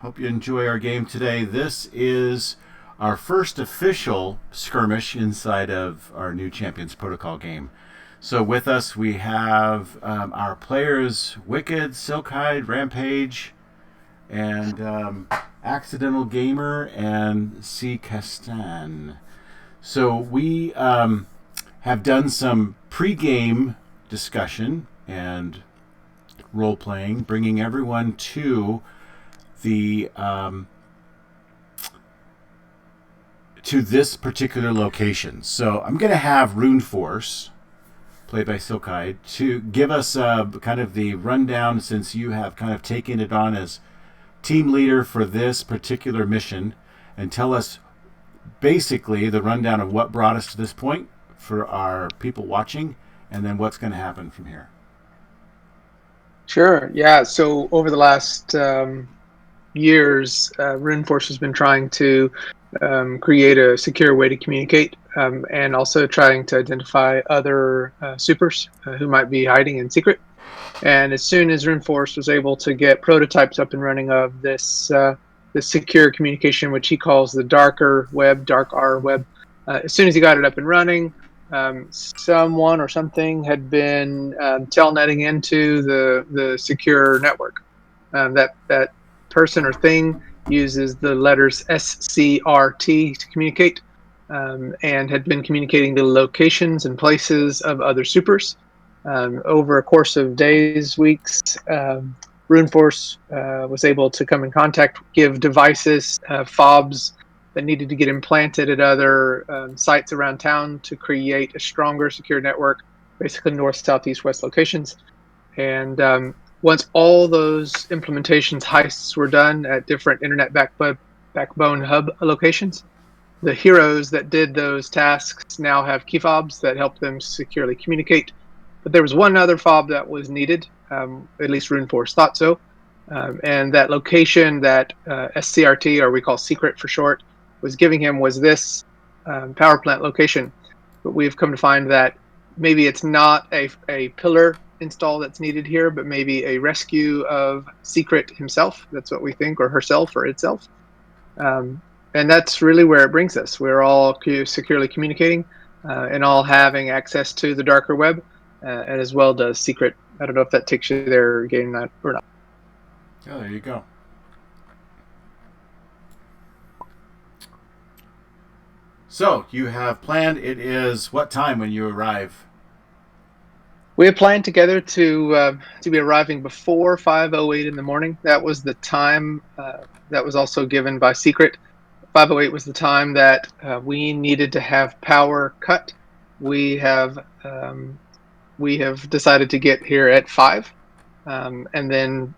Hope you enjoy our game today. This is our first official skirmish inside of our new Champions Protocol game. So with us we have our players Wicked, Silkhide, Rampage, and Accidental Gamer and C. Castan. So we have done some pre-game discussion and role-playing, bringing everyone to the to this particular location. So I'm going to have Rune Force, played by Silkhide, to give us kind of the rundown, since you have kind of taken it on as team leader for this particular mission, and tell us basically the rundown of what brought us to this point for our people watching, and then what's going to happen from here. Sure. Yeah. So over the last years, Runeforce has been trying to create a secure way to communicate, and also trying to identify other supers who might be hiding in secret. And as soon as Runeforce was able to get prototypes up and running of this secure communication, which he calls the darker web, dark R web, as soon as he got it up and running, someone or something had been telnetting into the secure network. That person or thing uses the letters SCRT to communicate, and had been communicating the locations and places of other supers. Over a course of days, weeks, Runeforce was able to come in contact, give devices, fobs that needed to get implanted at other sites around town to create a stronger secure network, basically north, south, east, west locations. And once all those implementations, heists were done at different internet backbone hub locations, the heroes that did those tasks now have key fobs that help them securely communicate. But there was one other fob that was needed, at least Runeforce thought so, and that location that SCRT, or we call secret for short, was giving him was this power plant location. But we've come to find that maybe it's not a pillar install that's needed here, but maybe a rescue of Secret himself. That's what we think, or herself, or itself. And that's really where it brings us. We're all securely communicating and all having access to the darker web, and as well does Secret. I don't know if that takes you there, game that or not. Oh, there you go. So you have planned. It is what time when you arrive? We had planned together to be arriving before 5:08 in the morning. That was the time that was also given by Secret. 5:08 was the time that we needed to have power cut. We have decided to get here at 5, and then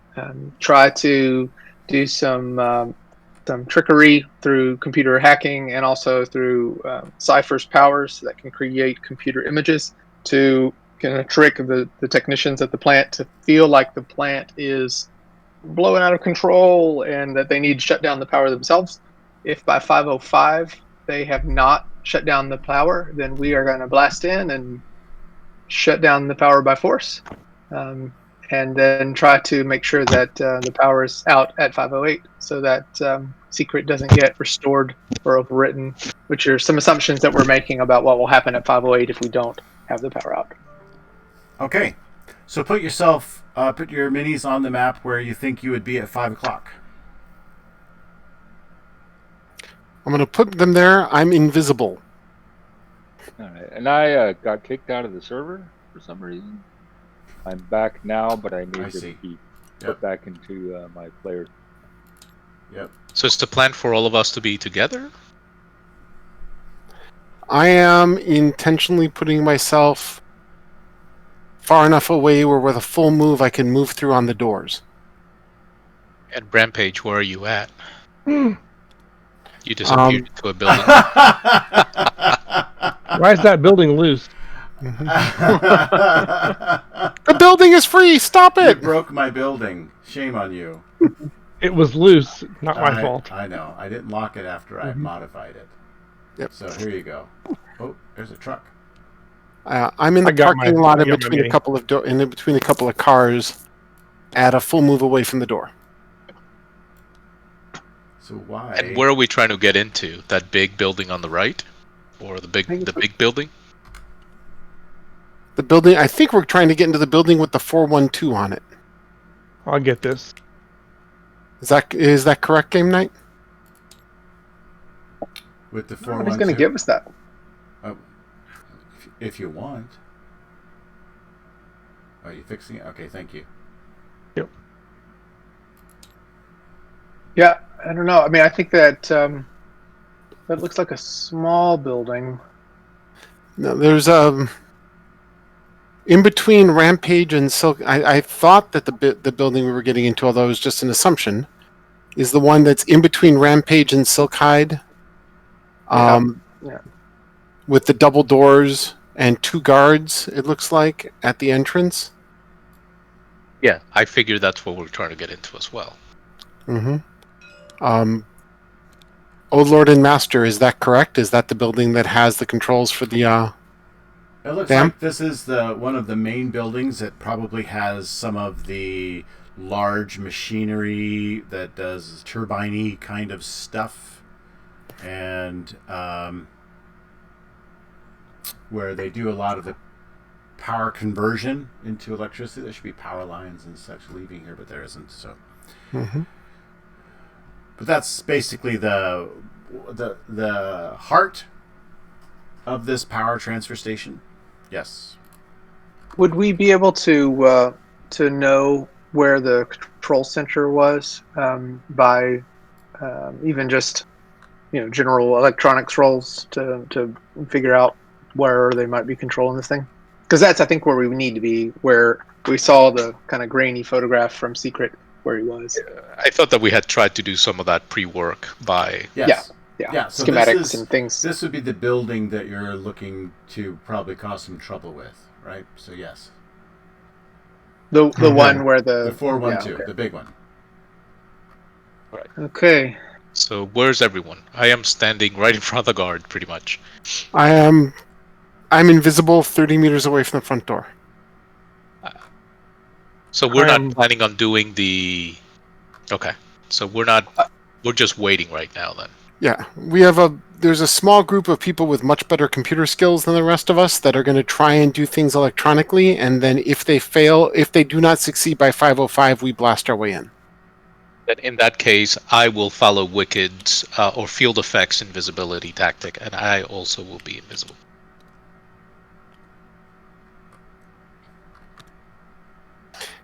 try to do some trickery through computer hacking, and also through Cypher's powers that can create computer images to kind of trick the technicians at the plant to feel like the plant is blowing out of control and that they need to shut down the power themselves. If by 5:05 they have not shut down the power, then we are going to blast in and shut down the power by force, and then try to make sure that the power is out at 5:08, so that Secret doesn't get restored or overwritten, which are some assumptions that we're making about what will happen at 5:08 if we don't have the power out. Okay, so put your minis on the map where you think you would be at 5 o'clock. I'm going to put them there. I'm invisible. All right, and I got kicked out of the server for some reason. I'm back now, but I need to be put back into my players. Yep. So it's the plan for all of us to be together? I am intentionally putting myself far enough away where with a full move I can move through on the doors. And Rampage, where are you at? You disappeared into a building. Why is that building loose? The building is free! Stop it! You broke my building. Shame on you. It was loose, not my fault. I know. I didn't lock it after I modified it. Yep. So here you go. Oh, there's a truck. I'm in the parking lot in between a couple of cars, at a full move away from the door. So why? And where are we trying to get into? That big building on the right, or the big building? The building. I think we're trying to get into the building with the 412 on it. I'll get this. Is that correct, Game Night? With the Nobody's 412. going to give us that. Oh, if you want. Are you fixing it? Okay, thank you. Yep. Yeah, I don't know. I mean, I think that that looks like a small building. No, there's in between Rampage and Silk. I thought that the building we were getting into, although it was just an assumption, is the one that's in between Rampage and Silkhide. Yeah. With the double doors and 2 guards, it looks like, at the entrance. Yeah, I figured that's what we're trying to get into as well. Mm-hmm. Oh Lord and Master, is that correct? Is that the building that has the controls for the It looks dam? like this is one of the main buildings that probably has some of the large machinery that does turbine-y kind of stuff, and where they do a lot of the power conversion into electricity. There should be power lines and such leaving here, but there isn't. So, but that's basically the heart of this power transfer station. Yes. Would we be able to know where the control center was by even just general electronics roles to figure out where they might be controlling this thing? Because that's, I think, where we need to be, where we saw the kind of grainy photograph from Secret where he was. I thought that we had tried to do some of that pre-work by... Yes. Yeah. So Schematics and things. This would be the building that you're looking to probably cause some trouble with, right? So yes. The one where the 412, yeah, okay. the big one. Right. Okay. So where's everyone? I am standing right in front of the guard, pretty much. I'm invisible 30 meters away from the front door. So we're not planning on doing the... Okay. So we're not... We're just waiting right now, then. Yeah, there's a small group of people with much better computer skills than the rest of us that are going to try and do things electronically, and then if they do not succeed by 5:05, we blast our way in. Then in that case, I will follow Wicked's or Field Effects invisibility tactic, and I also will be invisible.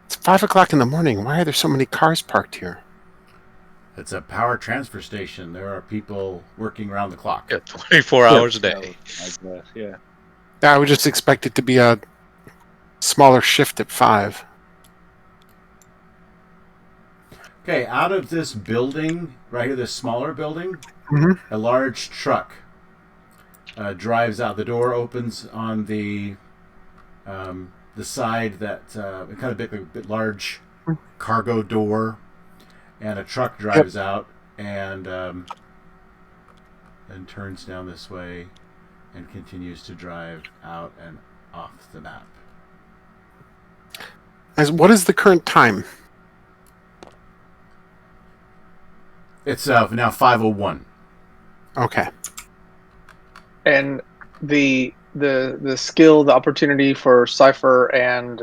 It's 5 o'clock in the morning. Why are there so many cars parked here? It's a power transfer station. There are people working around the clock. Yeah, 24 hours a day. I guess, yeah. I would just expect it to be a smaller shift at 5. Okay, out of this building, right here, this smaller building, Mm-hmm. a large truck drives out. The door opens on the side that kind of bit large cargo door, and a truck drives out and turns down this way and continues to drive out and off the map. What is the current time? It's now 5:01. Okay. And the skill, the opportunity for Cypher and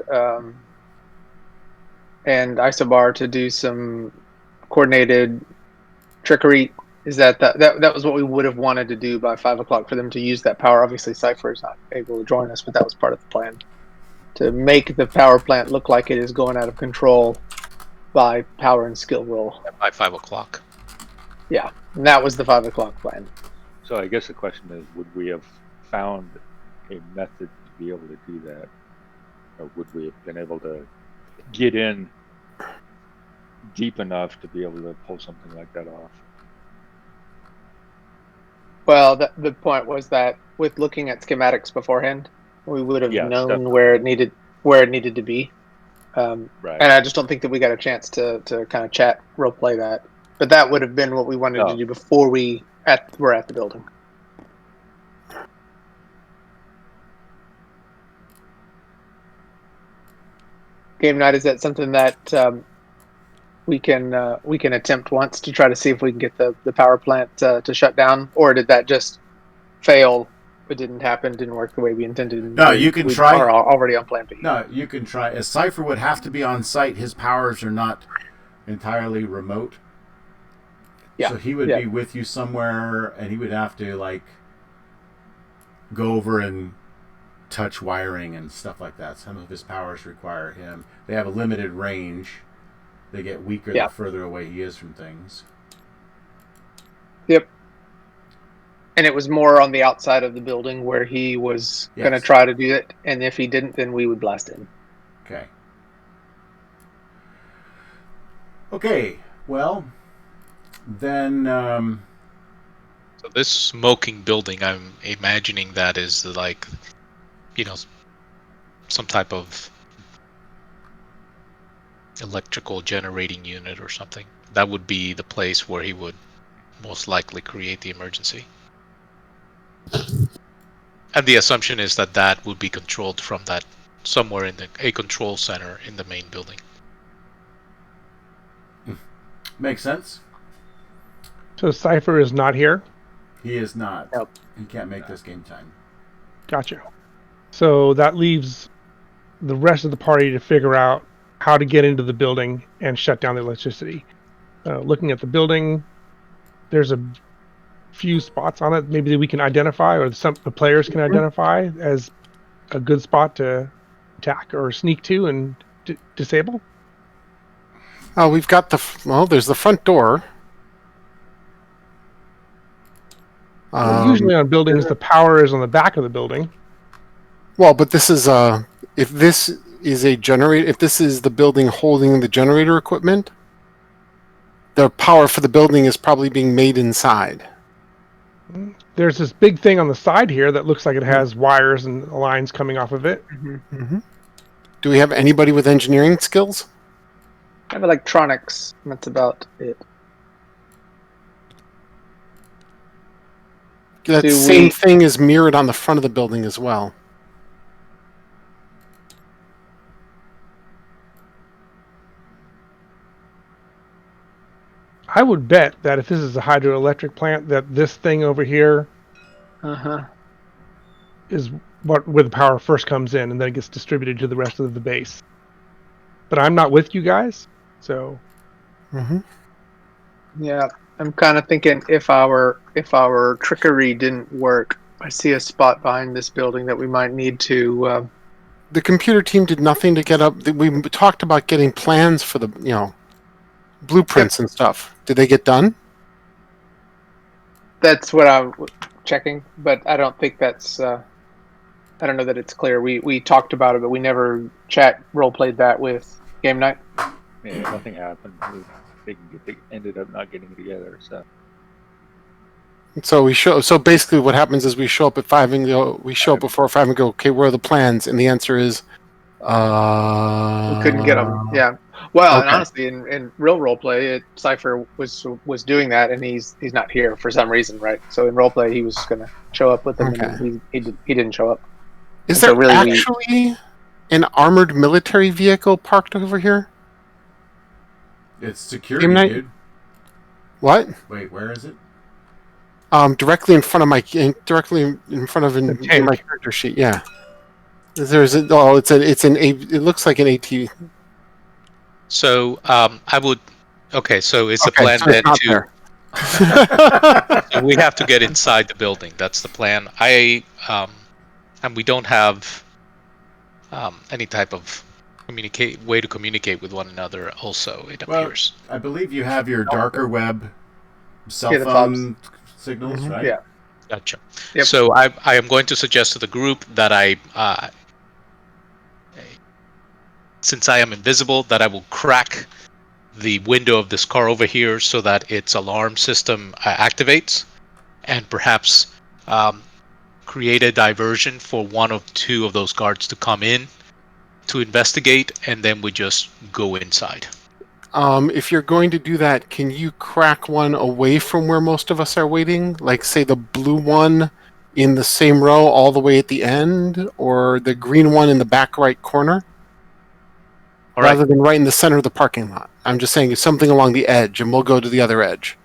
Isobar to do some coordinated trickery, is that was what we would have wanted to do by 5 o'clock for them to use that power. Obviously, Cypher is not able to join us, but that was part of the plan to make the power plant look like it is going out of control by power and skill roll. By 5 o'clock. Yeah, and that was the 5 o'clock plan. So I guess the question is, would we have found a method to be able to do that? Or would we have been able to get in deep enough to be able to pull something like that off? Well, the point was that with looking at schematics beforehand, we would have known definitely. where it needed to be. Right. And I just don't think that we got a chance to kind of chat, role play that. But that would have been what we wanted to do before we're at the building. Game night, is that something that we can attempt once to try to see if we can get the power plant to shut down, or did that just fail? It didn't happen. Didn't work the way we intended. No, you can we try. are already on plan B. No, you can try. A Cypher would have to be on site. His powers are not entirely remote. Yeah. So he would be with you somewhere, and he would have to like go over and touch wiring and stuff like that. Some of his powers require him. They have a limited range. They get weaker the further away he is from things. Yep. And it was more on the outside of the building where he was going to try to do it, and if he didn't, then we would blast in. Okay. Okay. Well, then. So this smoking building, I'm imagining that is like, some type of electrical generating unit or something. That would be the place where he would most likely create the emergency. And the assumption is that would be controlled from that somewhere in a control center in the main building. Makes sense. So Cypher is not here? He is not. Nope. He can't make this game time. Gotcha. So that leaves the rest of the party to figure out how to get into the building and shut down the electricity. Looking at the building, there's a few spots on it maybe that we can identify, or the players can identify as a good spot to attack or sneak to and disable. We've got there's the front door. Usually on buildings, the power is on the back of the building. Well, but this is if this is a generator, if this is the building holding the generator equipment, the power for the building is probably being made inside. There's this big thing on the side here that looks like it has wires and lines coming off of it. Mm-hmm. Do we have anybody with engineering skills? I have electronics. That's about it. That same thing is mirrored on the front of the building as well. I would bet that if this is a hydroelectric plant, that this thing over here is where the power first comes in, and then it gets distributed to the rest of the base. But I'm not with you guys, so. Yeah, I'm kind of thinking if our trickery didn't work, I see a spot behind this building that we might need to. The computer team did nothing to get up. We talked about getting plans for the blueprints and stuff. Did they get done? That's what I'm checking, but I don't think that's. I don't know that it's clear. We talked about it, but we never role played that with game night. Yeah, nothing happened. They ended up not getting together. So So basically, what happens is we show up at 5 and go. We show up before 5 and go. Okay, where are the plans? And the answer is, we couldn't get them. Yeah. Well, and honestly, in real role play, Cypher was doing that, and he's not here for some reason, right? So in role play, he was going to show up with them, and he didn't show up. Is there actually an armored military vehicle parked over here? It's security, dude. What? Wait, where is it? Directly in front of my character sheet. Yeah. It looks like an AT. So I would. Okay, so it's a plan so then to. So we have to get inside the building. That's the plan. And we don't have any type of way to communicate with one another. Also, it appears. I believe you have your darker web cell phone signals, right? Yeah. Gotcha. Yep. So I am going to suggest to the group that since I am invisible, that I will crack the window of this car over here so that its alarm system activates, and perhaps create a diversion for one or two of those guards to come in to investigate, and then we just go inside. If you're going to do that, can you crack one away from where most of us are waiting? Like, say, the blue one in the same row all the way at the end, or the green one in the back right corner? All right. rather than right in the center of the parking lot. I'm just saying something along the edge, and we'll go to the other edge.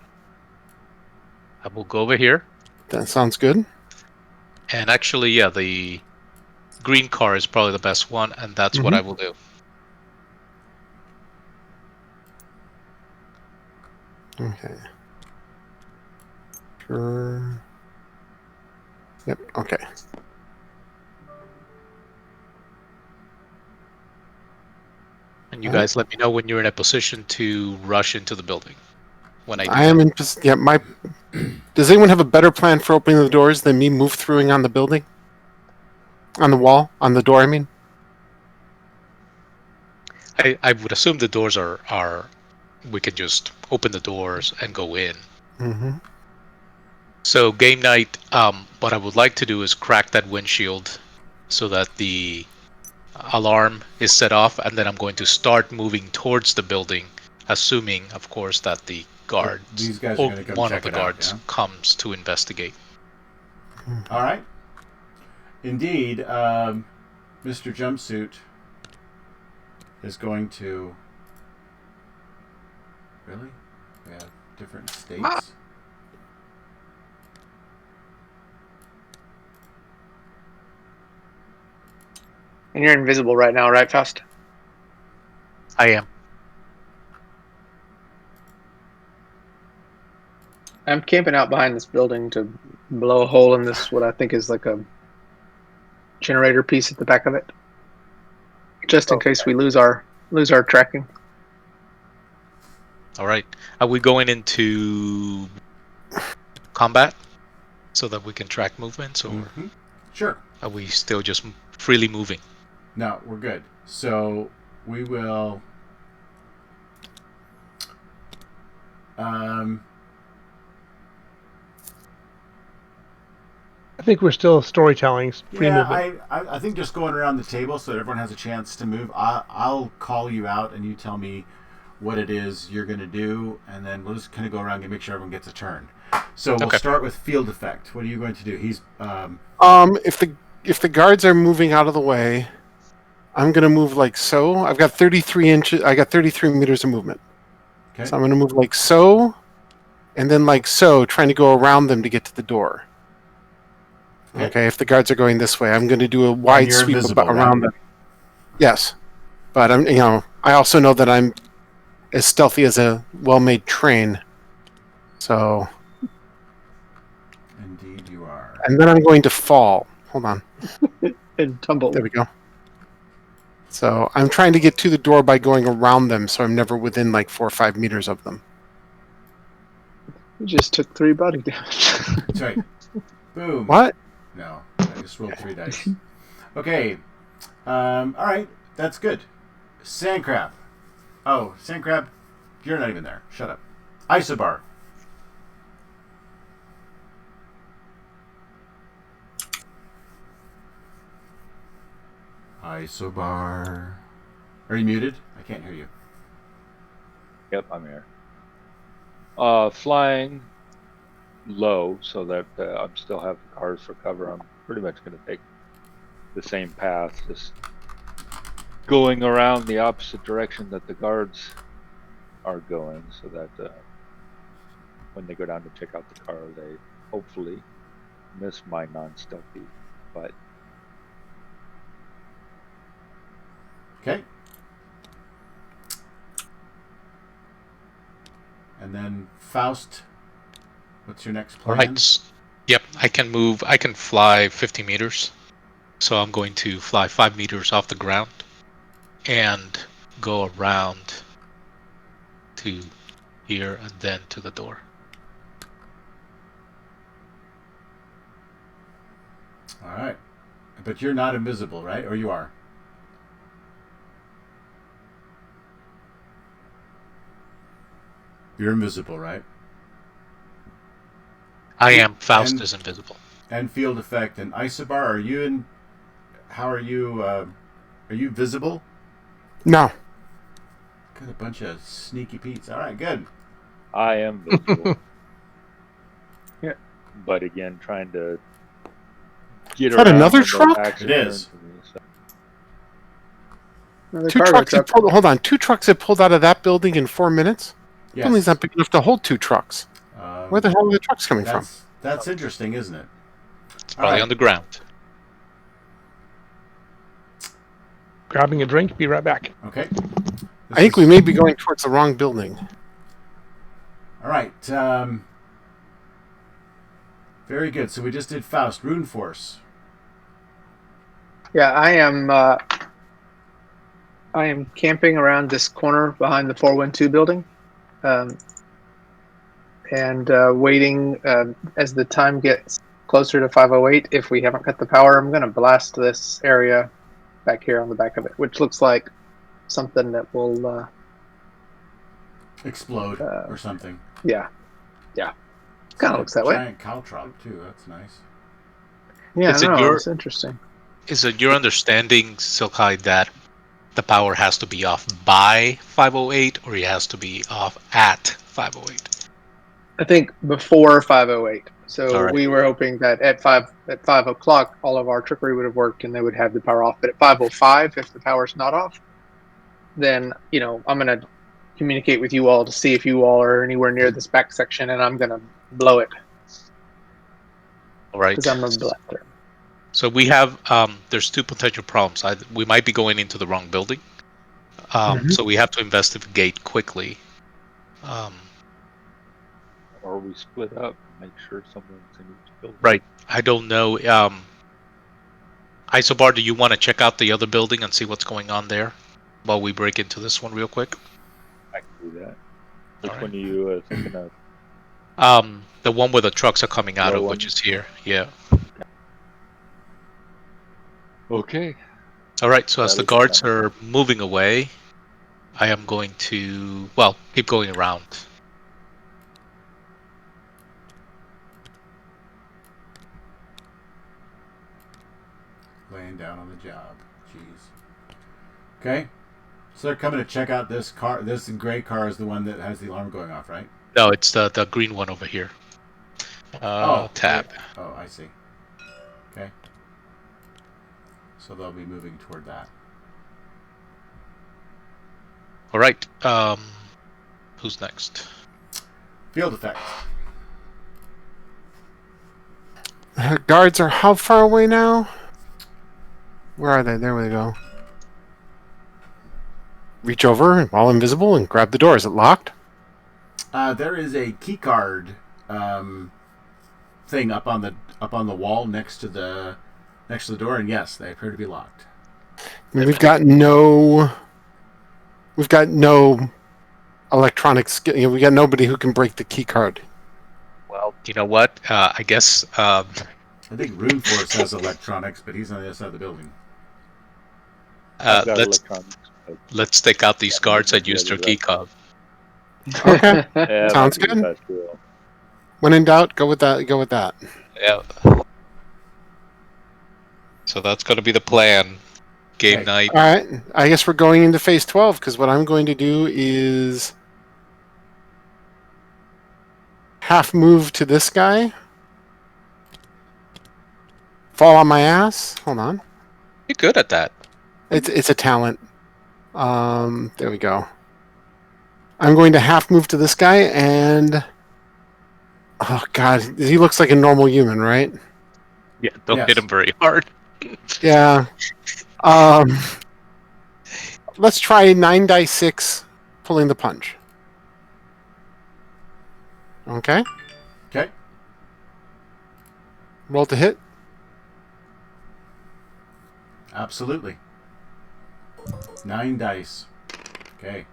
I will go over here. That sounds good. And actually, yeah, the green car is probably the best one, and that's what Mhm. I will do. Okay. Sure. Yep. Okay. And you Alright. guys let me know when you're in a position to rush into the building. When I do I am that. interested. Yeah. Does anyone have a better plan for opening the doors than me move throughing on the building? On the wall? On the door, I mean? I would assume the doors are we can just open the doors and go in. Mm-hmm. So game night, what I would like to do is crack that windshield so that the alarm is set off, and then I'm going to start moving towards the building, assuming, of course, that the guards These guys are or going to come one of check the it out, guards yeah? comes to investigate. All right. Indeed, Mr. Jumpsuit is going to... Really? We have different states? And you're invisible right now, right, Faust? I am. I'm camping out behind this building to blow a hole in this, what I think is like a generator piece at the back of it, just in case we lose our tracking. All right. Are we going into combat so that we can track movements, or Mm-hmm. Sure. are we still just freely moving? No, we're good. So we will... I think we're still storytelling, free yeah, movement. I think just going around the table so that everyone has a chance to move. I'll call you out and you tell me what it is you're going to do, and then we'll just kind of go around and make sure everyone gets a turn. So we'll Okay. start with field effect. What are you going to do? If the guards are moving out of the way, I'm gonna move like so. I've got 33 inches. I got 33 meters of movement. Okay. So I'm gonna move like so, and then like so, trying to go around them to get to the door. Okay. If the guards are going this way, I'm gonna do a And wide you're sweep invisible, around right? them. Yes, but I also know that I'm as stealthy as a well-made train. So, Indeed, you are. and then I'm going to fall. Hold on. And tumble. There we go. So I'm trying to get to the door by going around them, so I'm never within like 4 or 5 meters of them. You just took 3 body damage. That's right. Boom. What? No, I just rolled 3 dice. Okay. All right. That's good. Sandcrab. Oh, Sandcrab, you're not even there. Shut up. Isobar. Isobar. Are you muted? I can't hear you. Yep, I'm here. Flying low so that I still have the cars for cover. I'm pretty much going to take the same path, just going around the opposite direction that the guards are going, so that when they go down to check out the car, they hopefully miss my non-stealthy butt. Okay. And then Faust, what's your next All plan? right. Yep, I can move. I can fly 50 meters. So I'm going to fly 5 meters off the ground and go around to here and then to the door. All right. But you're not invisible, right? Or you are? You're invisible, right? I am. Faust is invisible. And field effect. And Isobar, are you in... How are you... Are you visible? No. Got a bunch of sneaky Pete's. All right, good. I am visible. Yeah. But again, trying to get Is that around another when truck? they actually It turn is. to me, so. Another Two cargo trucks had truck. pulled. Hold on, 2 trucks had pulled out of that building in 4 minutes. Yes. Building's not big enough to hold 2 trucks. Where the hell are the trucks coming from? That's interesting, isn't it? It's probably right. on the ground. Grabbing a drink. Be right back. Okay. I think we may be going towards the wrong building. All right. Very good. So we just did Faust. Rune Force. Yeah, I am camping around this corner behind the 412 building, and waiting as the time gets closer to 508. If we haven't cut the power, I'm going to blast this area back here on the back of it, which looks like something that will Explode or something. Yeah. Kind of looks that way. Giant caltrop too. That's nice. Yeah, Is it no, it's interesting. Is it your understanding, Silkai, that the power has to be off by 508 or it has to be off at 508? I think before 508. So All right. we were hoping that at 5 o'clock, all of our trickery would have worked and they would have the power off. But at 5:05, if the power's not off, then I'm gonna communicate with you all to see if you all are anywhere near this back section, and I'm gonna blow it All right. because I'm a blaster. So we have there's 2 potential problems. We might be going into the wrong building, so we have to investigate quickly. Or we split up and make sure someone's in each building. Right. I don't know. Isobar, do you want to check out the other building and see what's going on there while we break into this one real quick? I can do that. Which All one are you thinking of? The one where the trucks are coming out Low of, one? which is here. Yeah. Okay. All right. So as That the is guards fine. are moving away, I am going to keep going around. Laying down on the job. Jeez. Okay. So they're coming to check out this car. This gray car is the one that has the alarm going off, right? No, it's the green one over here. Tab. Oh, I see. Okay. So they'll be moving toward that. All right. Who's next? Field effect. Guards are how far away now? Where are they? There we go. Reach over while invisible and grab the door. Is it locked? There is a key card thing up on the wall next to the door, and yes, they appear to be locked. I mean, we've got no electronic skill. We got nobody who can break the key card. Well, you know what? I guess I think Rune Force has electronics, but he's on the other side of the building. I've got let's electronics. But let's take out these guards that used their key card. Okay, yeah, Sounds that's good. industrial. when in doubt, go with that. Go with that. Yeah. So that's going to be the plan. Game Okay. night. All right. I guess we're going into phase 12 because what I'm going to do is half move to this guy, fall on my ass. Hold on. You're good at that. It's a talent. There we go. I'm going to half move to this guy and oh god, he looks like a normal human, right? Yeah, don't Yes. hit him very hard. Yeah. Let's try 9 die 6 pulling the punch. Okay. Okay. Roll to hit. Absolutely. 9 dice. Okay.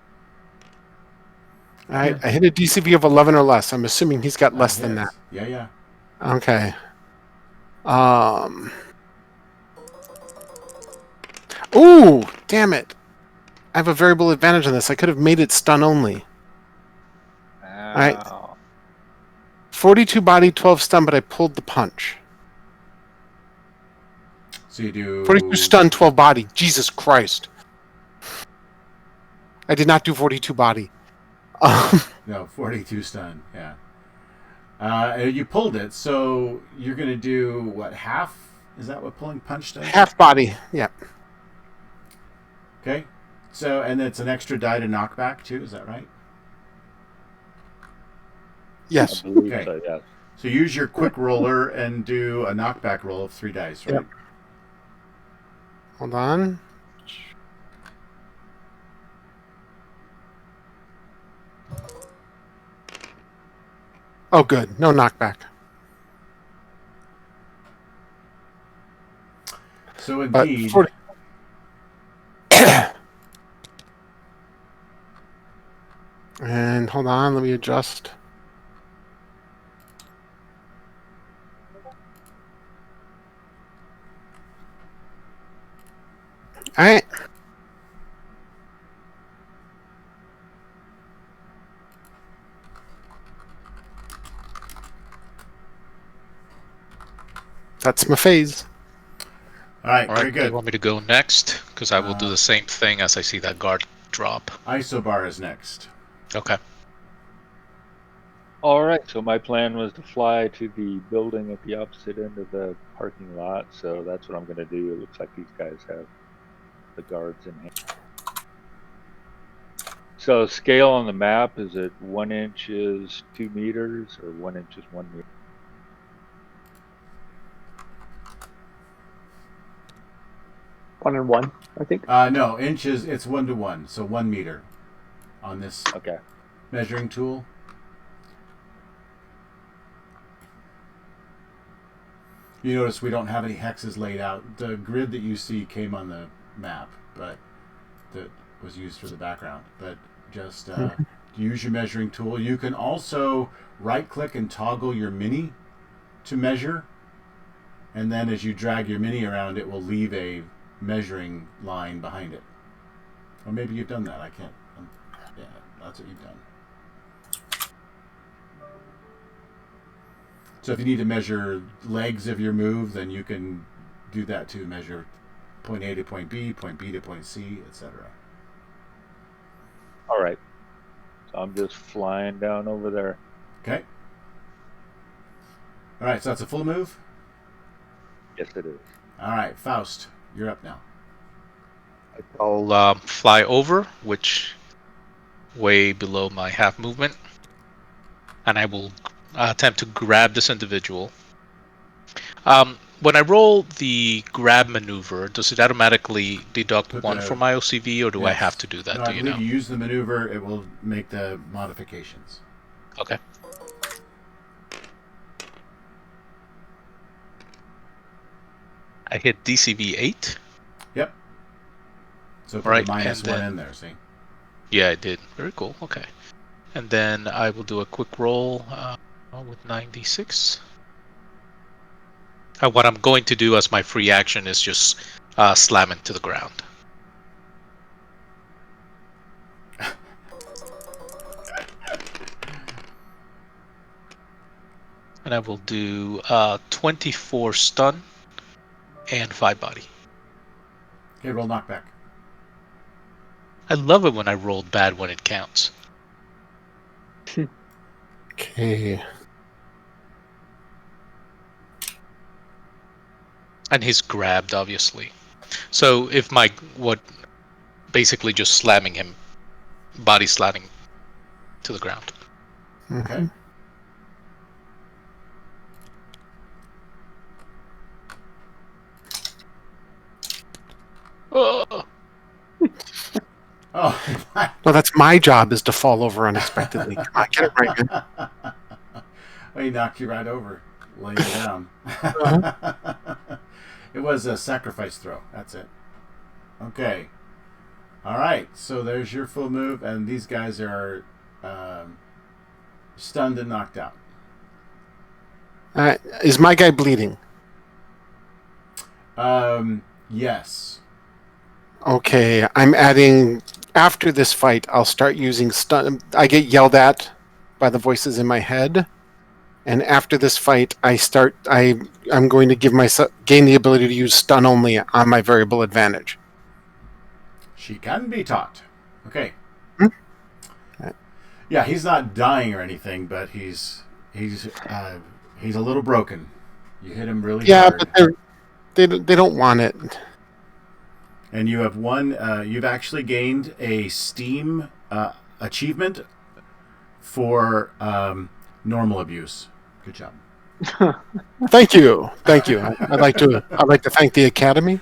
All right. I hit a DCV of 11 or less. I'm assuming he's got less than that. Yeah, yeah. Okay. Ooh, damn it. I have a variable advantage on this. I could have made it stun only. right. Ow. 42 body, 12 stun, but I pulled the punch. So you do 42 stun, 12 body. Jesus Christ. I did not do 42 body. No, 42 stun. Yeah. You pulled it, so you're gonna do what? Half? Is that what pulling punch does? Half body. Yeah. Okay. So, and it's an extra die to knockback too. Is that right? Yes. I believe Okay. so, yes. So use your quick roller and do a knockback roll of 3 dice, right? Yep. Hold on. Oh, good. No knockback. So But indeed, 40. And hold on, let me adjust. All right. That's my phase. all right, All very right. Do you good. want me to go next? Because I will do the same thing as I see that guard drop. Isobar is next. Okay. All right, so my plan was to fly to the building at the opposite end of the parking lot, so that's what I'm going to do. It looks like these guys have the guards in hand. So scale on the map, is it 1 inch is 2 meters or 1 inch is 1 meter? One and one, I think. No, inches, it's 1 to 1, so 1 meter on this Okay. measuring tool. You notice we don't have any hexes laid out. The grid that you see came on the map, but that was used for the background. But just use your measuring tool. You can also right-click and toggle your mini to measure, and then as you drag your mini around, it will leave a measuring line behind it. Or maybe you've done that. I can't. Yeah, that's what you've done. So if you need to measure legs of your move, then you can do that too. Measure point A to point B to point C, etc. All right. So I'm just flying down over there. Okay. All right, so that's a full move. Yes, it is. All right, Faust, you're up now. I'll fly over, which way below my half movement, and I will attempt to grab this individual. When I roll the grab maneuver, does it automatically deduct Put 1 the- from my OCV, or do I Yes. have to do that? No, Do I you believe know? you use the maneuver. It will make the modifications. Okay. I hit DCV 8. Yep. So put Right, the minus and 1 then- in there, see? Yeah, I did. Very cool. Okay. And then I will do a quick roll with 96. What I'm going to do as my free action is just slam it to the ground. And I will do 24 stun and 5 body. Okay, roll knockback. I love it when I roll bad when it counts. Okay. And he's grabbed, obviously. So if basically just slamming him, body slamming to the ground. Okay. Oh, Oh, No, that's my job is to fall over unexpectedly. Come on, get it right, man. well, he knocked you right over, lay you down. It was a sacrifice throw. That's it. Okay. All right. So there's your full move, and these guys are stunned and knocked out. Is my guy bleeding? Yes. Okay, I'm adding. After this fight, I'll start using stun. I get yelled at by the voices in my head, and after this fight, I'm going to give myself gain the ability to use stun only on my variable advantage. She can be taught. Okay. Hmm? Yeah, he's not dying or anything, but he's a little broken. You hit him really Yeah, hard. but they don't want it. And you have one. You've actually gained a Steam achievement for normal abuse. Good job. Thank you. I'd like to thank the Academy.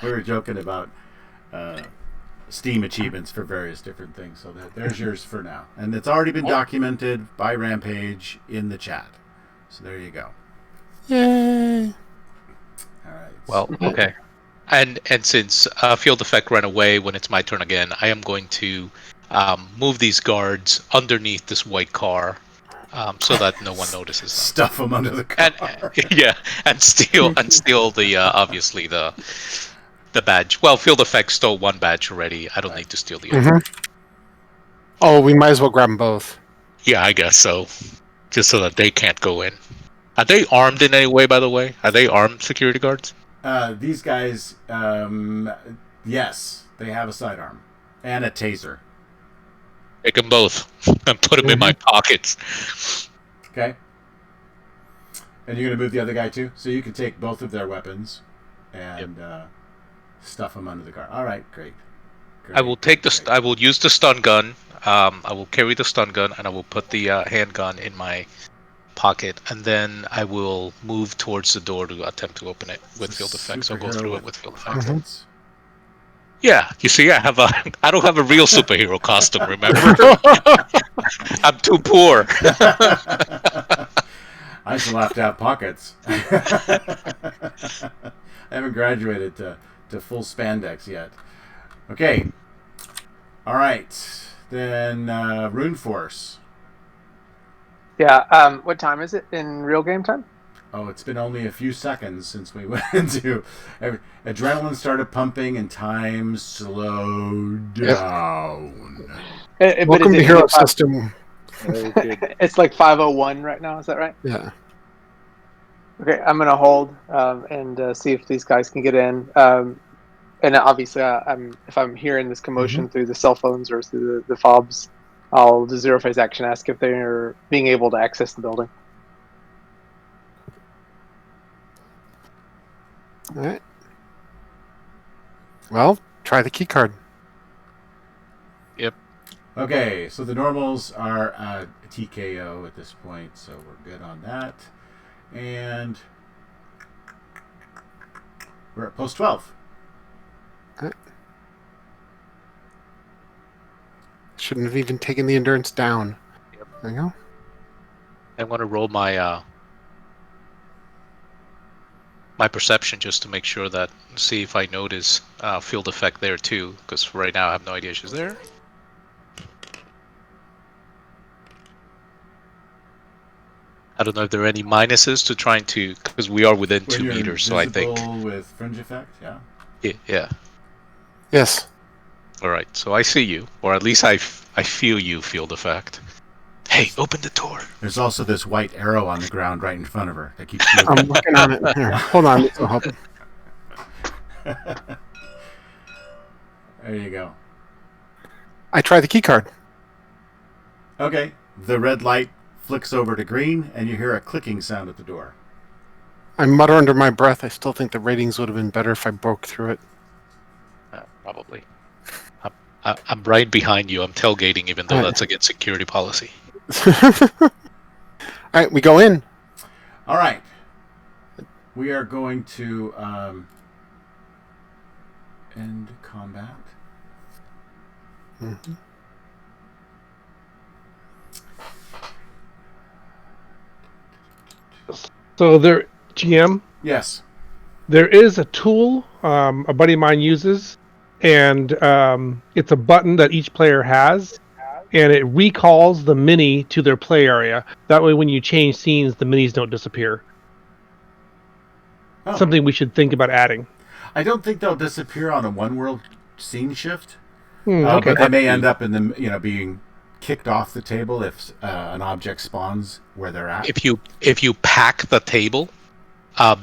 We were joking about Steam achievements for various different things, so there's yours for now, and it's already been documented by Rampage in the chat. So there you go. Yay! All right. Well, okay. And since Field Effect ran away, when it's my turn again, I am going to move these guards underneath this white car, so that no one notices them. Stuff them under the car. And steal the obviously the badge. Well, Field Effect stole one badge already. I don't need to steal the other. Oh, we might as well grab them both. Yeah, I guess so. Just so that they can't go in. Are they armed in any way, by the way? Are they armed security guards? These guys, yes, they have a sidearm and a taser. Take them both and put them in my pockets. Okay. And you're gonna move the other guy too, so you can take both of their weapons and stuff them under the car. All right, great. I will take I will use the stun gun. I will carry the stun gun, and I will put the handgun in my pocket, and then I will move towards the door to attempt to open it with Field Effects. I'll go through it with Field Effects. Yeah, you see, I don't have a real superhero costume. Remember, I'm too poor. I still have to have pockets. I haven't graduated to full spandex yet. Okay. All right. Then Rune Force. Yeah. What time is it in real game time? Oh, it's been only a few seconds since we went into... Adrenaline started pumping and time slowed down. Welcome to Hero System. It's like 5:01 right now. Is that right? Yeah. Okay, I'm gonna hold and see if these guys can get in. And obviously, if I'm hearing this commotion through the cell phones or through the fobs, I'll do zero phase action, ask if they're being able to access the building. All right. Well, try the key card. Yep. Okay, so the normals are TKO at this point, so we're good on that. And we're at post 12. Okay. Shouldn't have even taken the endurance down. Yep. There you go. I'm going to roll my my perception just to make sure that, see if I notice Field Effect there too, because right now I have no idea she's there. I don't know if there are any minuses to trying to, because we are within 2 meters, so I think. With fringe effect, yeah. Yeah. Yes. All right, so I see you, or at least I feel you, Field Effect. Hey, open the door. There's also this white arrow on the ground right in front of her that keeps moving. I'm working on it. Here, hold on. This will help. There you go. I try the key card. Okay. The red light flicks over to green, and you hear a clicking sound at the door. I mutter under my breath. I still think the ratings would have been better if I broke through it. Probably. I'm right behind you. I'm tailgating, even though that's against security policy. All right, we go in. All right. We are going to end combat. So there, GM, Yes. there is a tool a buddy of mine uses, and it's a button that each player has, and it recalls the mini to their play area. That way, when you change scenes, the minis don't disappear. Oh. Something we should think about adding. I don't think they'll disappear on a one world scene shift. Okay. But they may end up in the being kicked off the table if an object spawns where they're at. If you pack the table,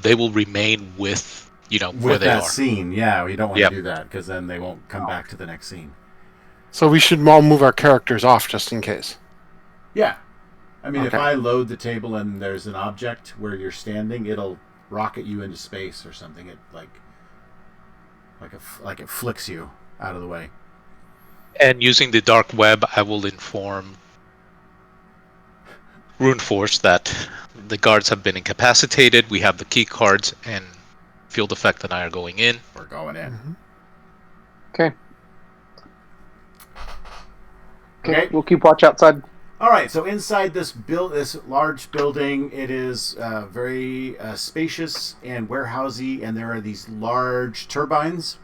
they will remain with where they that are. scene. Yeah, we don't want to do that because then they won't come back to the next scene. So we should all move our characters off just in case. Yeah. I mean, if Okay. I load the table and there's an object where you're standing, it'll rocket you into space or something. like it flicks you out of the way. And using the dark web, I will inform Runeforce that the guards have been incapacitated. We have the key cards, and Field Effect and I are going in. We're going in. Mhm. Okay. Okay. We'll keep watch outside. All right, so inside this large building, it is very spacious and warehousey, and there are these large turbines,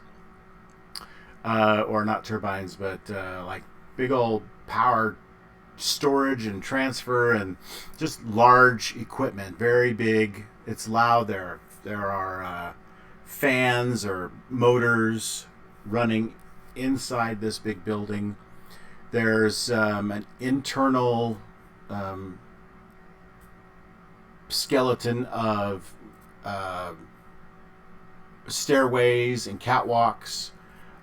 or not turbines, but like big old power storage and transfer, and just large equipment, very big. It's loud. There are fans or motors running inside this big building. There's an internal skeleton of stairways and catwalks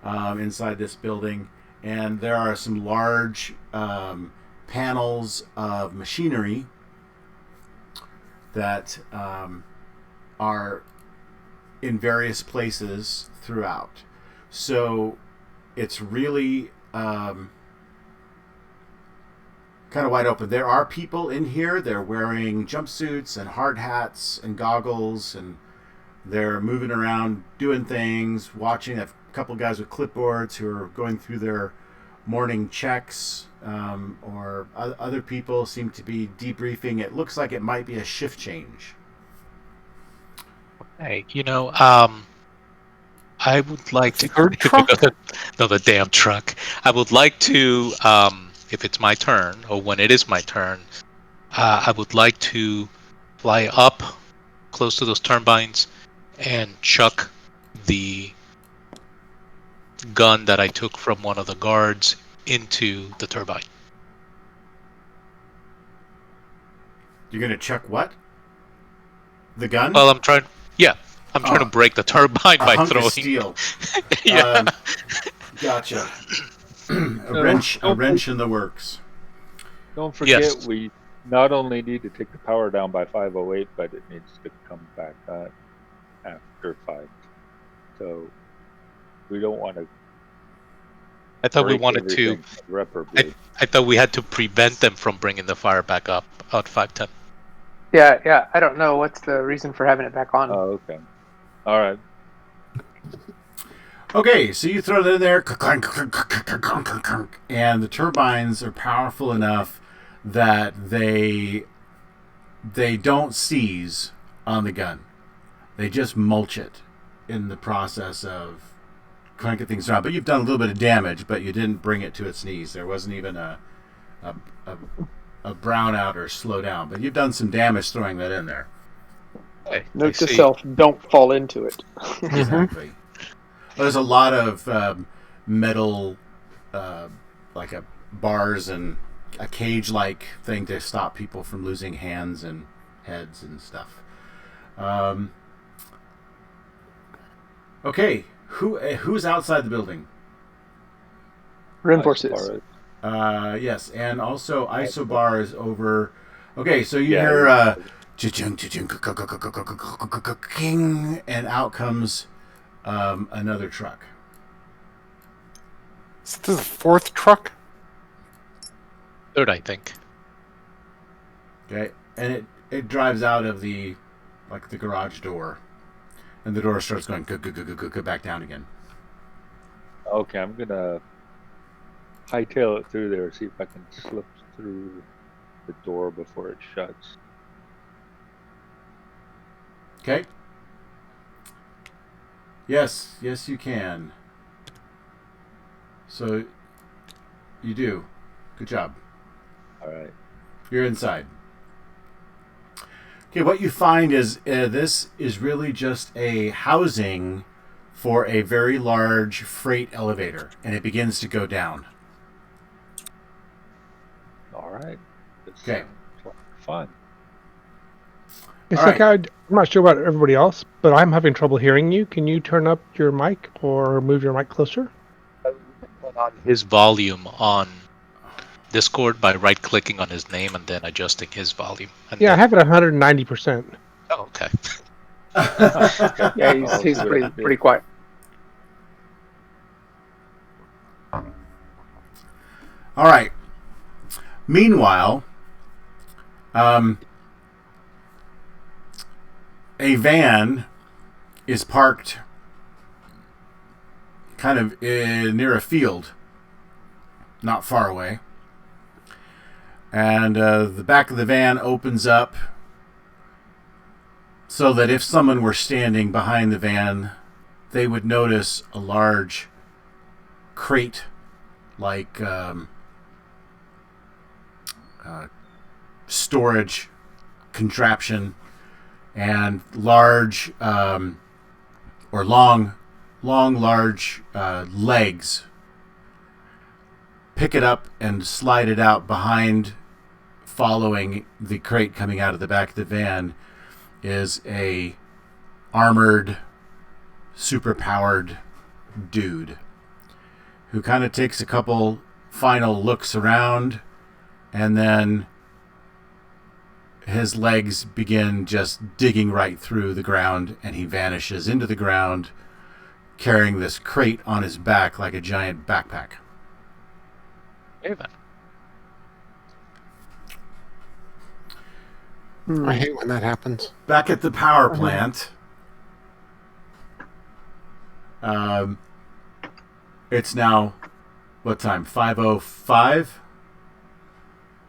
inside this building, and there are some large panels of machinery that are in various places throughout. So it's really kind of wide open. There are people in here. They're wearing jumpsuits and hard hats and goggles, and they're moving around doing things, watching. A couple guys with clipboards who are going through their morning checks, or other people seem to be debriefing. It looks like it might be a shift change. Hey, I would like to... Third truck? No, the damn truck. I would like to... if it's my turn, or when it is my turn, I would like to fly up close to those turbines and chuck the gun that I took from one of the guards into the turbine. You're gonna chuck what? The gun? Well, I'm trying to break the turbine by hunk throwing of steel. Yeah. Gotcha. a wrench in the works. Don't forget, Yes. we not only need to take the power down by 508, but it needs to come back up after 5. So we don't want to. I thought we wanted to. Irreparably. I thought we had to prevent them from bringing the fire back up at 510. Yeah. I don't know what's the reason for having it back on. Oh, okay. All right. Okay, so you throw it in there, and the turbines are powerful enough that they don't seize on the gun. They just mulch it in the process of cranking things around. But you've done a little bit of damage, but you didn't bring it to its knees. There wasn't even a brownout or slow down. But you've done some damage throwing that in there. Okay, Note to self: don't fall into it. Exactly. Well, there's a lot of metal, like bars and a cage-like thing to stop people from losing hands and heads and stuff. Okay, who's outside the building? Reinforces. Yes, and also Isobar is over. Okay, so you Yeah. hear cha-chung, cha-chung, king, and out comes another truck. Is this the fourth truck? Third, I think. Okay, and it drives out of the garage door, and the door starts going go back down again. Okay, I'm gonna hightail it through there, see if I can slip through the door before it shuts. Okay. Yes, you can. So you do. Good job. All right. You're inside. Okay, what you find is this is really just a housing for a very large freight elevator, and it begins to go down. All right. Okay. Fun. It's All like right. I'm not sure about everybody else, but I'm having trouble hearing you. Can you turn up your mic or move your mic closer? Put on his volume on Discord by right-clicking on his name and then adjusting his volume. And Yeah, I then... have it 190%. Oh, okay. Yeah, he's pretty quiet. All right. Meanwhile, a van is parked kind of near a field, not far away. And the back of the van opens up so that if someone were standing behind the van, they would notice a large crate like storage contraption and large or long large legs. Pick it up and slide it out behind, following the crate coming out of the back of the van, is a armored, super-powered dude who kind of takes a couple final looks around, and then his legs begin just digging right through the ground, and he vanishes into the ground, carrying this crate on his back like a giant backpack. Okay, then. I hate when that happens. Back at the power plant, it's now, what time? 5:05?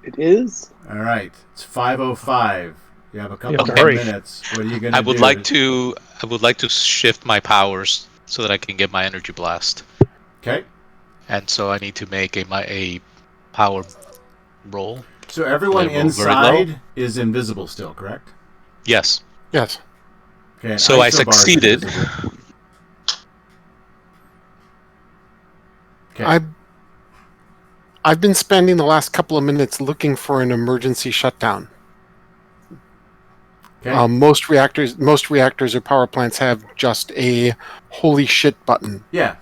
It is. All right, it's 5:05. You have a couple Yeah, of hurry. minutes. What are you going to I do? would like to shift my powers so that I can get my energy blast. Okay. And so I need to make a power roll. So everyone Did I roll very low? inside is invisible still, correct? Yes. Yes. Okay. and So I Isobar is succeeded. invisible. Okay. I've been spending the last couple of minutes looking for an emergency shutdown. Okay. Most reactors or power plants have just a holy shit button. Yeah,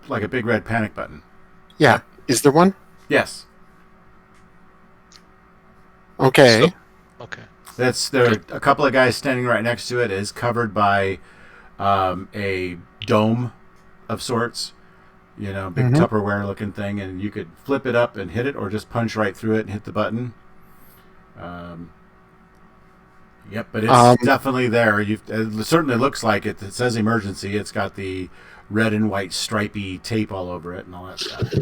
like a big red panic button. Yeah. Is there one? Yes. Okay. Okay. There are a couple of guys standing right next to it. It is covered by a dome of sorts, big Tupperware looking thing, and you could flip it up and hit it, or just punch right through it and hit the button. Yep, but it's definitely there. It certainly looks like it. It says emergency. It's got the red and white stripy tape all over it and all that stuff.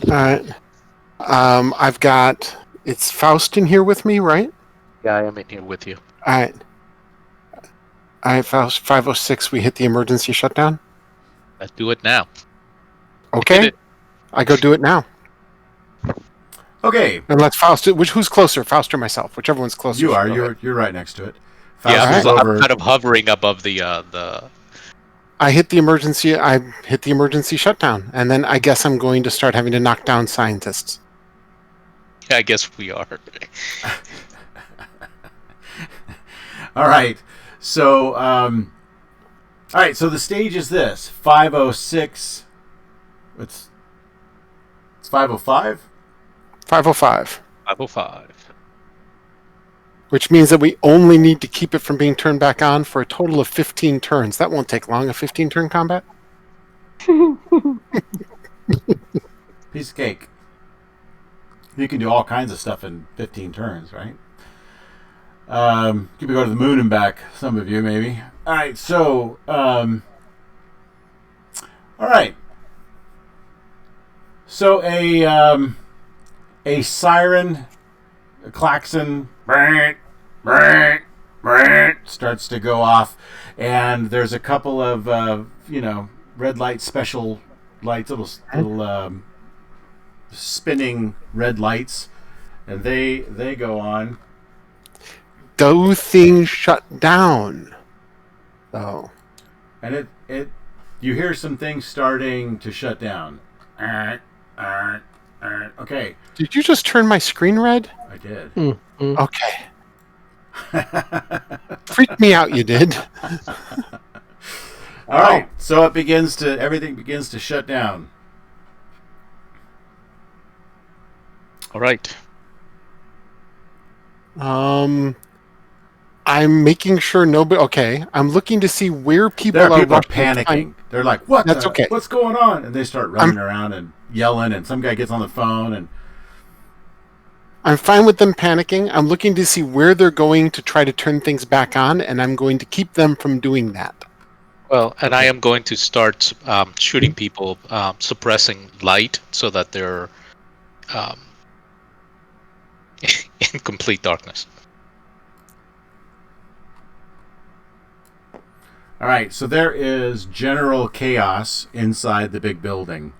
All right. I've got. It's Faust in here with me, right? Yeah, I am in here with you. All right. I have Faust 506. We hit the emergency shutdown. Let's do it now. Okay. Hit it. I go do it now. Okay, And let's Faust. Who's closer, Faust or myself? Whichever one's closer. you are. should go ahead. You're right next to it. Yeah, Faust is I'm over. kind of hovering above the I hit the emergency. I hit the emergency shutdown, and then I guess I'm going to start having to knock down scientists. Yeah, I guess we are. All right. So, So the stage is this: 5:06. It's 5:05. 505. 505. Which means that we only need to keep it from being turned back on for a total of 15 turns. That won't take long. A 15-turn combat. Piece of cake. You can do all kinds of stuff in 15 turns, right? You could go to the moon and back. Some of you, maybe. All right. So, all right. So a siren, a klaxon, starts to go off, and there's a couple of red light special lights, little spinning red lights, and they go on. Those things shut down. Oh. And it you hear some things starting to shut down. Okay, Did you just turn my screen red? I did. Okay. Freaked me out, you did. All right, so everything begins to shut down. All right. I'm making sure nobody. Okay, I'm looking to see where people There are are people rushing. panicking. They're like, "What? That's okay. What's going on?" And they start running around and yelling. And some guy gets on the phone, and I'm fine with them panicking. I'm looking to see where they're going to try to turn things back on, and I'm going to keep them from doing that. Well, and I Okay. am going to start shooting people, suppressing light so that they're um, in complete darkness. All right, so there is general chaos inside the big building.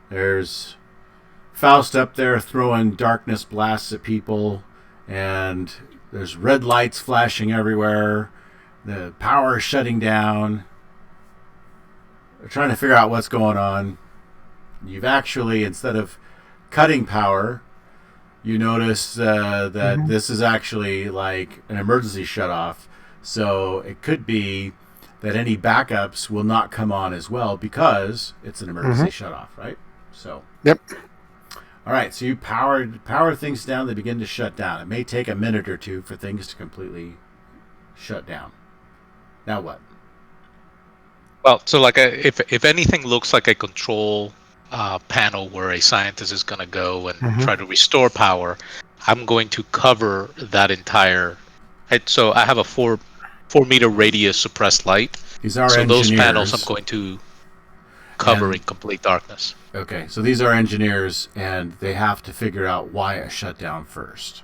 There's Faust up there throwing darkness blasts at people, and there's red lights flashing everywhere. The power is shutting down. They're trying to figure out what's going on. You've actually, instead of cutting power, you notice that this is actually like an emergency shutoff. So it could be that any backups will not come on as well because it's an emergency shutoff, right? So. Yep. All right, so you power things down. They begin to shut down. It may take a minute or two for things to completely shut down. Now what? Well, so like if anything looks like a control panel where a scientist is going to go and try to restore power, I'm going to cover that entire. So I have a 4-meter radius suppressed light. These are so engineers. those panels I'm going to cover And- in complete darkness. Okay, so these are engineers, and they have to figure out why it shut down first.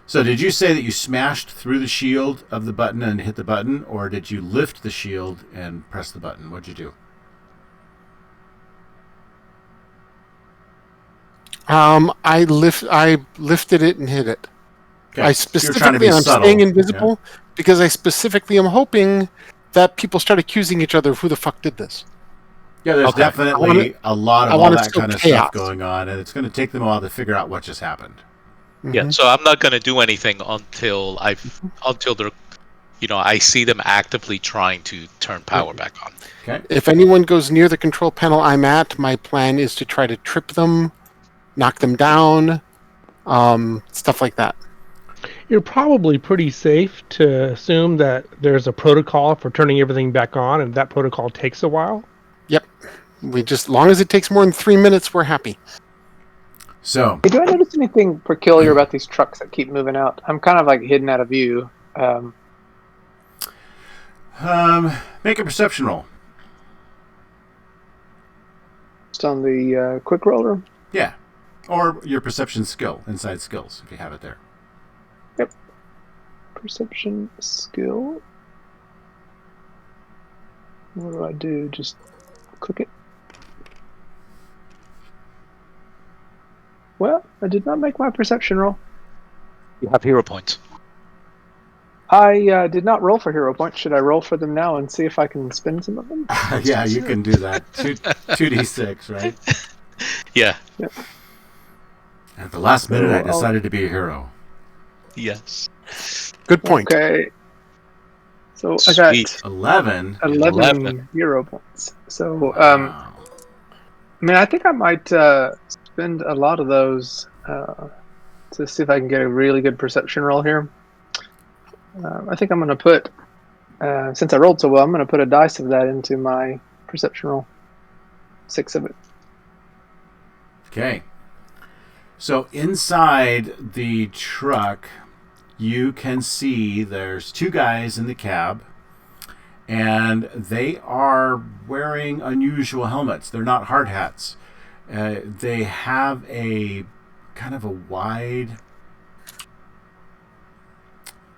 So did you say that you smashed through the shield of the button and hit the button, or did you lift the shield and press the button? What'd you do? I lifted it and hit it. Okay, I so you're trying to specifically, be and I'm subtle. staying invisible because I specifically am hoping that people start accusing each other of who the fuck did this. Yeah, there's Okay. definitely a lot of I all want it that still kind of chaos. stuff going on, and it's going to take them a while to figure out what just happened. Yeah, so I'm not going to do anything until they're, I see them actively trying to turn power back on. Okay. If anyone goes near the control panel I'm at, my plan is to try to trip them, knock them down, stuff like that. You're probably pretty safe to assume that there's a protocol for turning everything back on, and that protocol takes a while. Yep. As long as it takes more than 3 minutes, we're happy. So, Hey, do I notice anything peculiar about these trucks that keep moving out? I'm kind of like hidden out of view. make a perception roll. Just on the quick roller. Yeah. Or your perception skill, inside skills, if you have it there. Perception skill. What do I do? Just click it. Well, I did not make my perception roll. You have hero points. I did not roll for hero points. Should I roll for them now and see if I can spend some of them? Yeah, you can do that. 2d6, right? Yeah. At the last minute, I decided to be a hero. Yes. Good point. Okay. So I got Sweet. 11. 11 hero points. So, Wow. I mean, I think I might spend a lot of those to see if I can get a really good perception roll here. I think I'm going to put, since I rolled so well, I'm going to put a dice of that into my perception roll. 6 of it. Okay. So inside the truck, you can see there's 2 guys in the cab, and they are wearing unusual helmets. They're not hard hats. They have a kind of a wide...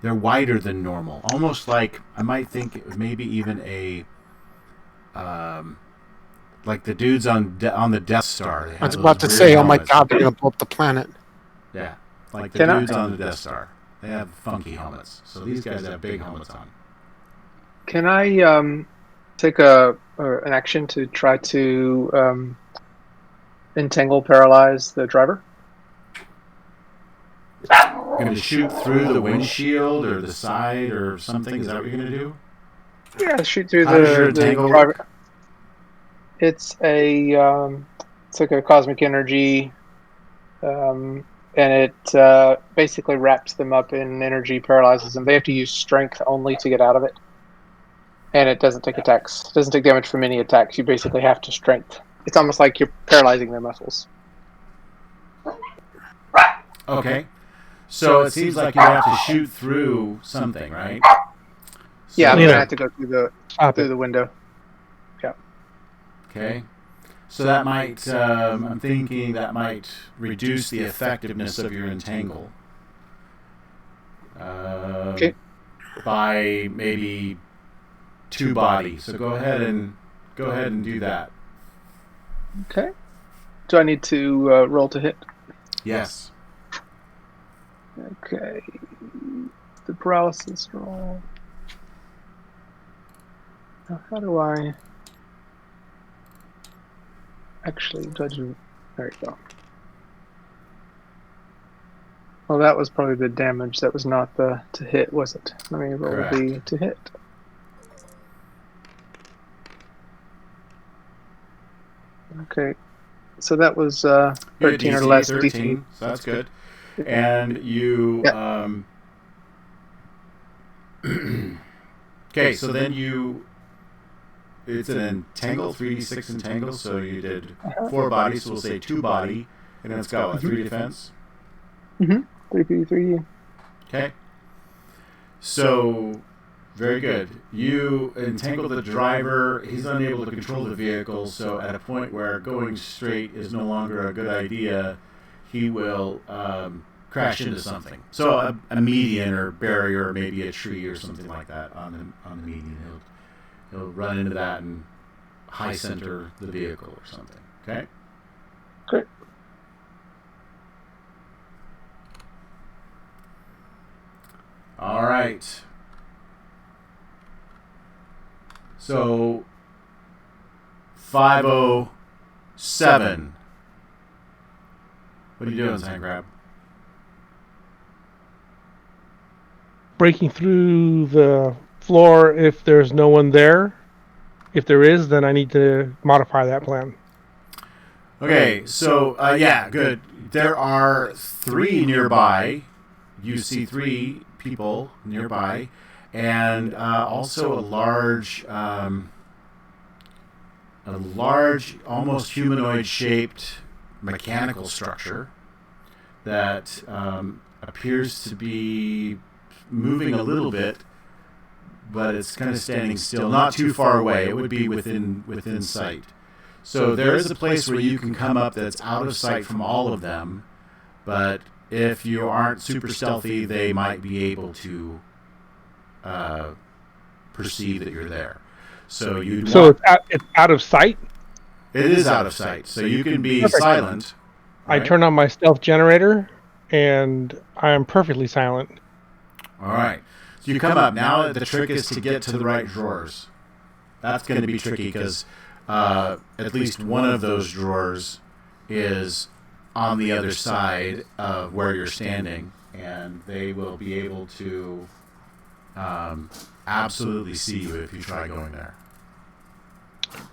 They're wider than normal. Almost like, I might think maybe even a... like the dudes on the Death Star. I was about to say, oh my god, they're going to blow up the planet. Yeah, like the dudes on the Death Star. They have funky helmets. So these guys have big helmets on. Can I take an action to try to entangle, paralyze the driver? You're going to shoot through the windshield or the side or something? Is that what you're going to do? Yeah, shoot through How does your the entangle driver. work? It's like a cosmic energy, and it basically wraps them up in energy, paralyzes them. They have to use strength only to get out of it, and it doesn't take attacks. It doesn't take damage from any attacks. You basically have to strength. It's almost like you're paralyzing their muscles. Okay. So it seems like you have to shoot through something, right? Yeah, I'm Yeah. gonna have to go through Stop the it. window. Okay. So that might, I'm thinking that might reduce the effectiveness of your entangle. Okay. By maybe 2 bodies. So go ahead and do that. Okay. Do I need to roll to hit? Yes. Okay. The paralysis roll. Now, how do I actually judge? There you go. Well, that was probably the damage. That was not the to hit, was it? Let me roll Correct. the to hit. Okay. So that was You had 13 or DC less. 13, so that's good. And you, Yeah. okay, so then it's an entangle, 3d6 entangle, so you did 4 bodies, so we'll say 2 body, and then it's got, what, 3 defense? 3p3. Okay. So, very good. You entangle the driver. He's unable to control the vehicle, so at a point where going straight is no longer a good idea, he will crash into something. So a median or barrier, or maybe a tree or something like that on the median. He'll run into that and high center the vehicle or something. Okay. Great. All right. So 507. What are you doing, Zangrab? Breaking through the floor if there's no one there. If there is, then I need to modify that plan. Okay, so yeah, good. There are 3 nearby. You see 3 people nearby, and also a large, almost humanoid-shaped mechanical structure that appears to be moving a little bit, but it's kind of standing still, not too far away. It would be within sight. So there is a place where you can come up that's out of sight from all of them, but if you aren't super stealthy, they might be able to perceive that you're there. So it's out of sight. It is out of sight, so you can be Perfect. silent. I right? turn on my stealth generator, and I am perfectly silent. All right. So you come up. Now the trick is to get to the right drawers. That's going to be tricky because at least one of those drawers is on the other side of where you're standing, and they will be able to absolutely see you if you try going there.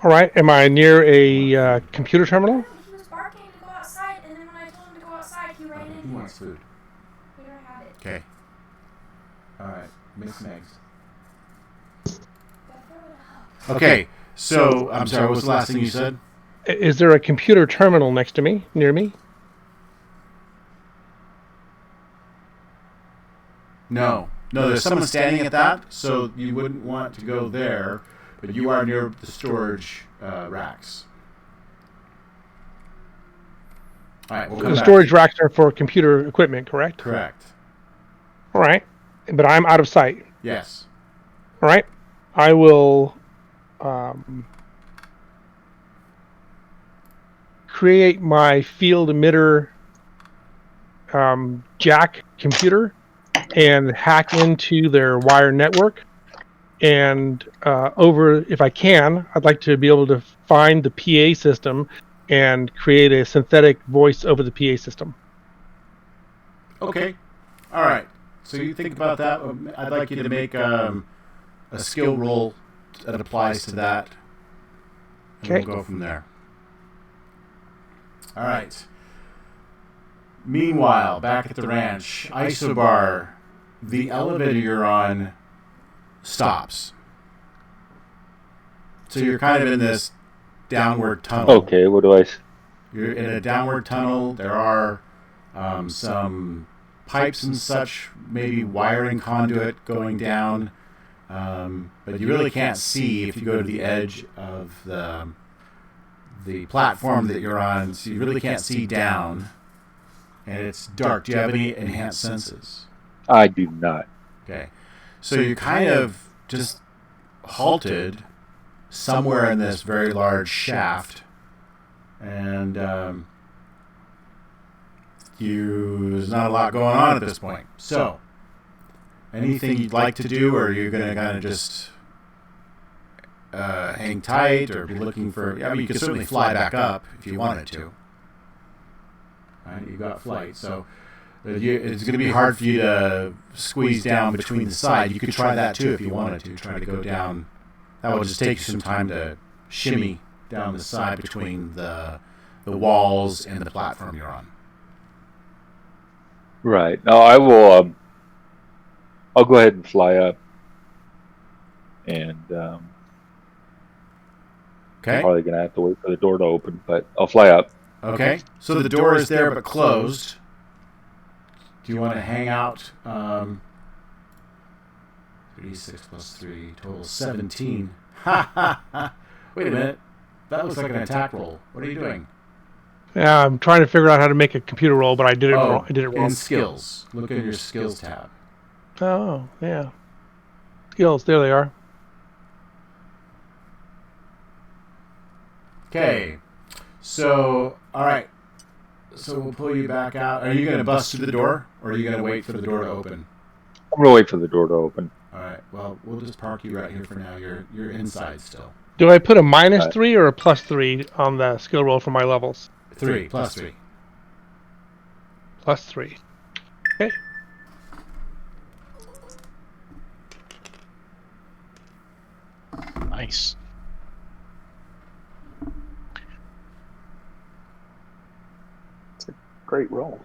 All right. Am I near a computer terminal? He was barking to go outside, and then when I told him to go outside, he ran in Who here. wants food? Here, I have it. Okay. All right. Make some eggs. Gotta throw it out. Okay. So, I'm sorry, what was the last thing you said? Is there a computer terminal next to me, near me? No. No, there's someone standing at that, so you wouldn't want to go there, but you are near the storage racks. All right, we'll come The back. storage racks are for computer equipment, correct? Correct. All right. But I'm out of sight. Yes. All right. I will create my field emitter jack computer and hack into their wire network. And if I can, I'd like to be able to find the PA system and create a synthetic voice over the PA system. Okay. All right. So you think about that. I'd like you to make a skill roll that applies to that. And Okay. we'll go from there. All right. Meanwhile, back at the ranch, Isobar, the elevator you're on stops. So you're kind of in this downward tunnel. Okay, what do I? You're in a downward tunnel. There are some pipes and such, maybe wiring conduit going down. But you really can't see if you go to the edge of the platform that you're on, so you really can't see down, and it's dark. Do you have any enhanced senses? I do not. Okay. So you're kind of just halted somewhere in this very large shaft, and there's not a lot going on at this point. So, anything you'd like to do, or are you going to kind of just hang tight, or be looking for... I mean, you could certainly fly back up if you wanted to. Right? You've got flight, so it's going to be hard for you to squeeze down between the side. You could try that too if you wanted to. Try to go down. That will just take you some time to shimmy down the side between the walls and the platform you're on. Right. No, I will. I'll go ahead and fly up, and Okay. I'm probably gonna have to wait for the door to open, but I'll fly up. Okay. So the door is there but closed. Do you want to hang out? 36 plus 3, total 17. Ha ha ha! Wait a minute. That looks like an attack roll. What are you doing? Yeah, I'm trying to figure out how to make a computer roll, but I did it wrong. I did it wrong. In skills. Look at your skills tab. Oh, yeah. Skills, there they are. Okay. So, all right. So we'll pull you back out. Are you going to bust through the door, or are you going to wait for the door to open? I'm gonna wait for the door to open. All right. Well, we'll just park you right here for now. You're inside still. Do I put a -3 or a +3 on the skill roll for my levels? 3 plus 3. +3. Okay. Nice. Great roll.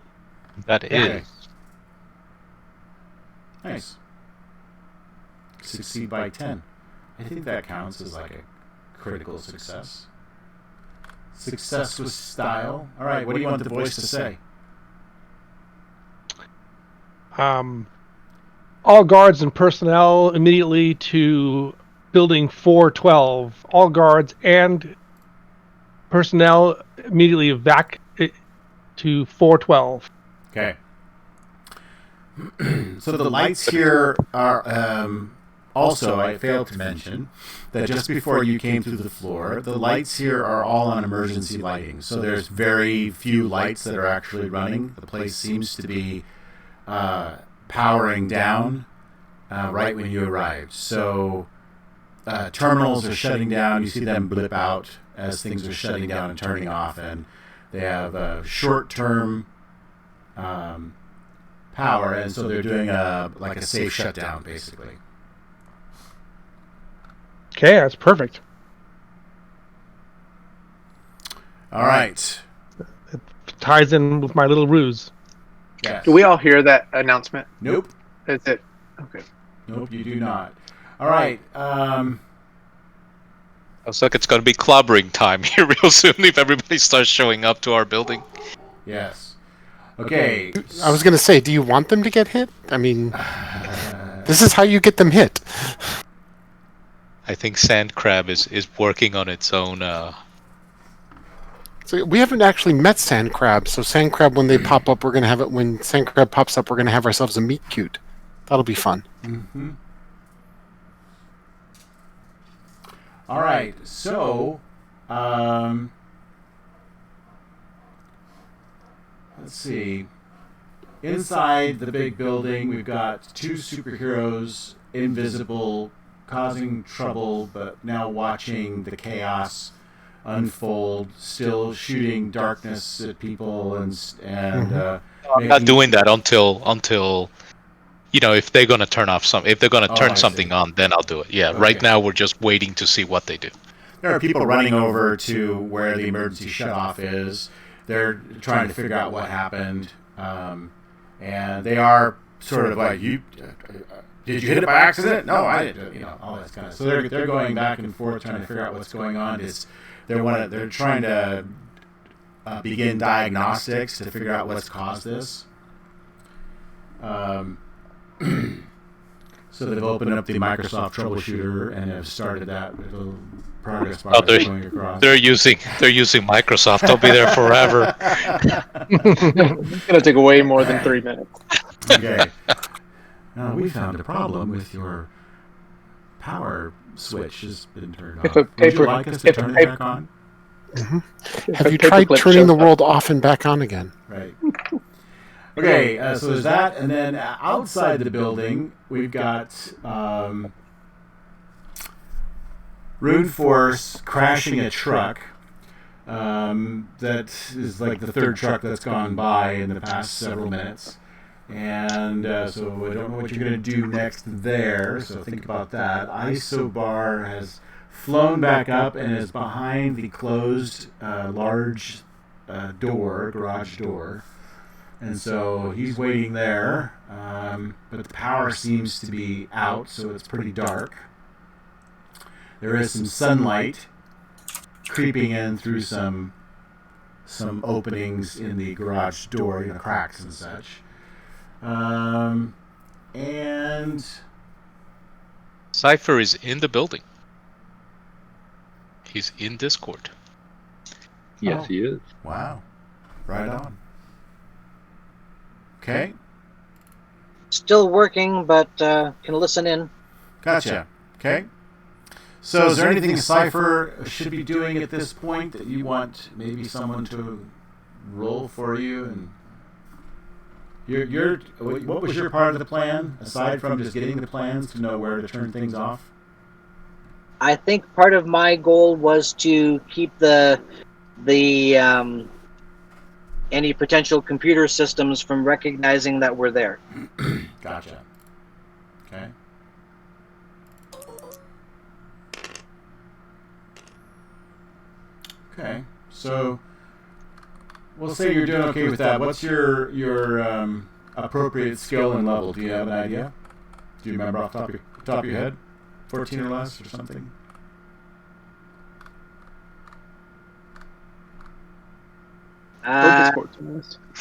That is. Okay. Nice. Succeed by 10. I think that counts as like a critical success. Success with style. All right. What do you want the voice to say? All guards and personnel immediately to building 412. All guards and personnel immediately back to 412. Okay. So the lights here are also, I failed to mention that just before you came through the floor, the lights here are all on emergency lighting. So there's very few lights that are actually running. The place seems to be powering down right when you arrived. So terminals are shutting down. You see them blip out as things are shutting down and turning off, and they have a short-term power, and so they're doing like a safe shutdown, basically. Okay, that's perfect. All right. It ties in with my little ruse. Yes. Do we all hear that announcement? Nope. Is it? Okay. Nope, you do not. All right. Looks like it's going to be clobbering time here real soon if everybody starts showing up to our building. Yes. Okay. I was going to say, do you want them to get hit? I mean, this is how you get them hit. I think Sand Crab is working on its own. So we haven't actually met Sand Crab, so Sand Crab, when they pop up, we're going to have it. When Sand Crab pops up, we're going to have ourselves a meet cute. That'll be fun. Mm-hmm. All right. So, let's see. Inside the big building, we've got two superheroes, invisible, causing trouble, but now watching the chaos unfold, still shooting darkness at people, and I'm not doing that until if they're gonna turn off if they're gonna turn something on, then I'll do it. Yeah. Okay. Right now we're just waiting to see what they do. There are people running over to where the emergency shutoff is. They're trying to figure out what happened, and they are sort of like, did you hit it by accident? No, I didn't. All that kind of. So they're going back and forth trying to figure out what's going on. They're trying to begin diagnostics to figure out what's caused this. So they've opened up the Microsoft troubleshooter and have started that little progress bar going across. They're using Microsoft. They'll be there forever. It's going to take way more than 3 minutes. Okay. We found a problem with your power switch has been turned on. Would you like us to turn it back on? Mm-hmm. Have you tried turning the world off and back on again? Right. Okay, so there's that, and then outside the building, we've got Rune Force crashing a truck that is like the third truck that's gone by in the past several minutes. And so I don't know what you're going to do next there, so think about that. Isobar has flown back up and is behind the closed large garage door. And so he's waiting there, but the power seems to be out, so it's pretty dark. There is some sunlight creeping in through some openings in the garage door, cracks and such. And Cypher is in the building. He's in Discord. Yes, he is. Wow. Right on. Okay. Still working, but can listen in. Gotcha. Okay. So is there anything Cypher should be doing at this point that you want maybe someone to roll for you? And what was your part of the plan, aside from just getting the plans to know where to turn things off? I think part of my goal was to keep the any potential computer systems from recognizing that we're there. Gotcha. Okay. Okay. So we'll say you're doing okay with that. What's your appropriate skill and level? Do you have an idea? Do you remember off the top of your head? 14 or less or something?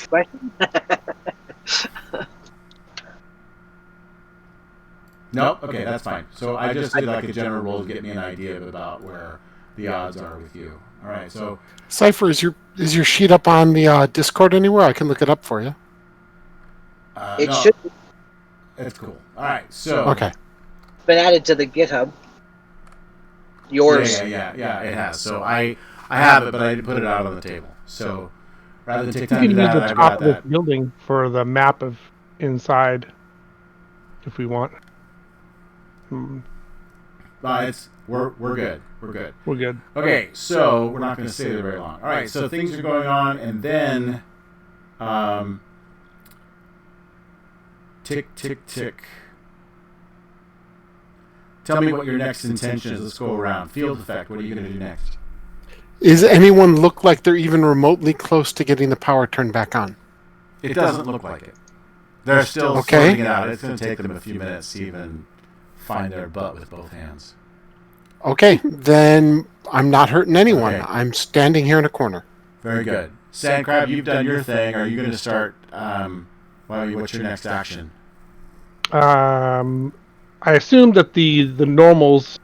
Question? No? Okay, that's fine. So I just did like a general roll to get me an idea about where the odds are with you. All right, so Cypher, is your sheet up on the Discord anywhere? I can look it up for you. It should be. It's cool. All right, so Okay. Been added to the GitHub. Yours. Yeah, it has. So I have it, but I didn't put it out on the table. So rather than take You time to can do use that, the I've top got of this that. building for the map of inside, if we want. We're good. We're good. We're good. Okay, so we're not going to stay there very long. All right, so things are going on, and then tick, tick, tick. Tell me what your next intention is. Let's go around. Field effect. What are you going to do next? Is anyone look like they're even remotely close to getting the power turned back on? It doesn't look like it. They're still Okay. sorting it out. It's going to take them a few minutes to even find their butt with both hands. Okay, then I'm not hurting anyone. Okay. I'm standing here in a corner. Very good. Sandcrab, you've done your thing. Are you going to start? What's your next action? I assume that the normals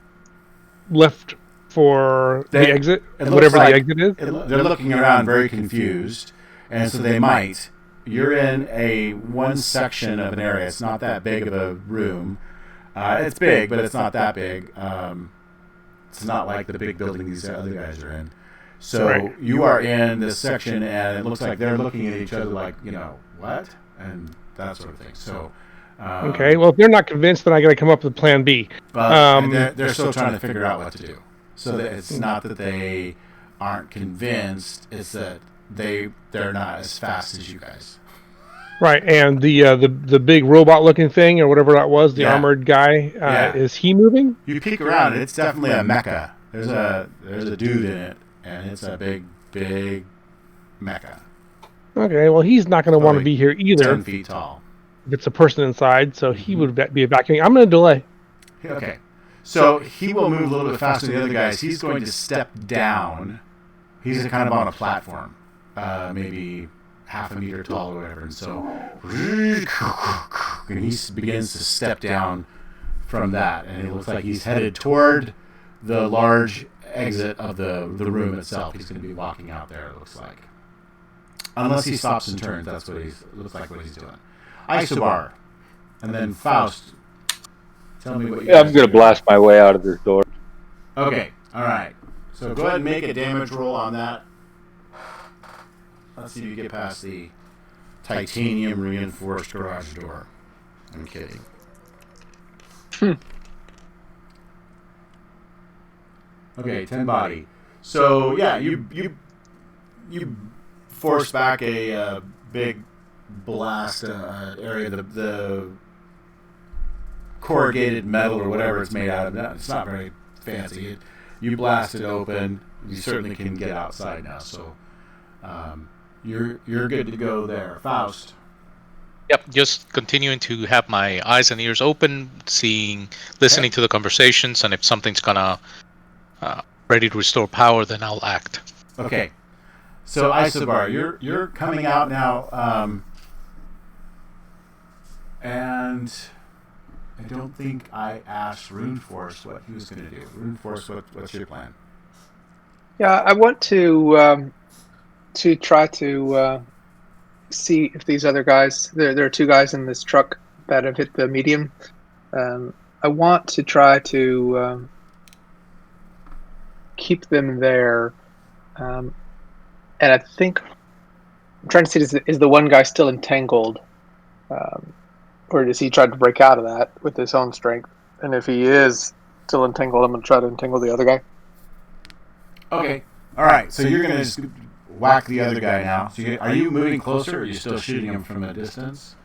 left for the exit, whatever the exit is. They're looking around very confused, and so they might. You're in one section of an area. It's not that big of a room. It's big, but it's not that big. It's not like the big building these other guys are in. So Right. you are in this section, and it looks like they're looking at each other like, what? And that sort of thing. So Okay, well, if they're not convinced, then I got to come up with plan B. but and they're still trying to figure out what to do. So that it's not that they aren't convinced; it's that they're not as fast as you guys. Right, and the big robot-looking thing, or whatever that was, the Yeah. armored guy, Yeah. is he moving? You peek around, and it's definitely a mecha. There's a dude in it, and it's a big mecha, Okay, well, he's not going to want to Probably be here either 10 feet tall. if it's a person inside, so he would be evacuating. I'm going to delay. Okay, so he will move a little bit faster than the other guys. He's going to step down. He's kind of on a platform. maybe half a meter tall or whatever. And so, and he begins to step down from that, and it looks like he's headed toward the large exit of the room itself. He's going to be walking out there, it looks like. Unless he stops and turns, that's what looks like what he's doing. Isobar. And then Faust. Tell me what you I'm going to blast my way out of this door. Okay, alright. So go ahead and make a damage roll on that. Let's see if you get past the titanium reinforced garage door. I'm kidding. Okay, 10 body. So yeah, you force back a big blast area. The corrugated metal or whatever it's made out of. It's not very fancy. You blast it open. You certainly can get outside now. So you're good to go there, Faust. Yep, just continuing to have my eyes and ears open, listening to the conversations, and if something's gonna ready to restore power, then I'll act. Okay. So Isobar, you're coming out now, and I don't think I asked Runeforce what he was going to do. Runeforce, what's your plan? Yeah, I want to try to see if these other guys. There are two guys in this truck that have hit the medium. I want to try to keep them there, and I think I'm trying to see is the one guy still entangled, or does he try to break out of that with his own strength? And if he is still entangled, I'm going to try to entangle the other guy. Okay. All right. So you're going to just whack the other guy now. So are you moving closer, or are you still shooting him from a distance?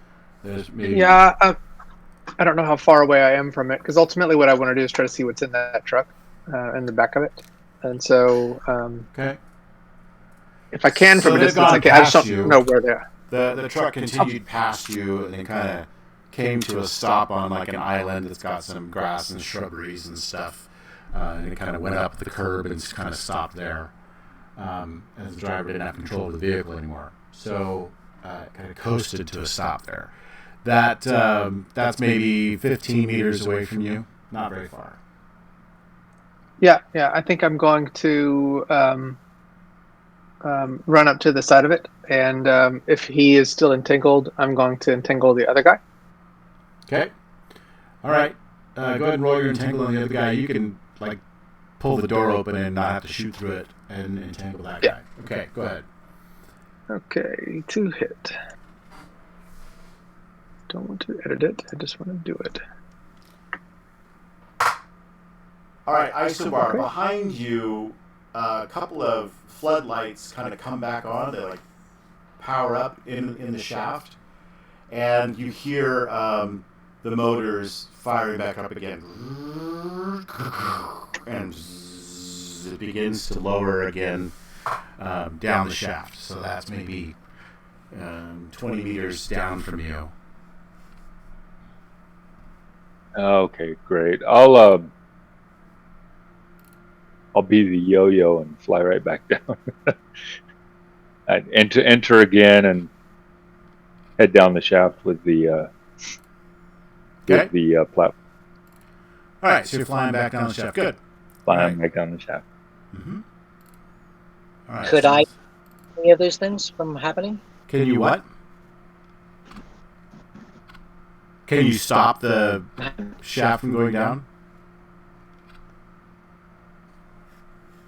Yeah, I don't know how far away I am from it, because ultimately what I want to do is try to see what's in that truck, in the back of it. And so, okay. If I can from a distance, I just don't know where they are. The truck continued past you and then kind of came to a stop on like an island that's got some grass and shrubberies and stuff. And it kind of went up the curb and kind of stopped there. As the driver didn't have control of the vehicle anymore. So it kind of coasted to a stop there. That's maybe 15 meters away from you. Not very far. Yeah. I think I'm going to run up to the side of it, and if he is still entangled, I'm going to entangle the other guy. Okay. All right. Go ahead and roll your entangle on the other guy. You can like pull the door open and not have to shoot through it and entangle that guy. Okay. Go ahead. Okay. 2 hit. Don't want to edit it. I just want to do it. All right, Isobar, behind you, a couple of floodlights kind of come back on. They like power up in the shaft, and you hear the motors firing back up again, and it begins to lower again down the shaft. So that's maybe 20 meters down from you. Okay, great. I'll be the yo-yo and fly right back down. I'd enter again and head down the shaft with the platform. All right, so you're flying back down the shaft. Good. Flying back down the shaft. Mm-hmm. All right, Could I any of those things from happening? Can you what? Can you stop the shaft from going down?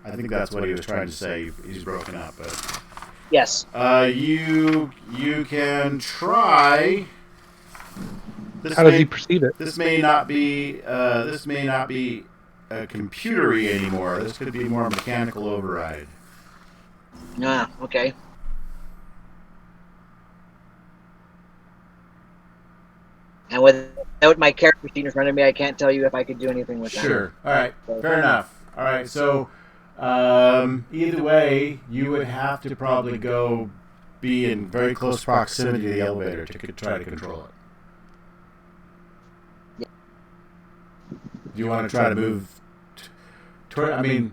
I think that's what he was trying to say. He's broken up, but Yes. you can try. How does he perceive it? This may not be computery anymore. This could be more mechanical override. Ah, okay. And without my character sheet in front of me, I can't tell you if I could do anything with that. Sure. All right. Fair enough. All right. So either way, you would have to probably go be in very close proximity to the elevator to try to control it. Do you want to try to move toward? I mean,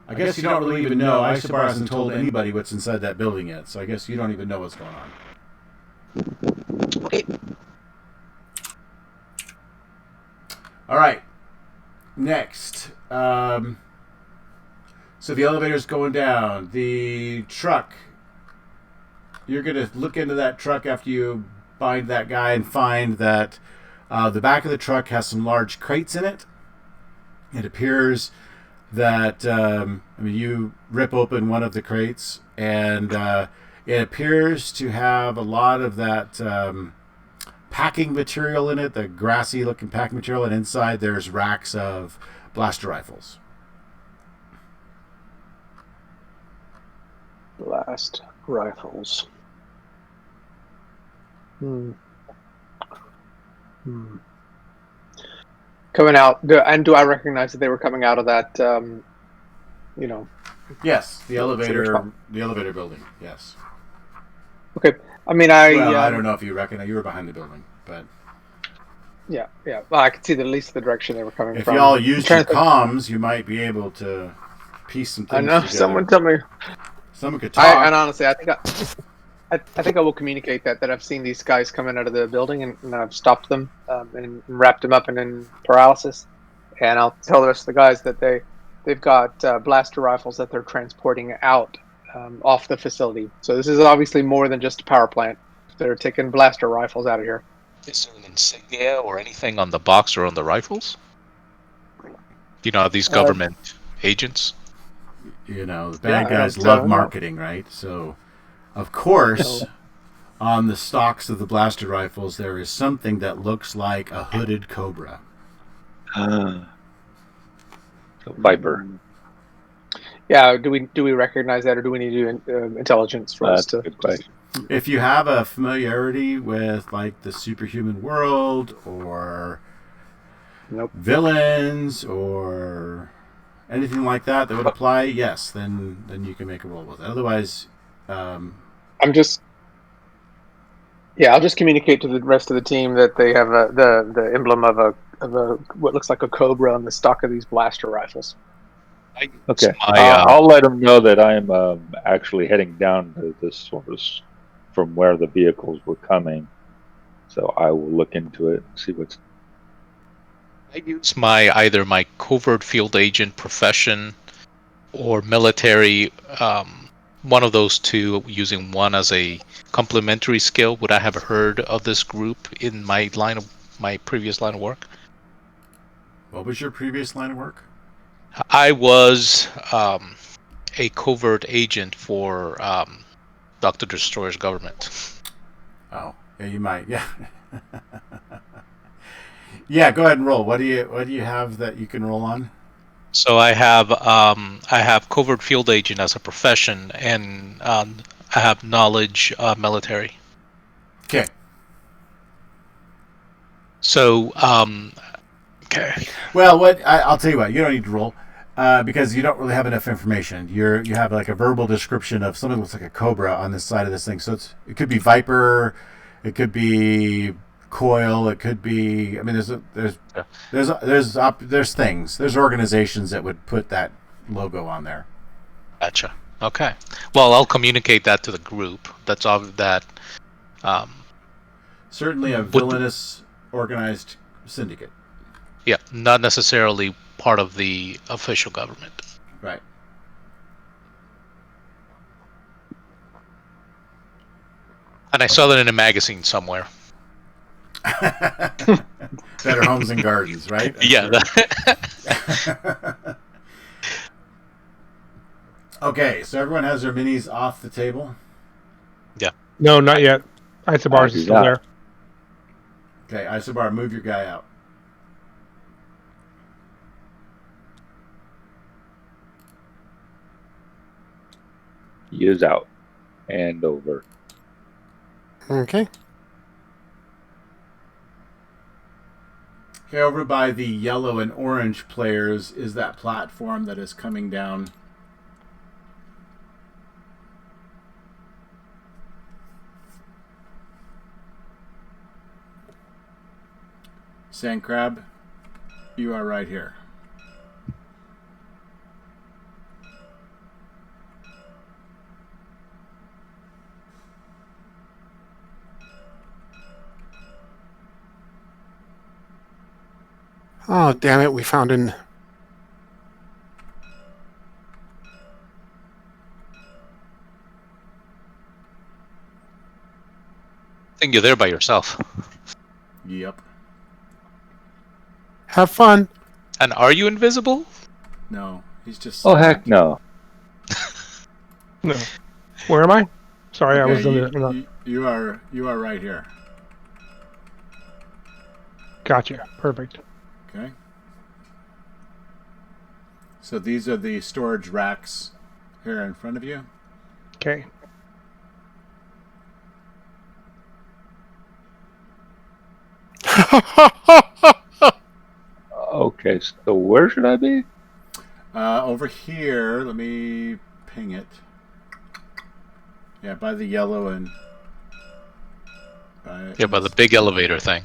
I guess you don't really even know. Isobar hasn't told anybody what's inside that building yet, so I guess you don't even know what's going on. Okay. All right. Next. So the elevator's going down. The truck. You're going to look into that truck after you bind that guy and find that the back of the truck has some large crates in it. It appears that, you rip open one of the crates, and it appears to have a lot of that packing material in it, the grassy looking packing material, and inside there's racks of blaster rifles. Blast rifles. Coming out, do I recognize that they were coming out of that? Yes, the elevator building. Yes. Okay. I mean, I don't know if you recognize. You were behind the building, but yeah. Well, I could see at least the direction they were coming if from. you all used your comms, you might be able to piece some things I know. together. Someone tell me. Someone could talk. And honestly, I think I will communicate that I've seen these guys coming out of the building and I've stopped them and wrapped them up in paralysis, and I'll tell the rest of the guys that they've got blaster rifles that they're transporting out off the facility. So this is obviously more than just a power plant. They're taking blaster rifles out of here. Is there an insignia or anything on the box or on the rifles? These government agents? The bad guys love marketing, right? So, of course, on the stocks of the blaster rifles, there is something that looks like a hooded cobra. Viper. Yeah. Do we recognize that, or do we need to do intelligence for us to? Good question. If you have a familiarity with like the superhuman world or villains or anything like that would apply, yes, then you can make a roll with it. Otherwise, I'll just communicate to the rest of the team that they have the emblem of a what looks like a cobra on the stock of these blaster rifles. Okay, I'll let them know that I'm actually heading down to this source from where the vehicles were coming. So I will look into it and see what's. I use either my covert field agent profession or military, one of those two, using one as a complementary skill. Would I have heard of this group in my previous line of work? What was your previous line of work? I was a covert agent for Dr. Destroyer's government. Oh, yeah, you might. Yeah. Yeah, go ahead and roll. What do you have that you can roll on? So I have covert field agent as a profession, and I have knowledge military. Okay. So okay. Well, I'll tell you what. You don't need to roll because you don't really have enough information. You have like a verbal description of something that looks like a cobra on this side of this thing. So it could be Viper, it could be Coil, it could be. I mean, there's things. There's organizations that would put that logo on there. Gotcha. Okay. Well, I'll communicate that to the group. That's all that. Certainly a villainous organized syndicate. Yeah, not necessarily part of the official government. Right. And I saw that in a magazine somewhere. Better Homes and Gardens, right? Yeah. Okay, so everyone has their minis off the table? Yeah. No, not yet. Isobar's is still there. Okay, Isobar, move your guy out. He is out and over. Okay. Okay, over by the yellow and orange players is that platform that is coming down. Sand Crab, you are right here. Oh, damn it. We found an... I think you're there by yourself. Yep. Have fun. And are you invisible? No, he's just. Oh heck no! No. Where am I? Sorry, I Okay, was in the. you are right here. Gotcha. Perfect. Okay. So these are the storage racks here in front of you. Okay. Okay, so where should I be? Over here, let me ping it. Yeah, by the yellow and. Yeah, by the big elevator thing.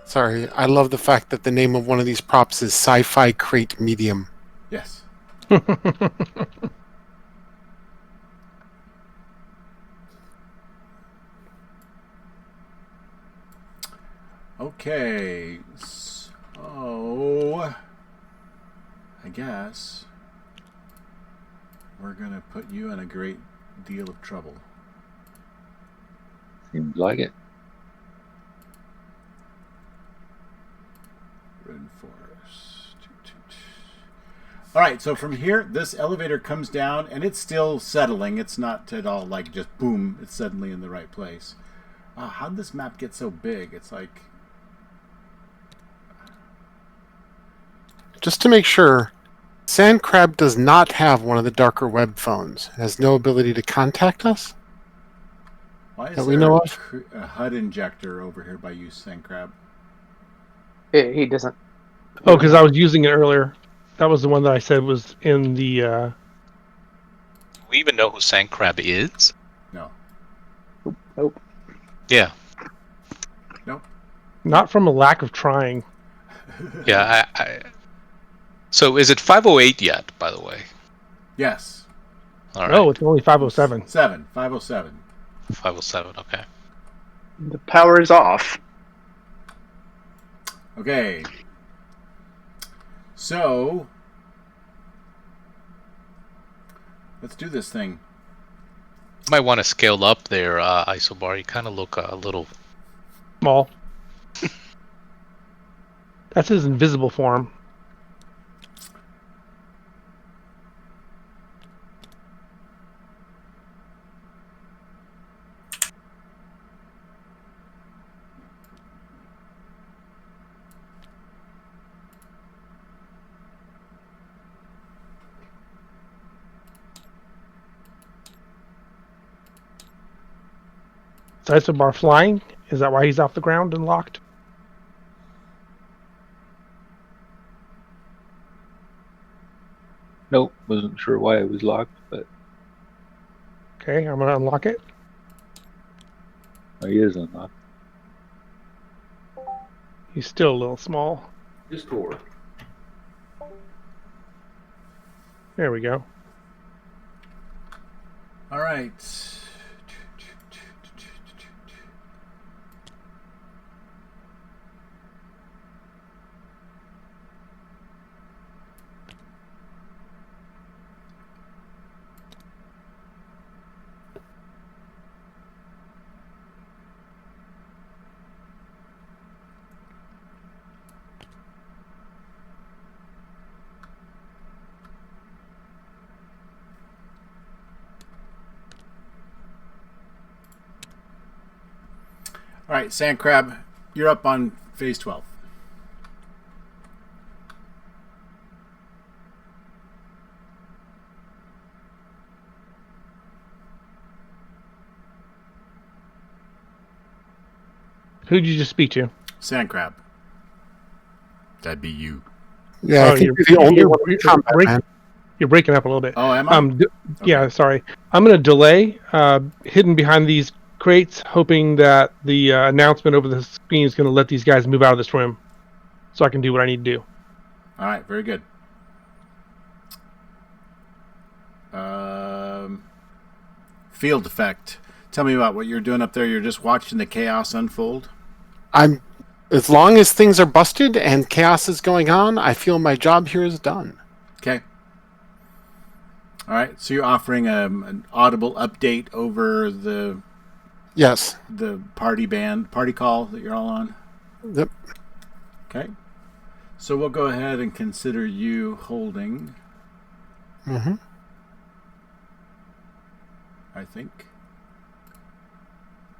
Sorry, I love the fact that the name of one of these props is Sci-Fi Crate Medium. Yes. Okay, so I guess we're gonna put you in a great deal of trouble. Seems like it. Reinforce. All right, so from here, this elevator comes down, and it's still settling. It's not at all like just boom, it's suddenly in the right place. How'd this map get so big? It's like... Just to make sure, Sand Crab does not have one of the darker web phones. It has no ability to contact us. Why is That we there know a HUD injector over here by you, Sand Crab? He doesn't. Oh, because I was using it earlier. That was the one that I said was in the. Do we even know who Sand Crab is? No. Nope. Yeah. Nope. Not from a lack of trying. Yeah. So is it 508 yet, by the way? Yes. All right. No, it's only 507. 507. 507, okay. The power is off. Okay. So let's do this thing. You might want to scale up there, Isobar. You kind of look a little... Small. That's his invisible form. Is Isobar flying? Is that why he's off the ground and locked? Nope, wasn't sure why it was locked, but Okay, I'm gonna unlock it. he is unlocked. He's still a little small. Just four. There we go. All right. All right, Sand Crab, you're up on phase 12. Who'd you just speak to? Sand Crab. That'd be you. Yeah, I think you're the only one with combat, man. You're breaking up a little bit. Oh, am I? Yeah, sorry. I'm going to delay, hidden behind these crates, hoping that the announcement over the screen is going to let these guys move out of this room so I can do what I need to do. All right, very good. Field effect. Tell me about what you're doing up there. You're just watching the chaos unfold? I'm As long as things are busted and chaos is going on, I feel my job here is done. Okay. All right. So you're offering an audible update over the Yes. party call that you're all on. Yep. Okay. So we'll go ahead and consider you holding. Mm-hmm. I think.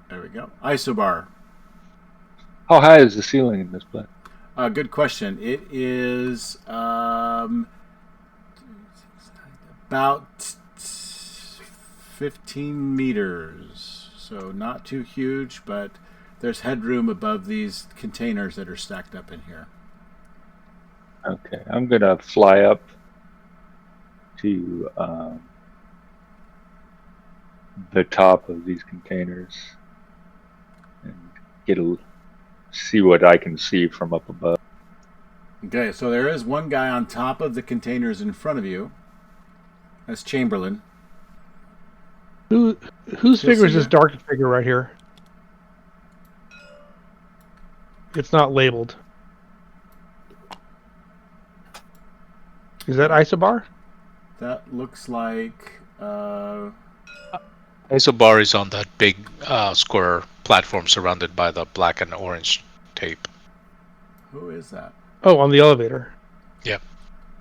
There we go. Isobar. How high is the ceiling in this place? Good question. It is about 15 meters. So not too huge, but there's headroom above these containers that are stacked up in here. Okay, I'm gonna fly up to the top of these containers and see what I can see from up above. Okay, so there is one guy on top of the containers in front of you. That's Chamberlain. Whose He'll figure is see this ya. dark figure right here? It's not labeled. Is that Isobar? That looks like Isobar is on that big square platform surrounded by the black and orange tape. who is that? Oh, on the elevator.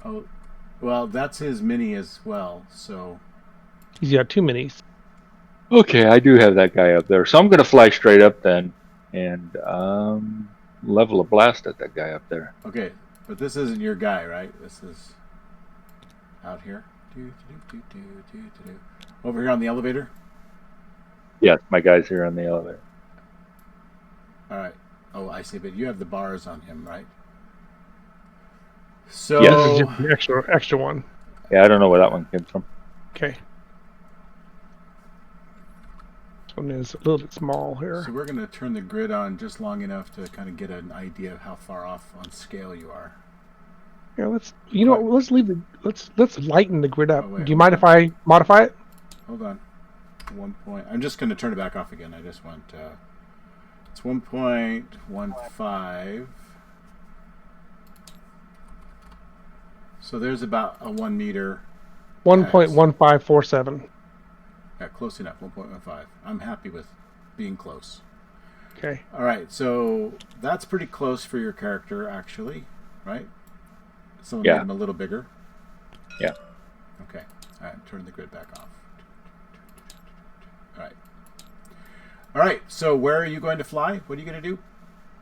Oh, well, that's his mini as well. So He's got 2 minis. Okay, I do have that guy up there, so I'm gonna fly straight up then and level a blast at that guy up there. okay, but this isn't your guy, right? This is out here. Over here on the elevator. Yes, my guy's here on the elevator. All right. Oh, I see. But you have the bars on him, right? So Yes. This is just an extra one. Yeah, I don't know where that one came from. Okay. This one is a little bit small here. So we're going to turn the grid on just long enough to kind of get an idea of how far off on scale you are. Yeah, let's lighten the grid up. Oh, wait, Do you hold mind on. if I modify it? Hold on. 1 point. I'm just going to turn it back off again. I just want it's 1.15. So there's about a 1 meter. 1.1547. Yeah, close enough. 1.15. I'm happy with being close. Okay. All right, so that's pretty close for your character, actually, right? Someone Yeah. made him a little bigger. Yeah. Okay. All right, turn the grid back off. All right. All right, so where are you going to fly? What are you going to do?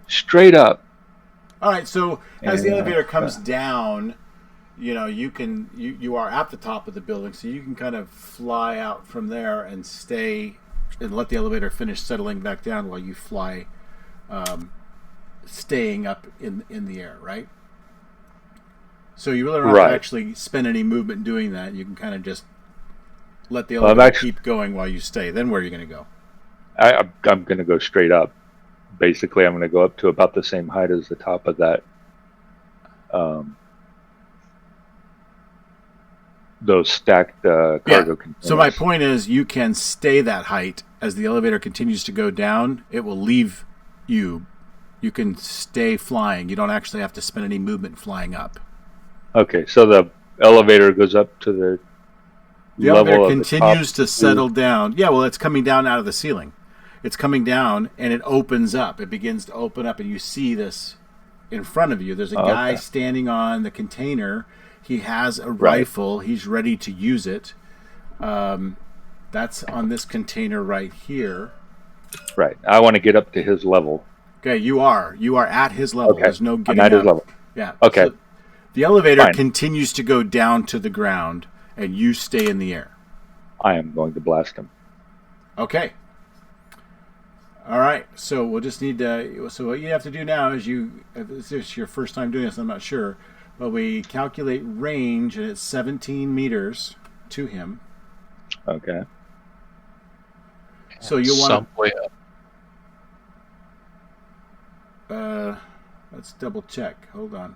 Straight up. All right, so as the Yeah. elevator comes down, you know, you are at the top of the building, so you can kind of fly out from there and stay and let the elevator finish settling back down while you fly, staying up in the air, right? So you really don't have to actually spend any movement doing that. You can kind of just let the elevator keep going while you stay. Then where are you going to go? I'm going to go straight up. Basically, I'm going to go up to about the same height as the top of that. Those stacked cargo containers. So my point is, you can stay that height as the elevator continues to go down. It will leave you. You can stay flying. You don't actually have to spend any movement flying up. Okay, so the elevator goes up to the level elevator of continues the top to settle down. Yeah, well, it's coming down out of the ceiling. It's coming down, and it opens up. It begins to open up, and you see this in front of you. There's a guy standing on the container. He has a rifle. He's ready to use it. That's on this container right here. Right. I want to get up to his level. Okay, you are at his level. Okay. There's no getting I'm at his up. level. Yeah. Okay. So the elevator Fine. continues to go down to the ground, and you stay in the air. I am going to blast him. Okay. All right. So we'll just need to. So what you have to do now is if this is your first time doing this, I'm not sure, but we calculate range, and it's 17 meters to him. Okay. So you want some way up. Let's double check. Hold on.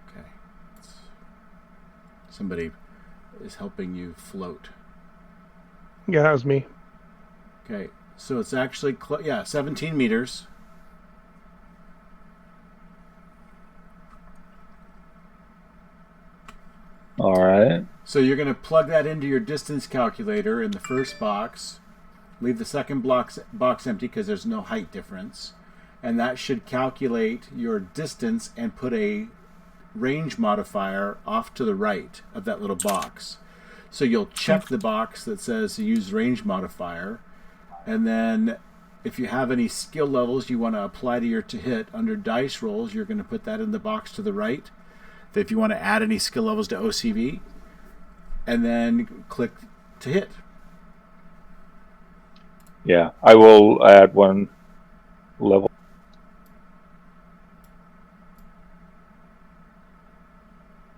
Okay. Somebody is helping you float. Yeah, that was me. Okay, so it's actually 17 meters. All right. So you're going to plug that into your distance calculator in the first box. Leave the second box empty because there's no height difference. And that should calculate your distance and put a range modifier off to the right of that little box. So you'll check the box that says use range modifier. And then if you have any skill levels you want to apply to your to hit under dice rolls, you're going to put that in the box to the right. If you want to add any skill levels to OCV, and then click to hit. Yeah, I will add one level.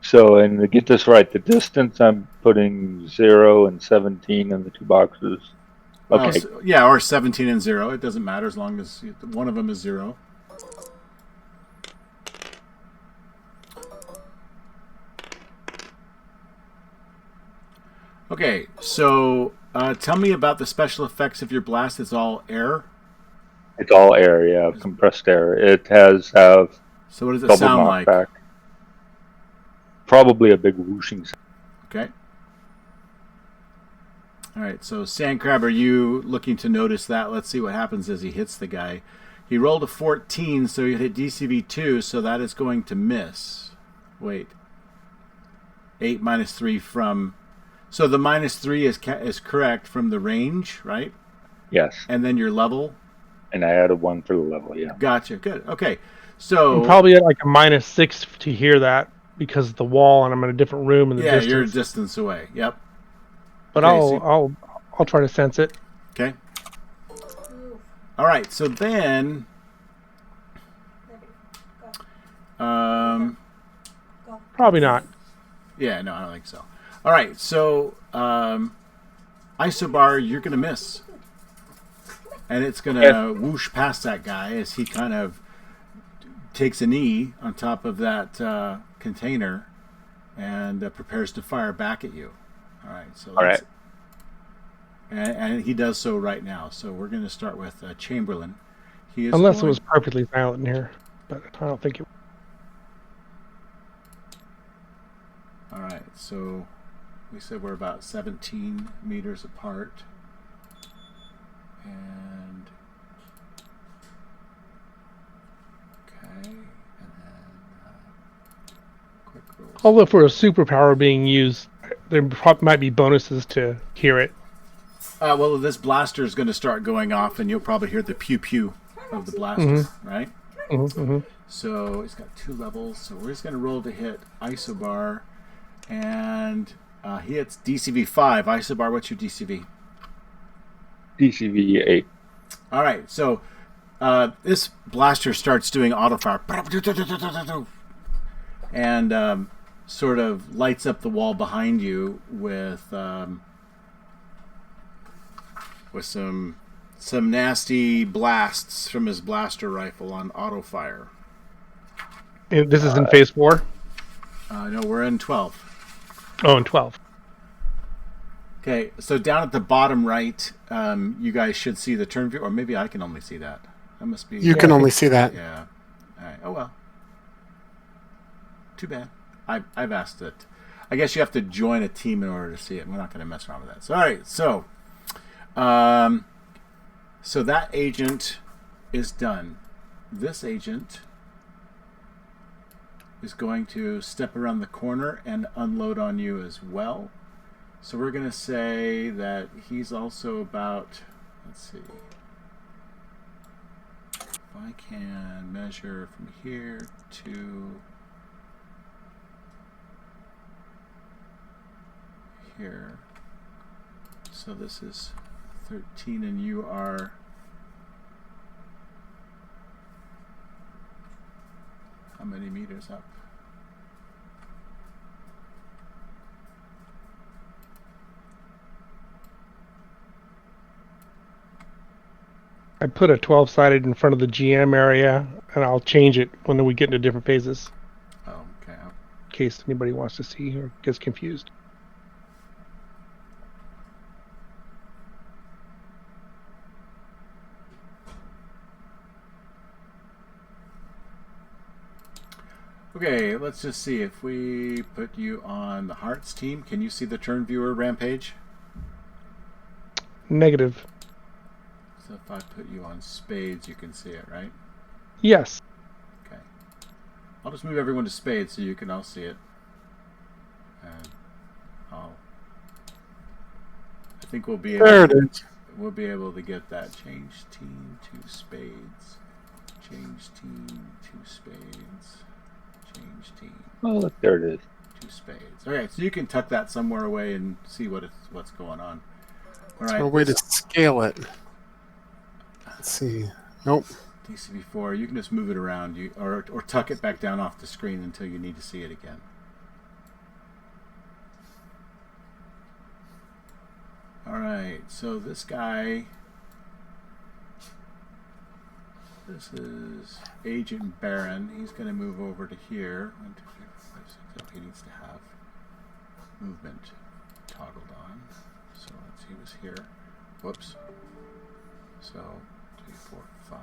So, and to get this right, the distance I'm putting 0 and 17 in the two boxes. Okay. Or 17 and 0. It doesn't matter as long as one of them is 0. Okay, so tell me about the special effects of your blast. It's all air? It's all air, yeah, compressed air. It has So what does it double sound like? knockback. Probably a big whooshing sound. Okay. All right, so Sandcrab, are you looking to notice that? Let's see what happens as he hits the guy. He rolled a 14, so he hit DCV 2, so that is going to miss. Wait. 8 minus 3 from... So the minus 3 is correct from the range, right? Yes. And then your level? And I added 1 for the level, yeah. Gotcha, good. Okay, so... I'm probably at like a -6 to hear that because of the wall and I'm in a different room in the distance. Yeah, you're a distance away, yep. But Okay, I'll try to sense it. Okay. All right, so then... Probably not. Yeah, no, I don't think so. All right, so Isobar, you're going to miss. And it's going to whoosh past that guy as he kind of takes a knee on top of that container and prepares to fire back at you. All right, so all right. And he does so right now. So we're going to start with Chamberlain. He is Unless it was perfectly silent in here, but I don't think it. All right, so we said we're about 17 meters apart. And okay, and then quick rolls. Although for a superpower being used, there might be bonuses to hear it. Well, this blaster is going to start going off, and you'll probably hear the pew pew of the blaster, right? Mm-hmm. So he's got 2 levels. So we're just going to roll to hit Isobar, and he hits DCV 5. Isobar, what's your DCV? DCV 8. All right, so this blaster starts doing auto fire, and sort of lights up the wall behind you with some nasty blasts from his blaster rifle on auto fire. And this is in phase 4? No, we're in 12. Oh, in 12. Okay, so down at the bottom right, you guys should see the turn view, or maybe I can only see that. That must be... You can only see that. Yeah. All right. Oh, well. Too bad. I've asked it. I guess you have to join a team in order to see it. We're not going to mess around with that. So, all right, so... so that agent is done. This agent is going to step around the corner and unload on you as well. So we're going to say that he's also about, let's see, if I can measure from here to here. So this is 13 and you are how many meters up? I put a 12-sided in front of the GM area, and I'll change it when we get into different phases. Oh, okay. In case anybody wants to see or gets confused. Okay, let's just see if we put you on the Hearts team. Can you see the turn viewer, Rampage? Negative. So if I put you on Spades, you can see it, right? Yes. Okay. I'll just move everyone to Spades so you can all see it. And I think we'll be able. There it is. We'll be able to get that. Change team to Spades. Change team to Spades. Change team Oh, look, there it is. to Spades. All right, so you can tuck that somewhere away and see what's going on. All right. A way to scale it. Let's see. Nope. DCB4, you can just move it around, or tuck it back down off the screen until you need to see it again. All right, so this guy, this is Agent Baron. He's going to move over to here. 1, 2, 3, 4, 5, 6, 7. He needs to have movement toggled on. So let's see, he was here. Whoops. So 2, 4, 5.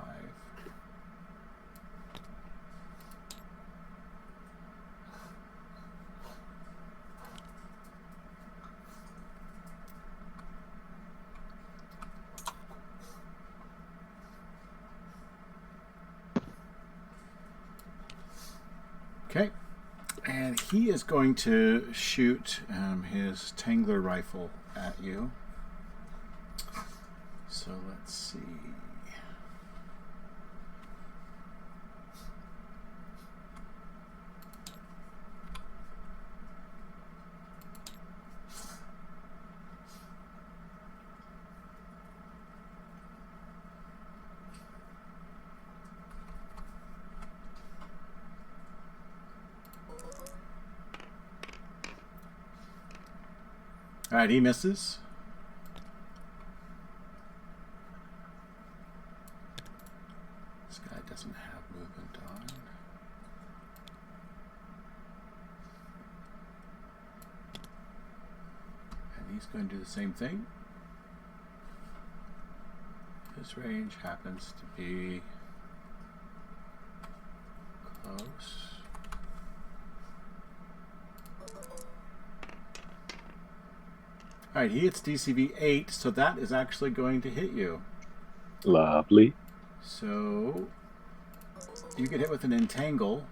Okay, and he is going to shoot his Tangler rifle at you. So let's see. All right, he misses. This guy doesn't have movement on. And he's going to do the same thing. His range happens to be close. All right, he hits DCV 8, so that is actually going to hit you. Lovely. So you get hit with an entangle.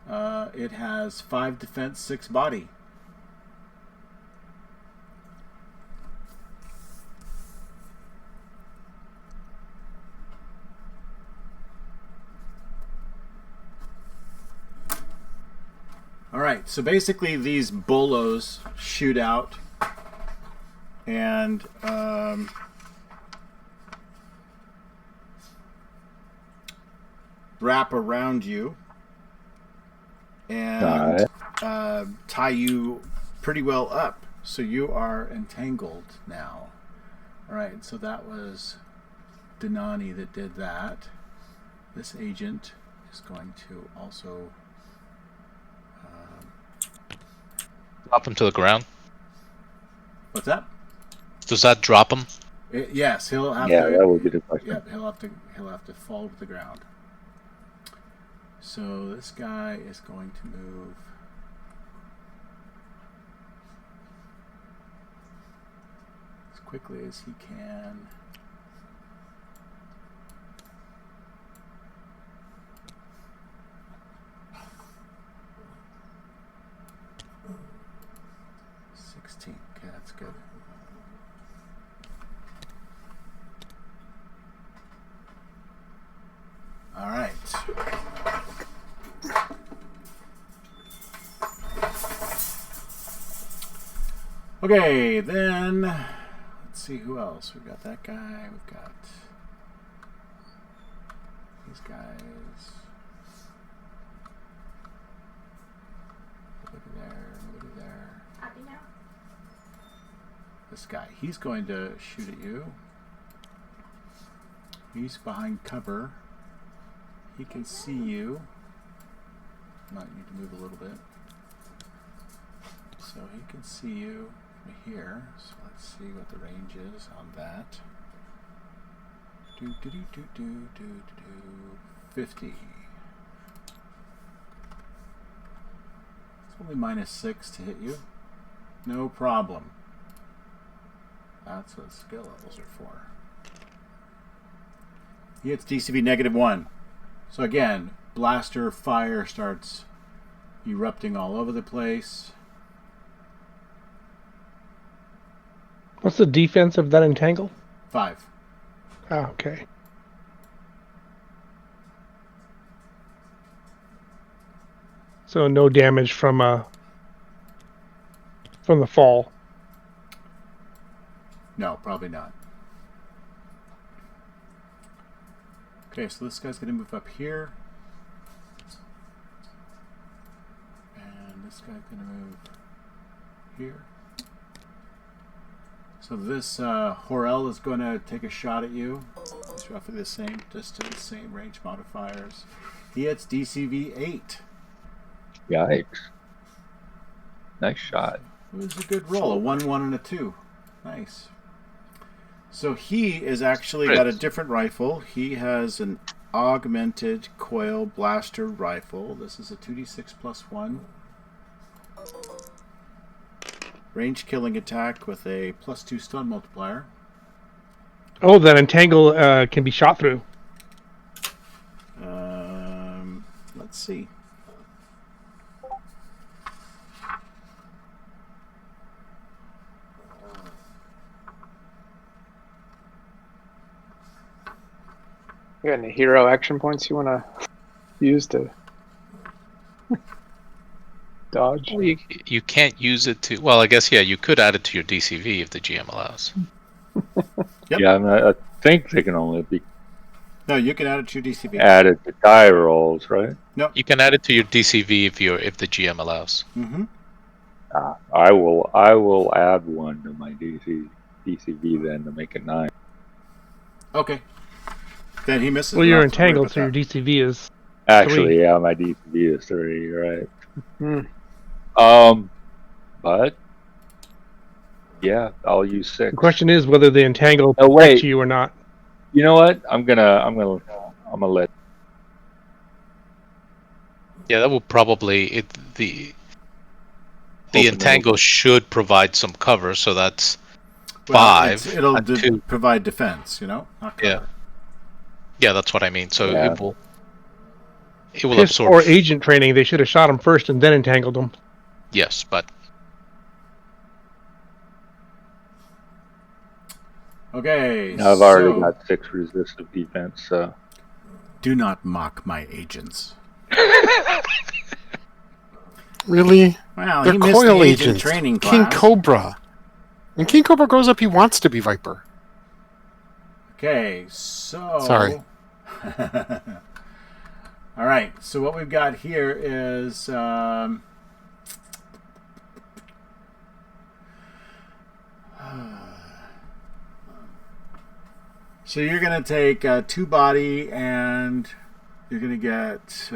It has 5 defense, 6 body. All right, so basically these bolos shoot out and wrap around you and tie you pretty well up. So you are entangled now. All right, so that was Denani that did that. This agent is going to also Drop him to the ground. what's that? Does that drop him? Yes, he'll have Yeah, to. that would be the question. Yep, he'll have to fall to the ground. So this guy is going to move as quickly as he can. Okay, that's good. All right. Okay, then let's see who else. We've got that guy. We've got these guys. Nobody there. Nobody there. Happy now? This guy, he's going to shoot at you. He's behind cover. He can see you. Might need to move a little bit. So he can see you from here. So let's see what the range is on that. 50. Only -6 to hit you. No problem. That's what skill levels are for. He hits DCV -1. So again, blaster fire starts erupting all over the place. What's the defense of that entangle? 5. Oh, okay. So no damage from the fall. No, probably not. Okay, so this guy's going to move up here. And this guy's going to move here. So this Horel is going to take a shot at you. It's roughly the same distance, same range modifiers. He hits DCV 8. Yikes. Nice shot. It was a good roll. A 1, 1, and a 2. Nice. So he is actually got a different rifle. He has an augmented coil blaster rifle. This is a 2d6 plus 1. Range killing attack with a +2 stun multiplier. Oh, that entangle can be shot through. Let's see. You got any hero action points you want to use to dodge? Well, you can't use it to. Well, I guess you could add it to your DCV if the GM allows. Yep. Yeah, I think they can only be No, you can add it to your DCV. added to die rolls, right? You can add it to your DCV if the GM allows. Mm-hmm. I will add 1 to my DCV then to make it 9. Okay. Then he misses. Well, We'll you're have to worry entangled, about so your that. DCV is. Actually, yeah, my DCV is 3. You're right. But yeah, I'll use 6. The question is whether the entangle Oh, protects wait. you or not. You know what? I'm gonna let. Yeah, that will probably the Open entangle should provide some cover, so that's Well, 5. it'll and 2. provide defense, not cover. Yeah, that's what I mean. So Yeah. it will Piss absorb. or agent training, they should have shot him first and then entangled him. Yes, but Okay. I've already so got 6 resistive defense, so do not mock my agents. Really? Well, They're he missed coil the agent agents. training King class. Cobra. When King Cobra grows up, he wants to be Viper. Okay, so Sorry. All right, so what we've got here is so you're going to take 2 body and you're going to get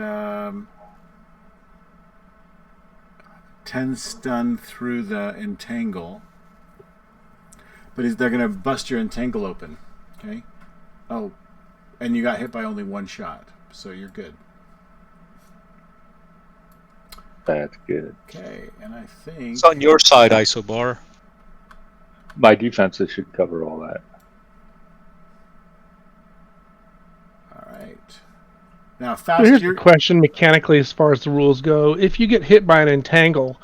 10 stun through the entangle. But they're going to bust your entangle open. Okay? Oh, and you got hit by only 1 shot. So you're good. that's good. Okay, and I think... it's on your side, Isobar. My defenses should cover all that. All right. Now, So here's Faust, the question mechanically as far as the rules go. If you get hit by an entangle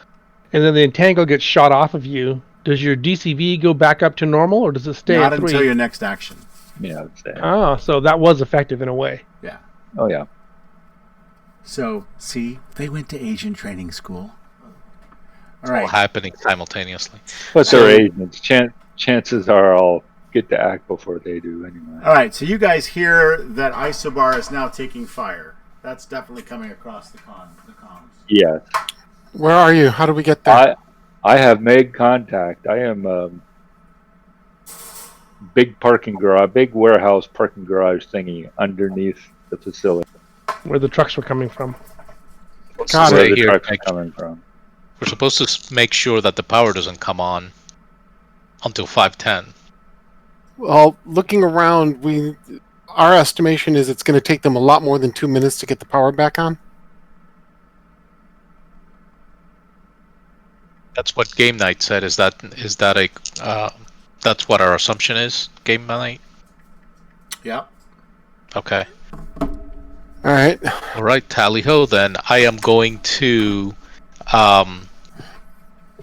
and then the entangle gets shot off of you, does your DCV go back up to normal or does it stay not at 3? until your next action. Yeah, I'd say. Ah, so that was effective in a way. Yeah. Oh yeah. So, see, they went to Asian training school. All All right. happening simultaneously. But So- they're agents. Chances are I'll get to act before they do anyway. All right, so you guys hear that Isobar is now taking fire. That's definitely coming across the comms. Yes. Where are you? How do we get there? I have made contact. I am big warehouse parking garage thingy underneath the facility. Where the trucks were coming from. Got Where it. the Here, trucks are coming from. we're supposed to make sure that the power doesn't come on until 5:10. Well, looking around, our estimation is it's going to take them a lot more than 2 minutes to get the power back on. That's what Game Night said. Is that a that's what our assumption is? Game Night. Yep. Okay. All right. All right. Tally ho. Then I am going to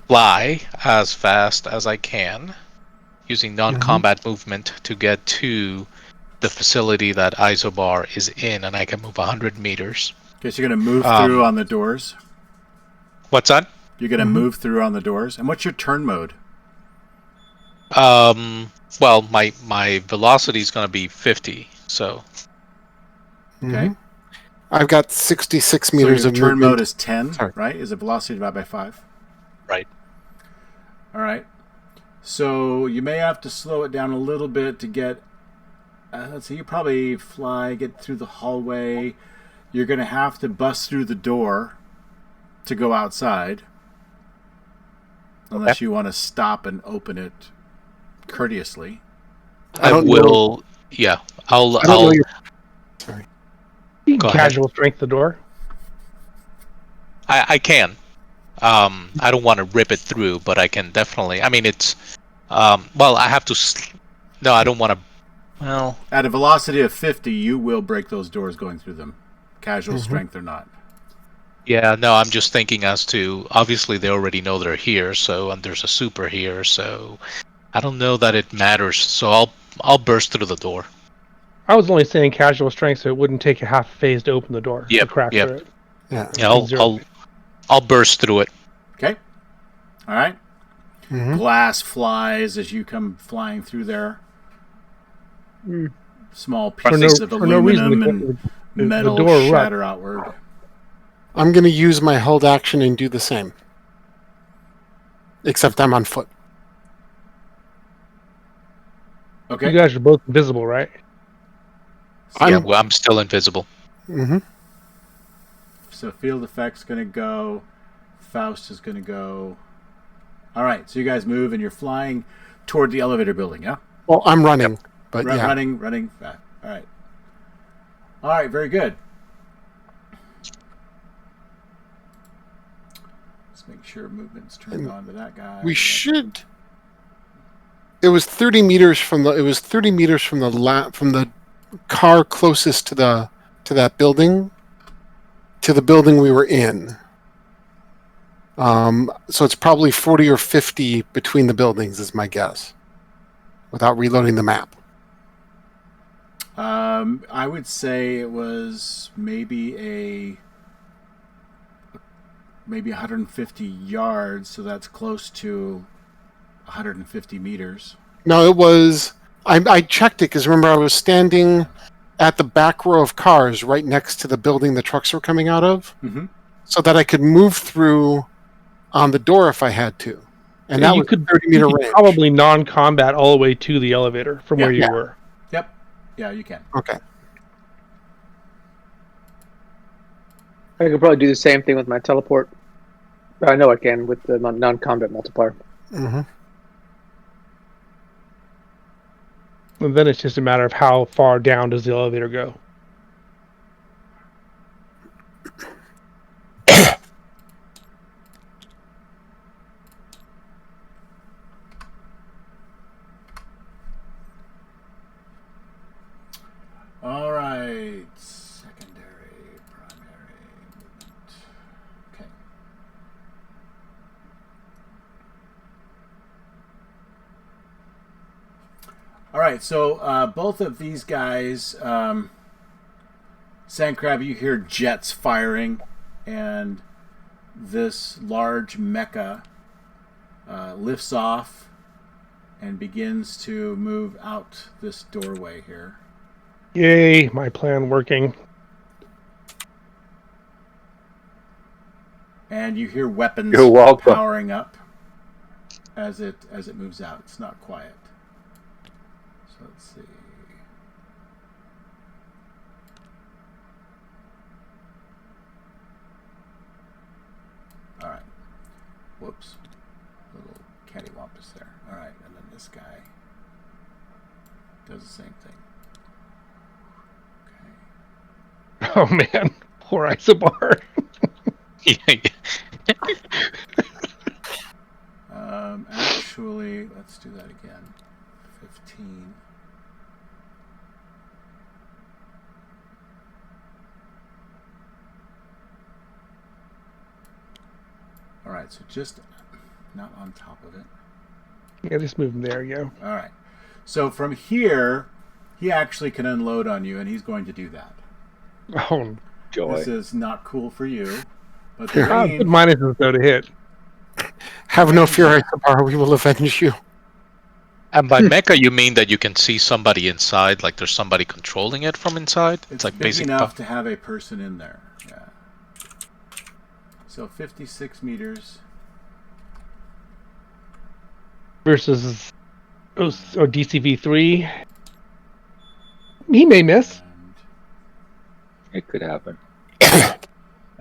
fly as fast as I can, using non-combat movement to get to the facility that Isobar is in, and I can move 100 meters. Guess you're going to move through on the doors. What's that? You're going to move through on the doors. And what's your turn mode? Well, my velocity is going to be 50, so. Okay. I've got 66 So meters your of turn movement. mode is 10, Sorry. right? Is a velocity divided by 5. Right. All right. So you may have to slow it down a little bit to get. Let's see. You probably get through the hallway. You're going to have to bust through the door to go outside, unless you want to stop and open it courteously. I don't will. Yeah. I'll. I don't know your... Sorry. You Go can ahead. casual strength the door. I can. I don't want to rip it through, but I can definitely. I mean, it's. Well, I have to. No, I don't want to. Well. At a velocity of 50, you will break those doors going through them, casual strength or not. Yeah, no, I'm just thinking as to, obviously they already know they're here, so, and there's a super here, so I don't know that it matters, so I'll burst through the door. I was only saying casual strength, so it wouldn't take a half phase to open the door. Yep, To crack yep. through it. Yeah. Yeah, I'll burst through it. Okay. All right. Glass flies as you come flying through there. Small pieces of aluminum and metal door shatter outward. I'm going to use my held action and do the same. Except I'm on foot. Okay. You guys are both invisible, right? I'm still invisible. So field effect's going to go. Faust is going to go. All right. So you guys move and you're flying toward the elevator building, yeah? Well, I'm running, but yeah. Running. All right. All right. Very good. Let's make sure movement's turned on to that guy. We should. It was 30 meters from the. It was 30 meters from the car closest to that building, to the building we were in. So it's probably 40 or 50 between the buildings, is my guess, without reloading the map. I would say it was maybe 150 yards, so that's close to 150 meters. No, it was. I checked it because remember I was standing at the back row of cars right next to the building the trucks were coming out of, so that I could move through on the door if I had to. And that you was could 30-meter range. Probably non-combat all the way to the elevator from where you were. Yep. Yeah, you can. Okay. I could probably do the same thing with my teleport. I know I can with the non-combat multiplier. And then it's just a matter of how far down does the elevator go. All right. Secondary, primary movement. Okay. All right. So both of these guys, Sandcrab, you hear jets firing, and this large mecha lifts off and begins to move out this doorway here. Yay, my plan working. And you hear weapons You're welcome. powering up as it moves out. It's not quiet. So let's see. All right. Whoops. Little cattywampus there. All right, and then this guy does the same thing. Oh man, poor Isobar. actually, let's do that again. 15. All right, so just not on top of it. Yeah, just move him there. You go. All right. So from here, he actually can unload on you, and he's going to do that. Oh, Joy. This is not cool for you, but good the minuses though to hit. Have no fear, Isabar. We will avenge you. And by mecha, you mean that you can see somebody inside, like there's somebody controlling it from inside? it's like big basic enough to have a person in there. Yeah. So 56 meters. Versus DCV3. He may miss. And It could happen. I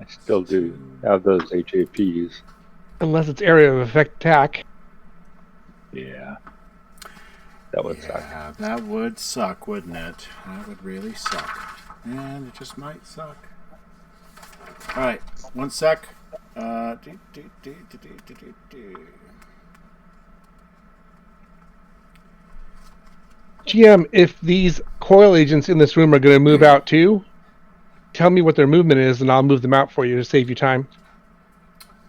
still do have those HAPs. Unless it's area of effect attack. Yeah. That would suck. yeah, that would suck, wouldn't it? That would really suck. And it just might suck. All right, 1 sec. GM, if these coil agents in this room are going to move out too, tell me what their movement is, and I'll move them out for you to save you time.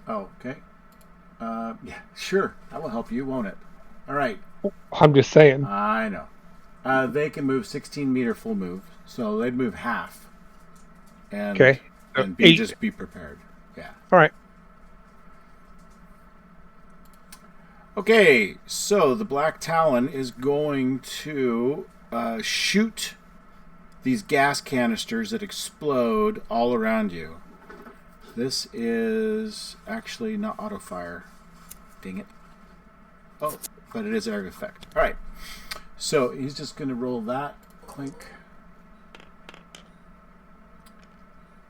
Oh, okay. Yeah, sure. That will help you, won't it? All right. I'm just saying. I know. They can move 16-meter full move, so they'd move half. And, Okay. And Eight. just be prepared. Yeah. All right. Okay, so the Black Talon is going to shoot these gas canisters that explode all around you. This is actually not auto fire. Dang it. Oh, but it is area of effect. All right, so he's just going to roll that. Clink.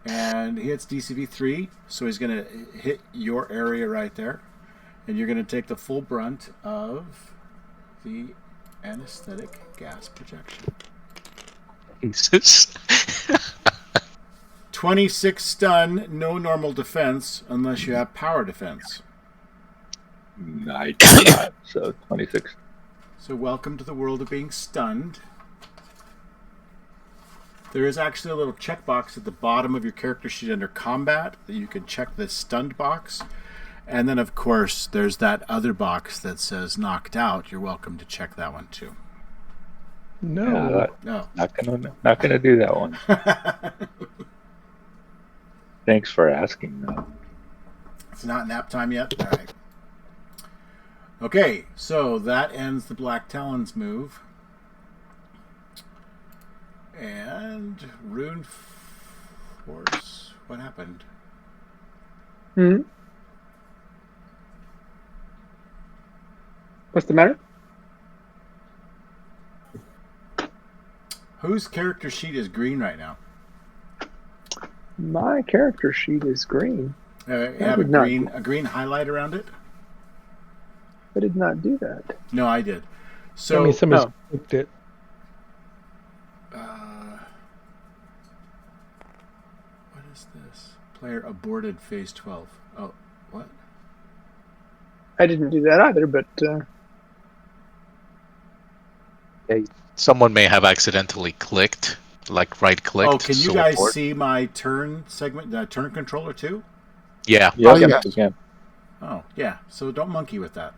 And he hits DCV3, so he's going to hit your area right there. And you're going to take the full brunt of the anesthetic gas projection. Jesus. 26 stun, no normal defense unless you have power defense. I do not. So 26. So welcome to the world of being stunned. There is actually a little checkbox at the bottom of your character sheet under combat that you can check this stunned box. And then, of course, there's that other box that says knocked out. You're welcome to check that one, too. No. No. Not gonna do that one. Thanks for asking, though. It's not nap time yet? All right. Okay, so that ends the Black Talon's move. And Rune Force, what happened? What's the matter? Whose character sheet is green right now? My character sheet is green. You have a green highlight around it? I did not do that. No, I did. Tell So me somebody's clicked it. what is this? Player aborted phase 12. Oh, what? I didn't do that either, but Someone may have accidentally clicked, like right-clicked. Oh, can you so guys abort. see my turn segment, turn controller too? Yeah. Yeah, yes. we can. Oh, yeah. So don't monkey with that.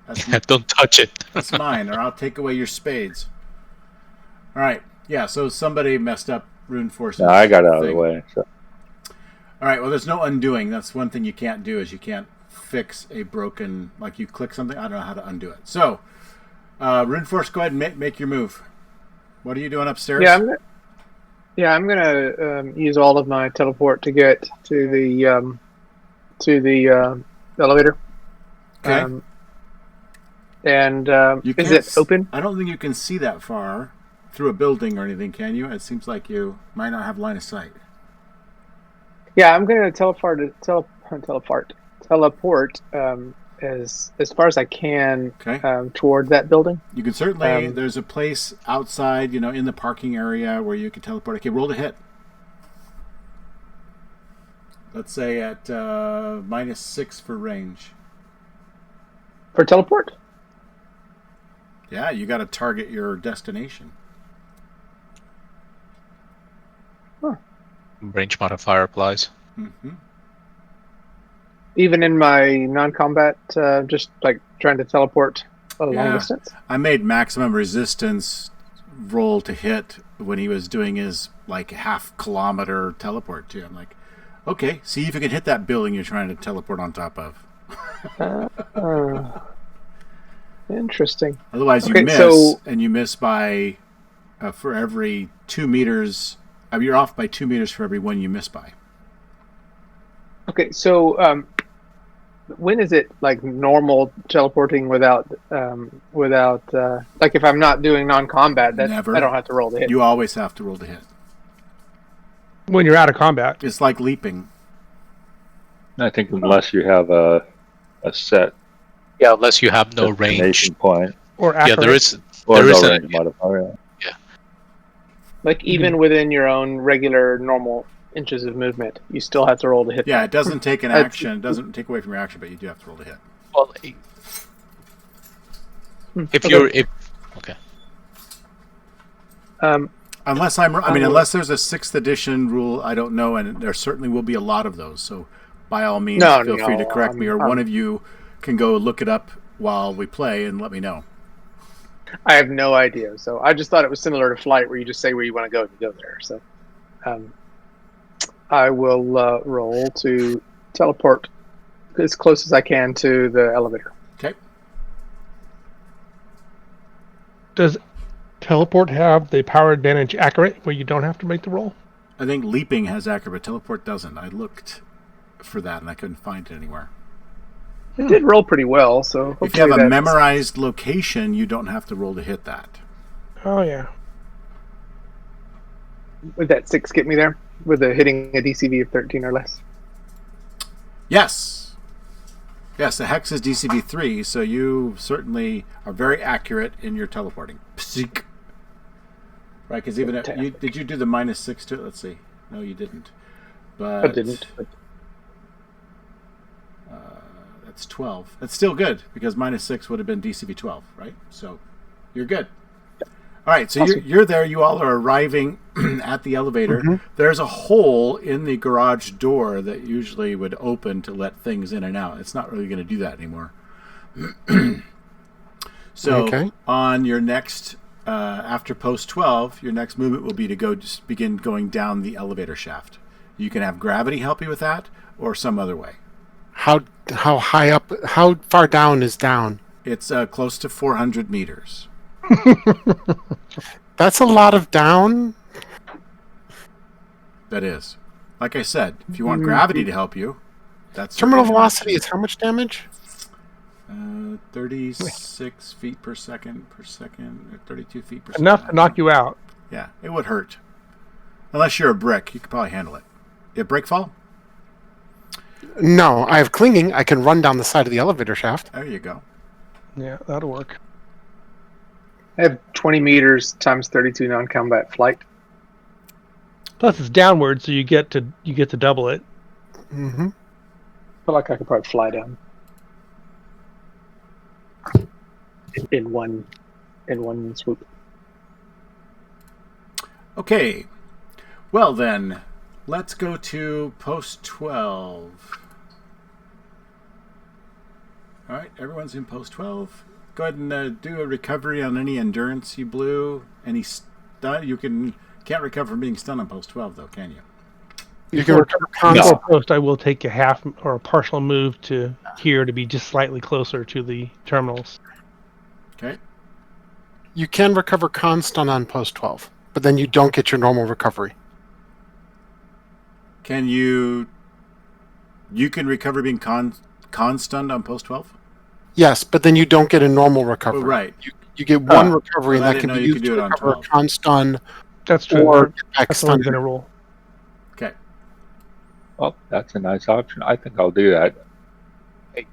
That's Don't touch it. That's mine, or I'll take away your spades. All right. Yeah, so somebody messed up Rune Force. No, I got out of the way. So. All right, well, there's no undoing. That's one thing you can't do is you can't fix a broken, like you click something. I don't know how to undo it. So, Rune Force, go ahead and make your move. What are you doing upstairs? I'm gonna use all of my teleport to get to the elevator. Okay. Is it open? I don't think you can see that far through a building or anything, can you? It seems like you might not have line of sight. Yeah, I'm gonna teleport as far as I can toward that building. You can certainly. There's a place outside, in the parking area where you can teleport. Okay, roll to hit. Let's say at -6 for range. For teleport? Yeah, you got to target your destination. Range modifier applies. Mm-hmm. Even in my non-combat, just like trying to teleport a long distance. I made maximum resistance roll to hit when he was doing his like half-kilometer teleport too. I'm like, okay, see if you can hit that building you're trying to teleport on top of. Interesting. Otherwise, you Okay, miss, and you miss by for every 2 meters. I mean, you're off by 2 meters for every one you miss by. Okay, so when is it like normal teleporting without like if I'm not doing non-combat, that Never. I don't have to roll to hit. You always have to roll to hit. When you're out of combat. It's like leaping. I think unless you have a set Yeah, unless you have no range. destination point Or Yeah, there accurate. is. or There is no a- range modifier. Like even within your own regular normal inches of movement, you still have to roll to hit. Yeah, it doesn't take an action. It doesn't take away from your action, but you do have to roll to hit. Well, if Okay. you're okay. Unless unless there's a 6th edition rule, I don't know, and there certainly will be a lot of those. So, by all means, feel free to correct me, or one of you can go look it up while we play and let me know. I have no idea. So I just thought it was similar to flight, where you just say where you want to go and you go there. So I will roll to teleport as close as I can to the elevator. Okay. Does teleport have the power advantage accurate, where you don't have to make the roll? I think leaping has accurate, but teleport doesn't. I looked for that and I couldn't find it anywhere. It did roll pretty well, so If you have a hopefully memorized location, you don't have to roll to hit that. Oh yeah. would that 6 get me there with hitting a DCV of 13 or less? Yes. Yes, the hex is DCV 3, so you certainly are very accurate in your teleporting. Psik. Right, because even if did you do the -6 to it? Let's see. No, you didn't. But I didn't. That's 12. That's still good because -6 would have been DCV 12, right? So you're good. All right, so Awesome. you're there. You all are arriving at the elevator. Mm-hmm. There's a hole in the garage door that usually would open to let things in and out. It's not really going to do that anymore. So Okay. on your next, after post 12, your next movement will be to go just begin going down the elevator shaft. You can have gravity help you with that, or some other way. How high up? How far down is down? It's close to 400 meters. That's a lot of down. That is. Like I said, if you want gravity to help you, that's Terminal certainly an velocity option. is how much damage? 36 feet per second, or 32 feet per second. Enough to knock you out. Yeah, it would hurt. Unless you're a brick, you could probably handle it. You have break fall? No, I have clinging. I can run down the side of the elevator shaft. There you go. Yeah, that'll work. I have 20 meters times 32 non-combat flight. Plus it's downward, so you get to double it. Mm-hmm. I feel like I could probably fly down in one swoop. Okay. Well then, let's go to post 12. All right, everyone's in post 12. Go ahead and do a recovery on any endurance you blew. Any stun. You can't recover from being stunned on post 12, though, can you? You can recover Before constant. post, I will take a half or a partial move to here to be just slightly closer to the terminals. Okay. You can recover constant on post 12, but then you don't get your normal recovery. Can you can recover being con-stunned on post 12? Yes, but then you don't get a normal recovery. Oh, right. You get one recovery, well, I and that didn't can know be you used could do to it on recover 12. con stun That's true. or get back That's what I'm stun. going to roll. Okay. Well, that's a nice option. I think I'll do that.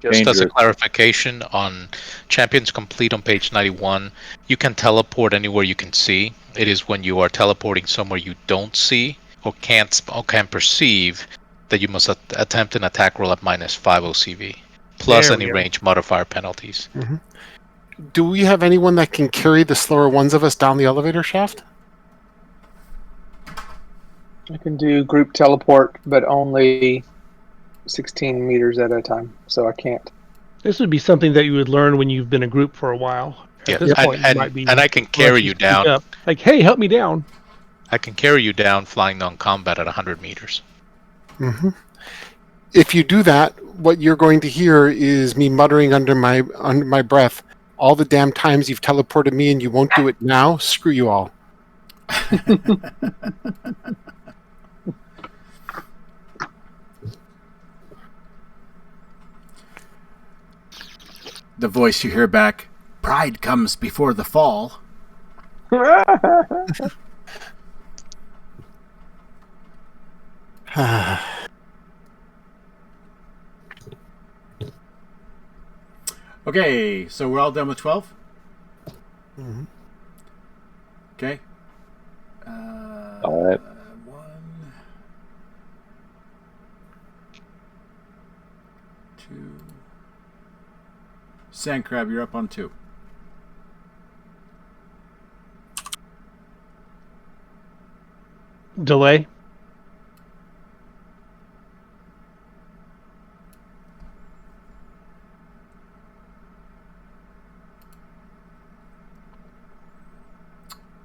Just as a Dangerous. clarification on Champions Complete on page 91, you can teleport anywhere you can see. It is when you are teleporting somewhere you don't see or can perceive that you must attempt an attack roll at -5 OCV, plus There any we go. range modifier penalties. Do we have anyone that can carry the slower ones of us down the elevator shaft? I can do group teleport, but only 16 meters at a time, so I can't. This would be something that you would learn when you've been a group for a while. Yeah, At this point, you and might be and I can carry reluctant you to speak down. up. Like, hey, help me down. I can carry you down flying non-combat at 100 meters. Mm-hmm. If you do that, what you're going to hear is me muttering under my breath, all the damn times you've teleported me and you won't do it now, screw you all. The voice you hear back, pride comes before the fall. Okay, so we're all done with 12? Mm-hmm. Okay. All right. 1, 2. Sandcrab, you're up on 2. Delay.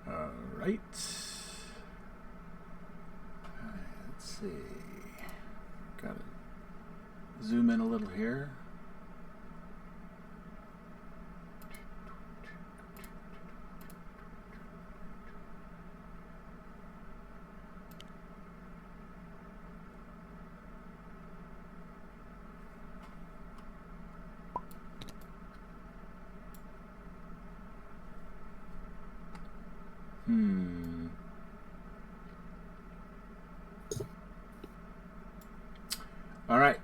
All right. Let's see. Got to zoom in a little here. All right.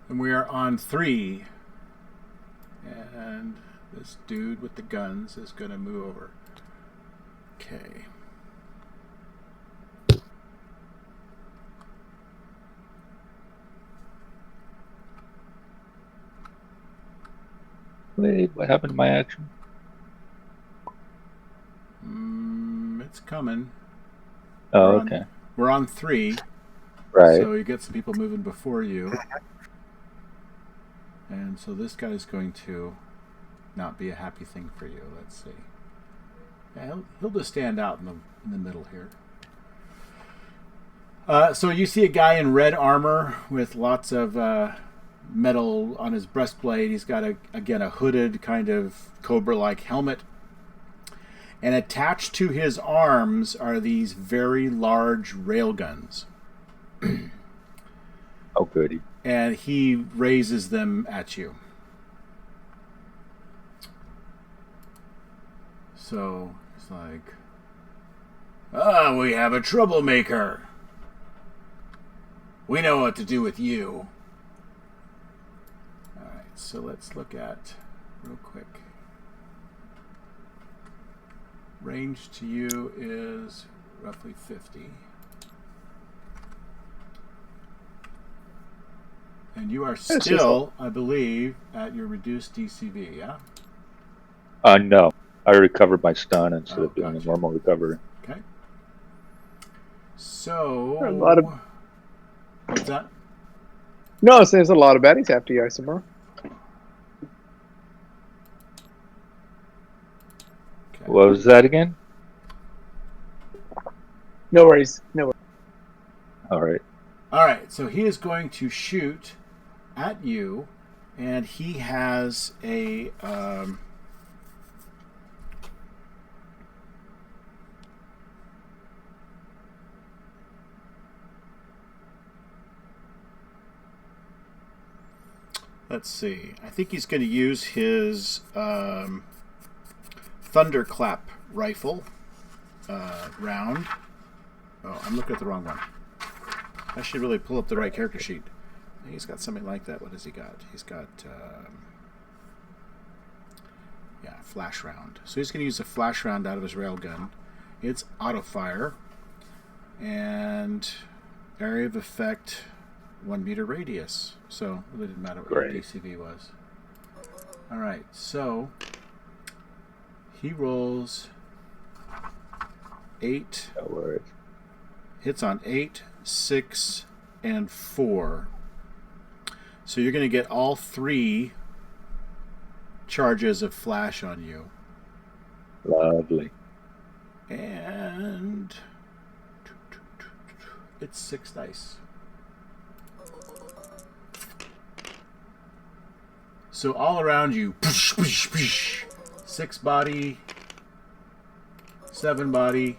And we are on 3. And this dude with the guns is going to move over. Okay. Wait, what happened to my action? It's coming. Oh, okay. We're on 3. Right. So you get some people moving before you. And so this guy's going to not be a happy thing for you. Let's see. Yeah, he'll just stand out in the middle here. So you see a guy in red armor with lots of metal on his breastplate. He's got a hooded kind of cobra-like helmet. And attached to his arms are these very large railguns. Oh, goody. And he raises them at you. So it's like, we have a troublemaker. We know what to do with you. All right, so let's look at real quick. Range to you is roughly 50. And you are still, I believe, at your reduced DCV, yeah? No. I recovered my stun instead of doing gotcha. a normal recovery. Okay. So... A lot of... What's that? No, there's a lot of baddies after you, Isomer. Okay. What was that again? No worries. No worries. All right. All right, so he is going to shoot at you, and he has a... let's see. I think he's going to use his thunderclap rifle round. Oh, I'm looking at the wrong one. I should really pull up the right character sheet. He's got something like that. What has he got? He's got flash round. So he's going to use a flash round out of his railgun. It's auto fire, and area of effect, 1 meter radius. So it didn't matter what Great. your DCV was. All right, so he rolls 8, No worries. hits on 8, 6, and 4. So you're going to get all 3 charges of flash on you. Lovely. And it's 6 dice. So all around you, 6 body, 7 body,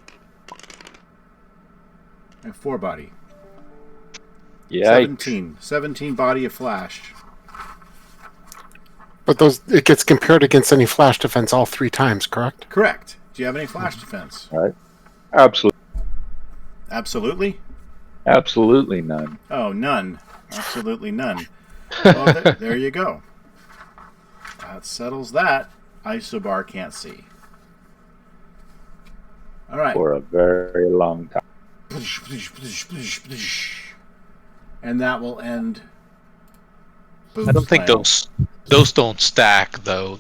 and 4 body. Yikes. 17 body of flash. But it gets compared against any flash defense all 3 times, correct? Correct. Do you have any flash defense? Right. Absolutely. Absolutely? Absolutely none. Oh, none. Absolutely none. Well, there you go. That settles that. Isobar can't see. All right. For a very long time. And that will end. I don't think Boom's those don't stack though.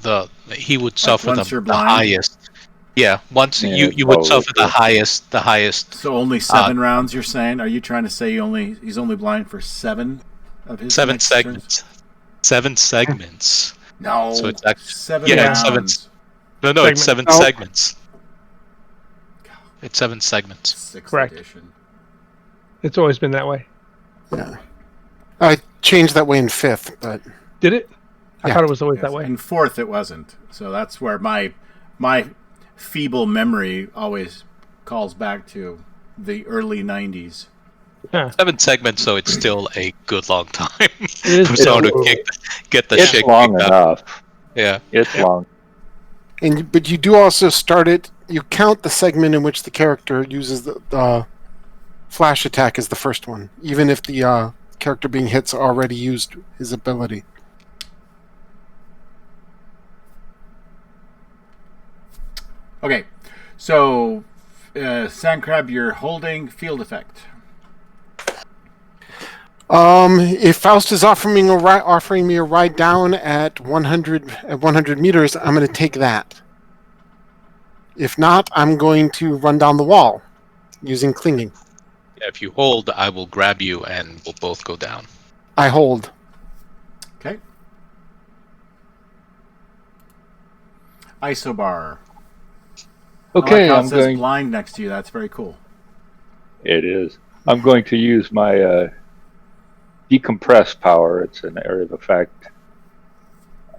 He would suffer once the you're blind? highest. Yeah, once Yeah, you would probably suffer the true. highest. So only 7 rounds. You're saying? Are you trying to say he's only blind for 7 of his 7 next turns? segments. 7 segments. No. So it's actually 7 yeah, rounds. it's 7. No, it's 7 Segment. segments. It's 7 segments. 6th Correct. edition. It's always been that way. Yeah. I changed that way in 5th, but Did it? I Yeah. thought it was always Yes. that way. In 4th, it wasn't. So that's where my feeble memory always calls back to the early 90s. 7 segments, so it's still a good long time is for someone to get the shit It's long kicked out. enough. Yeah. It's long. but you do also start it. You count the segment in which the character uses the flash attack as the first one, even if the character being hit's already used his ability. Okay. So, Sandcrab, you're holding field effect. If Faust is offering me a ride down at 100 meters, I'm going to take that. If not, I'm going to run down the wall using clinging. Yeah, if you hold, I will grab you and we'll both go down. I hold. Okay. Isobar. Okay, I like how it I'm says going. blind next to you. That's very cool. It is. I'm going to use my decompress power. It's an area of effect.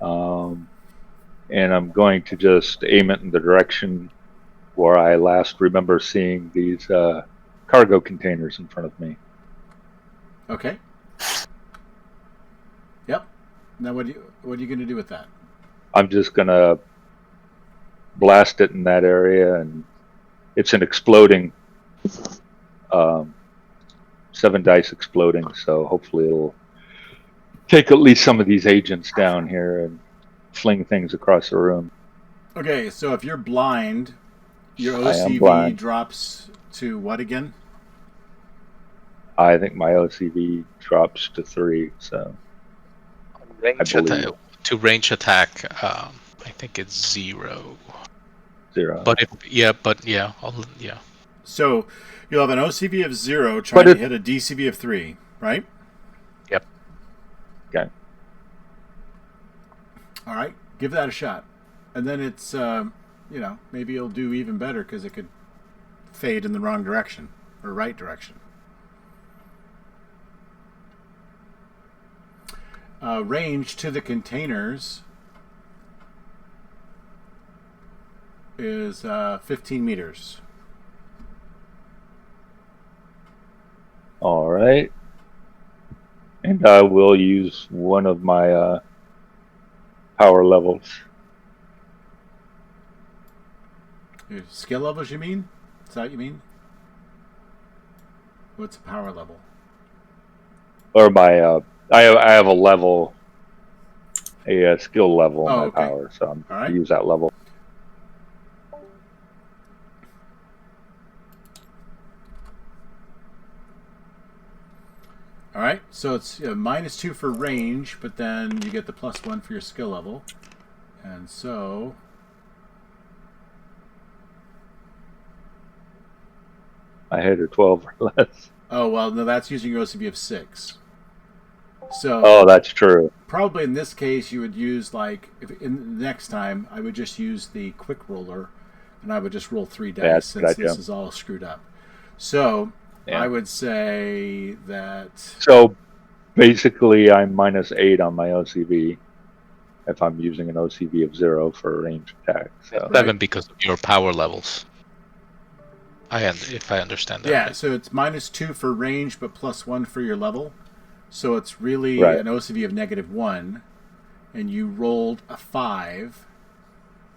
And I'm going to just aim it in the direction where I last remember seeing these cargo containers in front of me. Okay. Yep. Now what are you going to do with that? I'm just going to blast it in that area, and it's an exploding 7 dice exploding, so hopefully it'll take at least some of these agents down here and fling things across the room. Okay, so if you're blind, your I am OCV blind. drops to what again? I think my OCV drops to 3, so Range believe. attack, to range attack, I think it's 0. 0. But yeah. So you'll have an OCV of 0 trying to hit a DCV of 3, right? Yep. Okay. All right, give that a shot. And then it's, maybe you'll do even better because it could fade in the wrong direction or right direction. Range to the containers is 15 meters. All right. And I will use one of my power levels. Your skill levels, you mean? Is that what you mean? What's a power level? Or my, I have a level, a skill level in my okay. power, so I'm All going right. to use that level. right, so it's -2 for range, but then you get the +1 for your skill level. And so... I hit a 12 or less. Oh, well, no, that's using your OCB of 6. So... Oh, that's true. Probably in this case, you would use, like, next time, I would just use the quick roller, and I would just roll 3 dice since this is all screwed up. So, I would say that... So, basically, I'm -8 on my OCB if I'm using an OCB of 0 for a range attack. So. 7 because of your power levels. If I understand that. Yeah, right. so it's -2 for range, but +1 for your level. So it's really an OCV of -1, and you rolled a 5,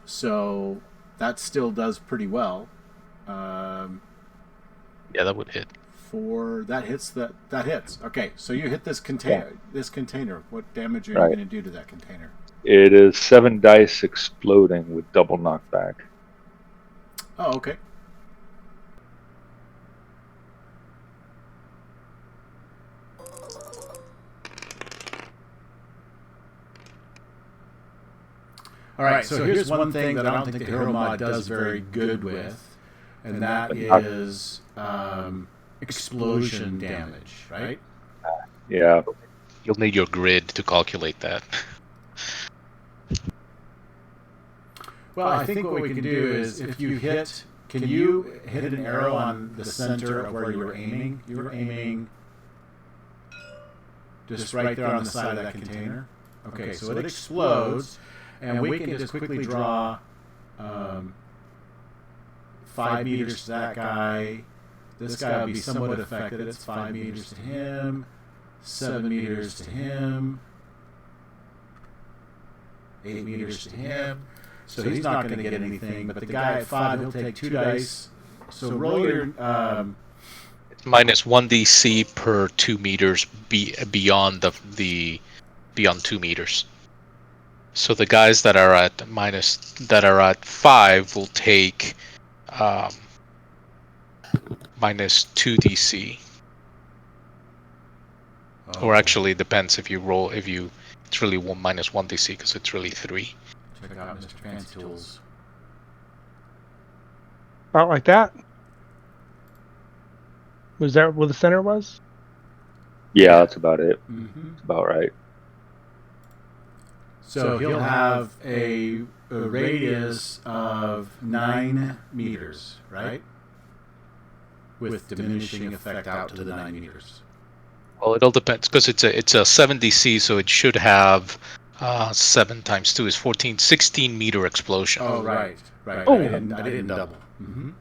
so that still does pretty well. Yeah, that would hit. That hits. Okay, so you hit this container. Yeah. This container. What damage are you going to do to that container? It is 7 dice exploding with double knockback. Oh, okay. All right, so here's one thing that I don't think the Hero mod does very good with, and that is explosion damage, right? Yeah. You'll need your grid to calculate that. Well, I think what we can do is if you can you hit an arrow on the center of where you were aiming? You were aiming just right there on the side of that container. Okay, so it explodes. And we can just quickly draw 5 meters to that guy. This guy will be somewhat affected. It's 5 meters to him, 7 meters to him, 8 meters to him. So he's not going to get anything. But the guy at 5, he'll take 2 dice. So roll your... It's -1 DC per 2 meters beyond beyond 2 meters. So the guys that are at -5 will take -2 DC. Oh. Or actually, it depends if you roll. It's really -1 DC because it's really 3. Check out Mr. Fancy Tools. About like that. Was that where the center was? Yeah, that's about it. Mm-hmm. That's about right. So he'll have a radius of 9 meters, right? With diminishing effect out to the 9 meters. Well, it all depends because it's a 7 DC, so it should have 7 times 2 is 14, 16 meter explosion. Oh, right. Oh. I didn't double. Mm-hmm.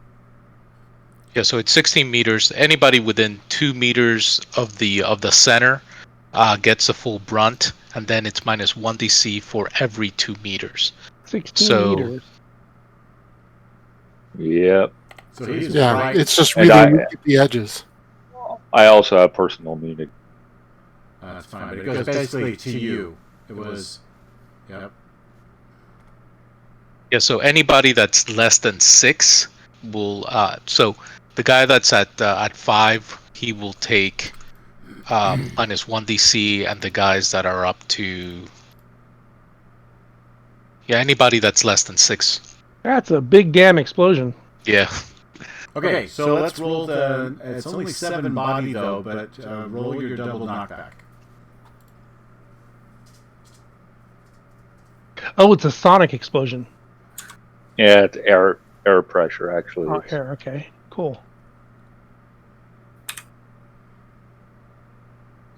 Yeah, so it's 16 meters. Anybody within 2 meters of the center gets a full brunt, and then it's -1 DC for every 2 meters. 16 meters. Yep. So he's right. It's just really at the edges. I also have personal immunity. That's fine, but it goes basically to you. It was, yep. Yeah, so anybody that's less than 6 will. So the guy that's at 5, he will take -1 DC, and the guys that are up to. Yeah, anybody that's less than 6. That's a big damn explosion. Yeah. Okay, so let's roll the... It's only 7 body, though, but roll your double knockback. Oh, it's a sonic explosion. Yeah, it's air pressure, actually. Oh, air, okay. Cool.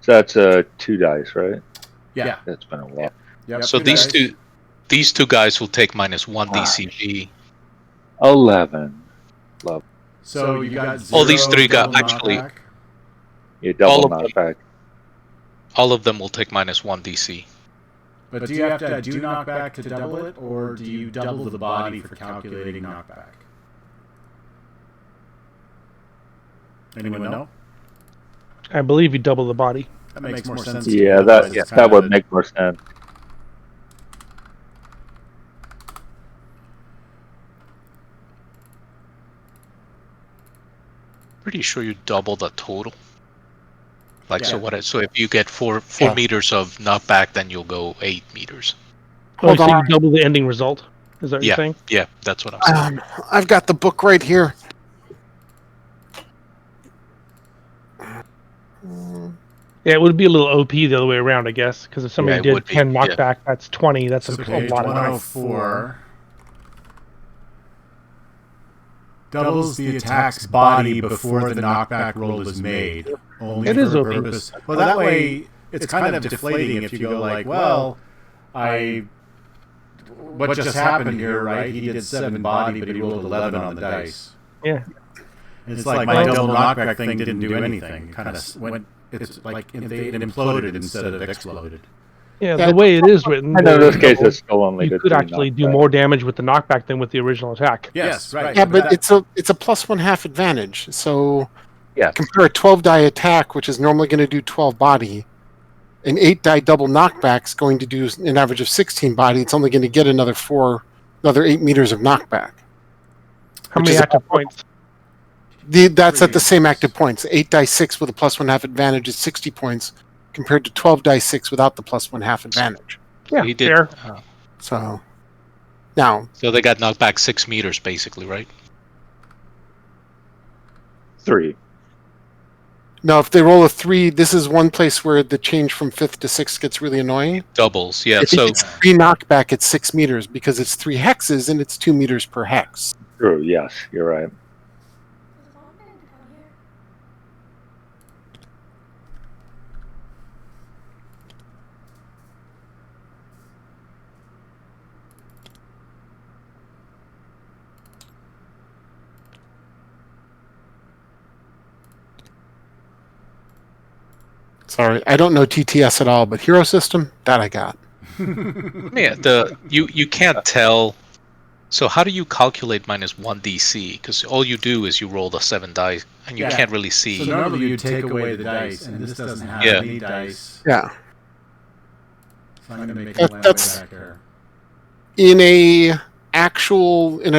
So that's 2 dice, right? Yeah. That's been a while. Yep, So these two guys will take -1 DCG. 11. Love. So you got 0 all these 3 guys double actually. knockback. Yeah, double All of them. knockback. All of them will take -1 DC. But do you have to do knockback to double it, or do you double the body for calculating knockback? Anyone know? I believe you double the body. That makes more sense to Yeah, me. that would make more sense. Pretty sure you double the total. Like Yeah. so if you get four Yeah. meters of knockback, then you'll go 8 meters. Hold so on. you double the ending result. Is that what you're saying? Yeah, that's what I'm saying. I've got the book right here. Yeah, it would be a little OP the other way around, I guess, because if somebody it did would be, 10 yeah. knockback, that's 20. That's So a page lot of dice. 104 doubles the attack's body before the knockback roll is made. Only It for is a OP. purpose. Well, that way it's kind of deflating if you go like, well, what just happened here, right? He did 7 body, but he rolled 11 on the dice. Yeah. It's like my double knockback thing didn't do anything. It kind of went. It's like it imploded instead of exploded. Yeah, Yeah. the way it is written, And in this case, double, it's still only you the could 3 actually do knockback. more damage with the knockback than with the original attack. Yes, right. Yeah, but it's a +1/2 advantage. So Yes. compare a 12 die attack, which is normally going to do 12 body, an 8 die double knockback's going to do an average of 16 body. It's only going to get another 8 meters of knockback. How Which many is active points? That's at the same active points. 8 die 6 with a +1/2 advantage is 60 points, compared to 12 die 6 without the +1/2 advantage. Yeah, He did. fair. So now, So they got knocked back 6 meters, basically, right? 3. now if they roll a 3, this is one place where the change from 5th to 6th gets really annoying. Doubles, yeah. If So it's 3 knockback, it's 6 meters because it's 3 hexes and it's 2 meters per hex. True, yes, you're right. There's a long thing down here. Sorry, I don't know TTS at all, but Hero System, that I got. yeah, you can't tell. So how do you calculate -1 DC? Because all you do is you roll the 7 dice, and you Yeah. can't really see. So normally you take away the dice, and this doesn't have Yeah. any dice. Yeah. So I'm going to make That- a land that's- way back there. In an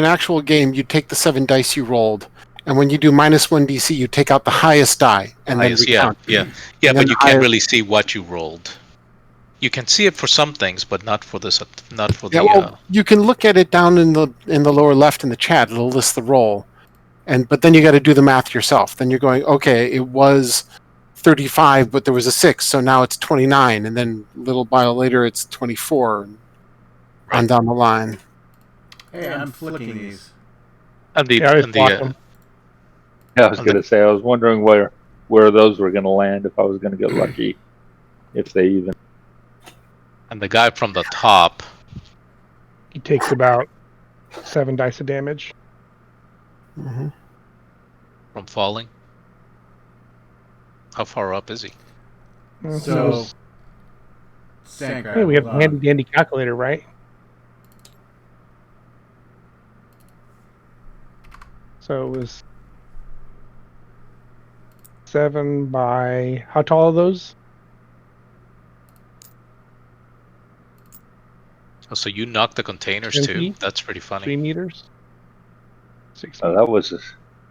actual game, you take the 7 dice you rolled, and when you do -1 DC, you take out the highest die and then Highest, yeah, recount. yeah, And but then you highest- can't really see what you rolled. You can see it for some things, but not for this. Not for Yeah, the. well, you can look at it down in the lower left in the chat. It'll list the roll, but then you got to do the math yourself. Then you're going, okay, it was 35, but there was a 6, so now it's 29, and then a little while later it's 24, and on down the line. Hey, I'm flicking these. And the Yeah, I and the blocked them. Yeah, I was And going to say, I was wondering where those were going to land, if I was going to get lucky, if they even. and the guy from the top. He takes about 7 dice of damage. Mhm. From falling. How far up is he? So, stand Hey, we have grab, a handy dandy calculator, right? So it was 7 by how tall are those? Oh, so you knocked the containers 10 too. feet? That's pretty 3 funny. meters. 6 That was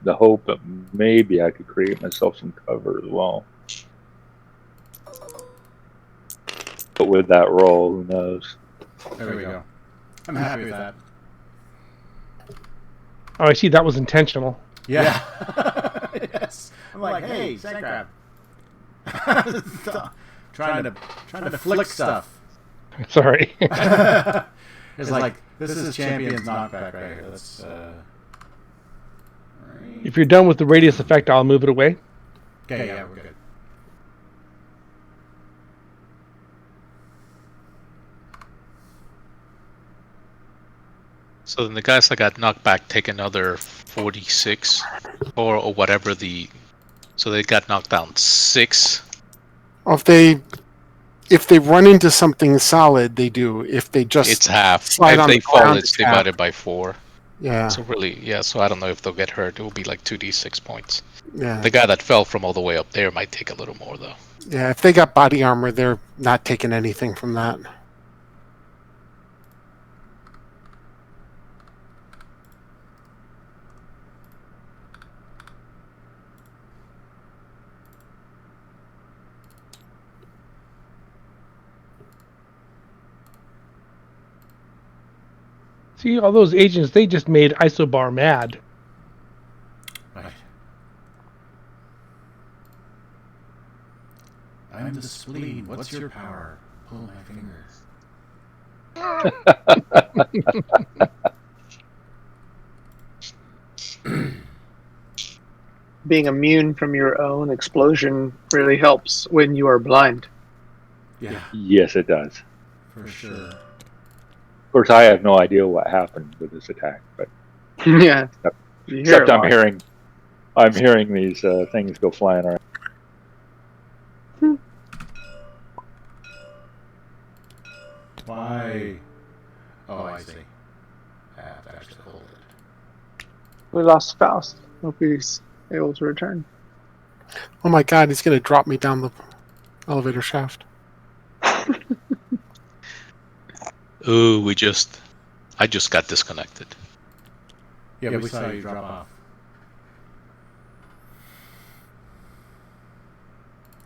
the hope that maybe I could create myself some cover as well. But with that roll, who knows? There we go. I'm happy with that. Oh, I see. That was intentional. Yeah. Yes. I'm like, hey, sand grab. trying to flick stuff. Sorry. It's like this is champion's knockback right here. Let's. Right. If you're done with the radius effect, I'll move it away. Okay, yeah, we're good. So then the guys that got knocked back take another 46, or whatever the. So they got knocked down 6. If they run into something solid, they do. If they just It's half. slide If on they the fall, ground, it's it's half. divided by 4. yeah, So really, yeah. So I don't know if they'll get hurt. It will be like 2d6 points. yeah, The guy that fell from all the way up there might take a little more though. yeah. If they got body armor, they're not taking anything from that. See, all those agents, they just made Isobar mad. Right. I'm the spleen. What's your power? Pull my fingers. Being immune from your own explosion really helps when you are blind. Yeah, Yes, it does. for sure. Of course, I have no idea what happened with this attack, but Yeah. You hear except a lot. I'm hearing these things go flying around. Why? Oh, I see. I have to actually hold it. We lost Faust. Hope he's able to return. Oh my god, he's going to drop me down the elevator shaft. Ooh, I just got disconnected. Yeah, we saw you drop off.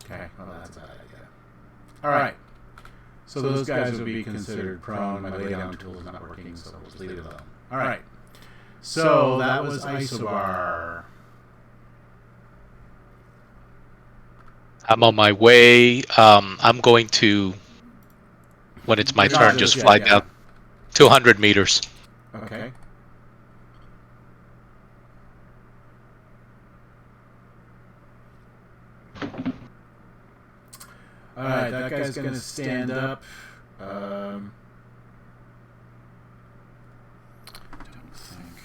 Okay, well, that's a bad idea. All right. So those guys would be considered prone. My laydown tool is not working, so we'll just leave it alone. All right. So that was Isobar. I'm on my way. I'm going to, when it's my turn, just fly down 200 meters. Okay. All right, that guy's going to stand up. Don't think.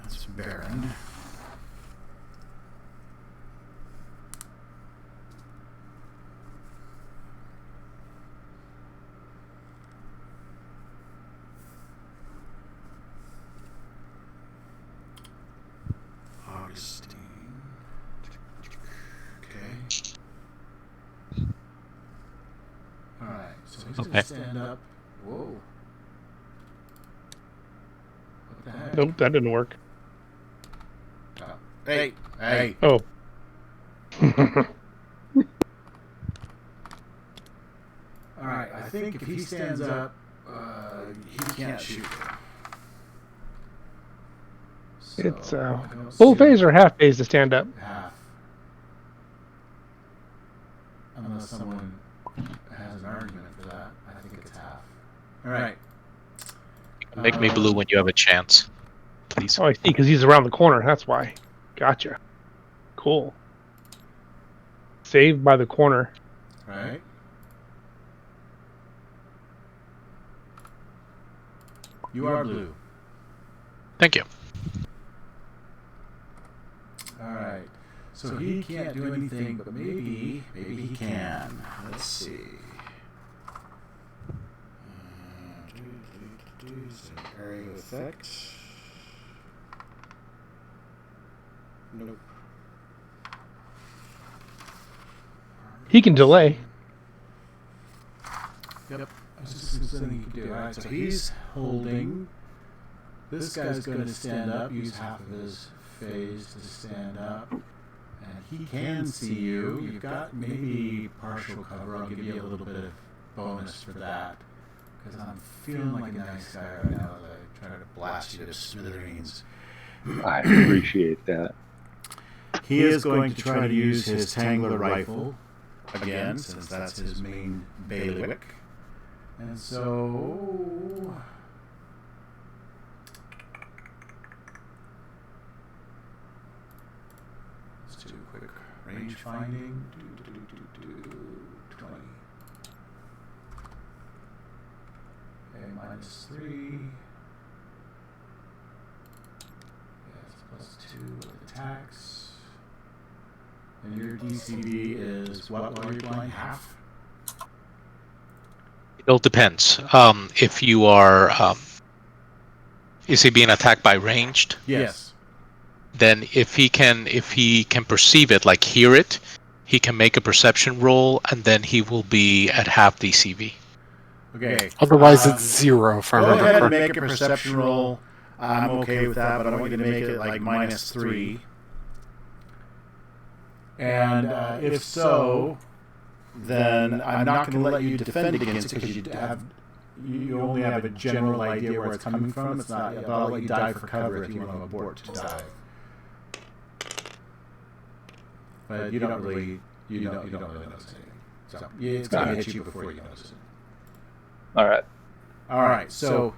That's Baron. Augustine. Okay. All right, so he's going to stand up. Whoa. What the heck? Nope, that didn't work. Oh. Hey. Oh. All right, I think if he stands up, he can't shoot. So, It's I don't full see phase or half phase to stand up. half. Unless someone has an argument for that, I think it's half. All right. Make me blue when you have a chance, please. Oh, I see, because he's around the corner. That's why. Gotcha. Cool. Saved by the corner. Right. You are blue. Thank you. All right. So he can't do anything, but maybe he can. Let's see. Area effect. Nope. He can delay. Yep. I was just considering he could do. All right. So he's holding. This guy's going to stand up. Use half of his phase to stand up. And he can see you. You've got maybe partial cover. I'll give you a little bit of bonus for that. Because I'm feeling like a nice guy right now as I try to blast you to smithereens. I appreciate that. He is going to try to use his Tangler rifle again, since that's his main bailiwick. And so... let's do a quick range finding. 20. Okay, -3. Yes, +2 with attacks. And your DCB is what while you're blind? Half? It all depends. If you are, is he being attacked by ranged? Yes. Then if he can perceive it, like hear it, he can make a perception roll, and then he will be at half DCV. Okay. Otherwise, it's 0 if I Go remember ahead and correctly. make a perception roll. I'm okay with that, but I want you to make it like -3. And if so, then I'm not going to let you defend against it because you only have a general idea where it's coming from. It's not, but I'll let you dive for cover if you want to abort to dive. But you don't really notice anything. So it's going to hit you before you notice it. All right. All right. So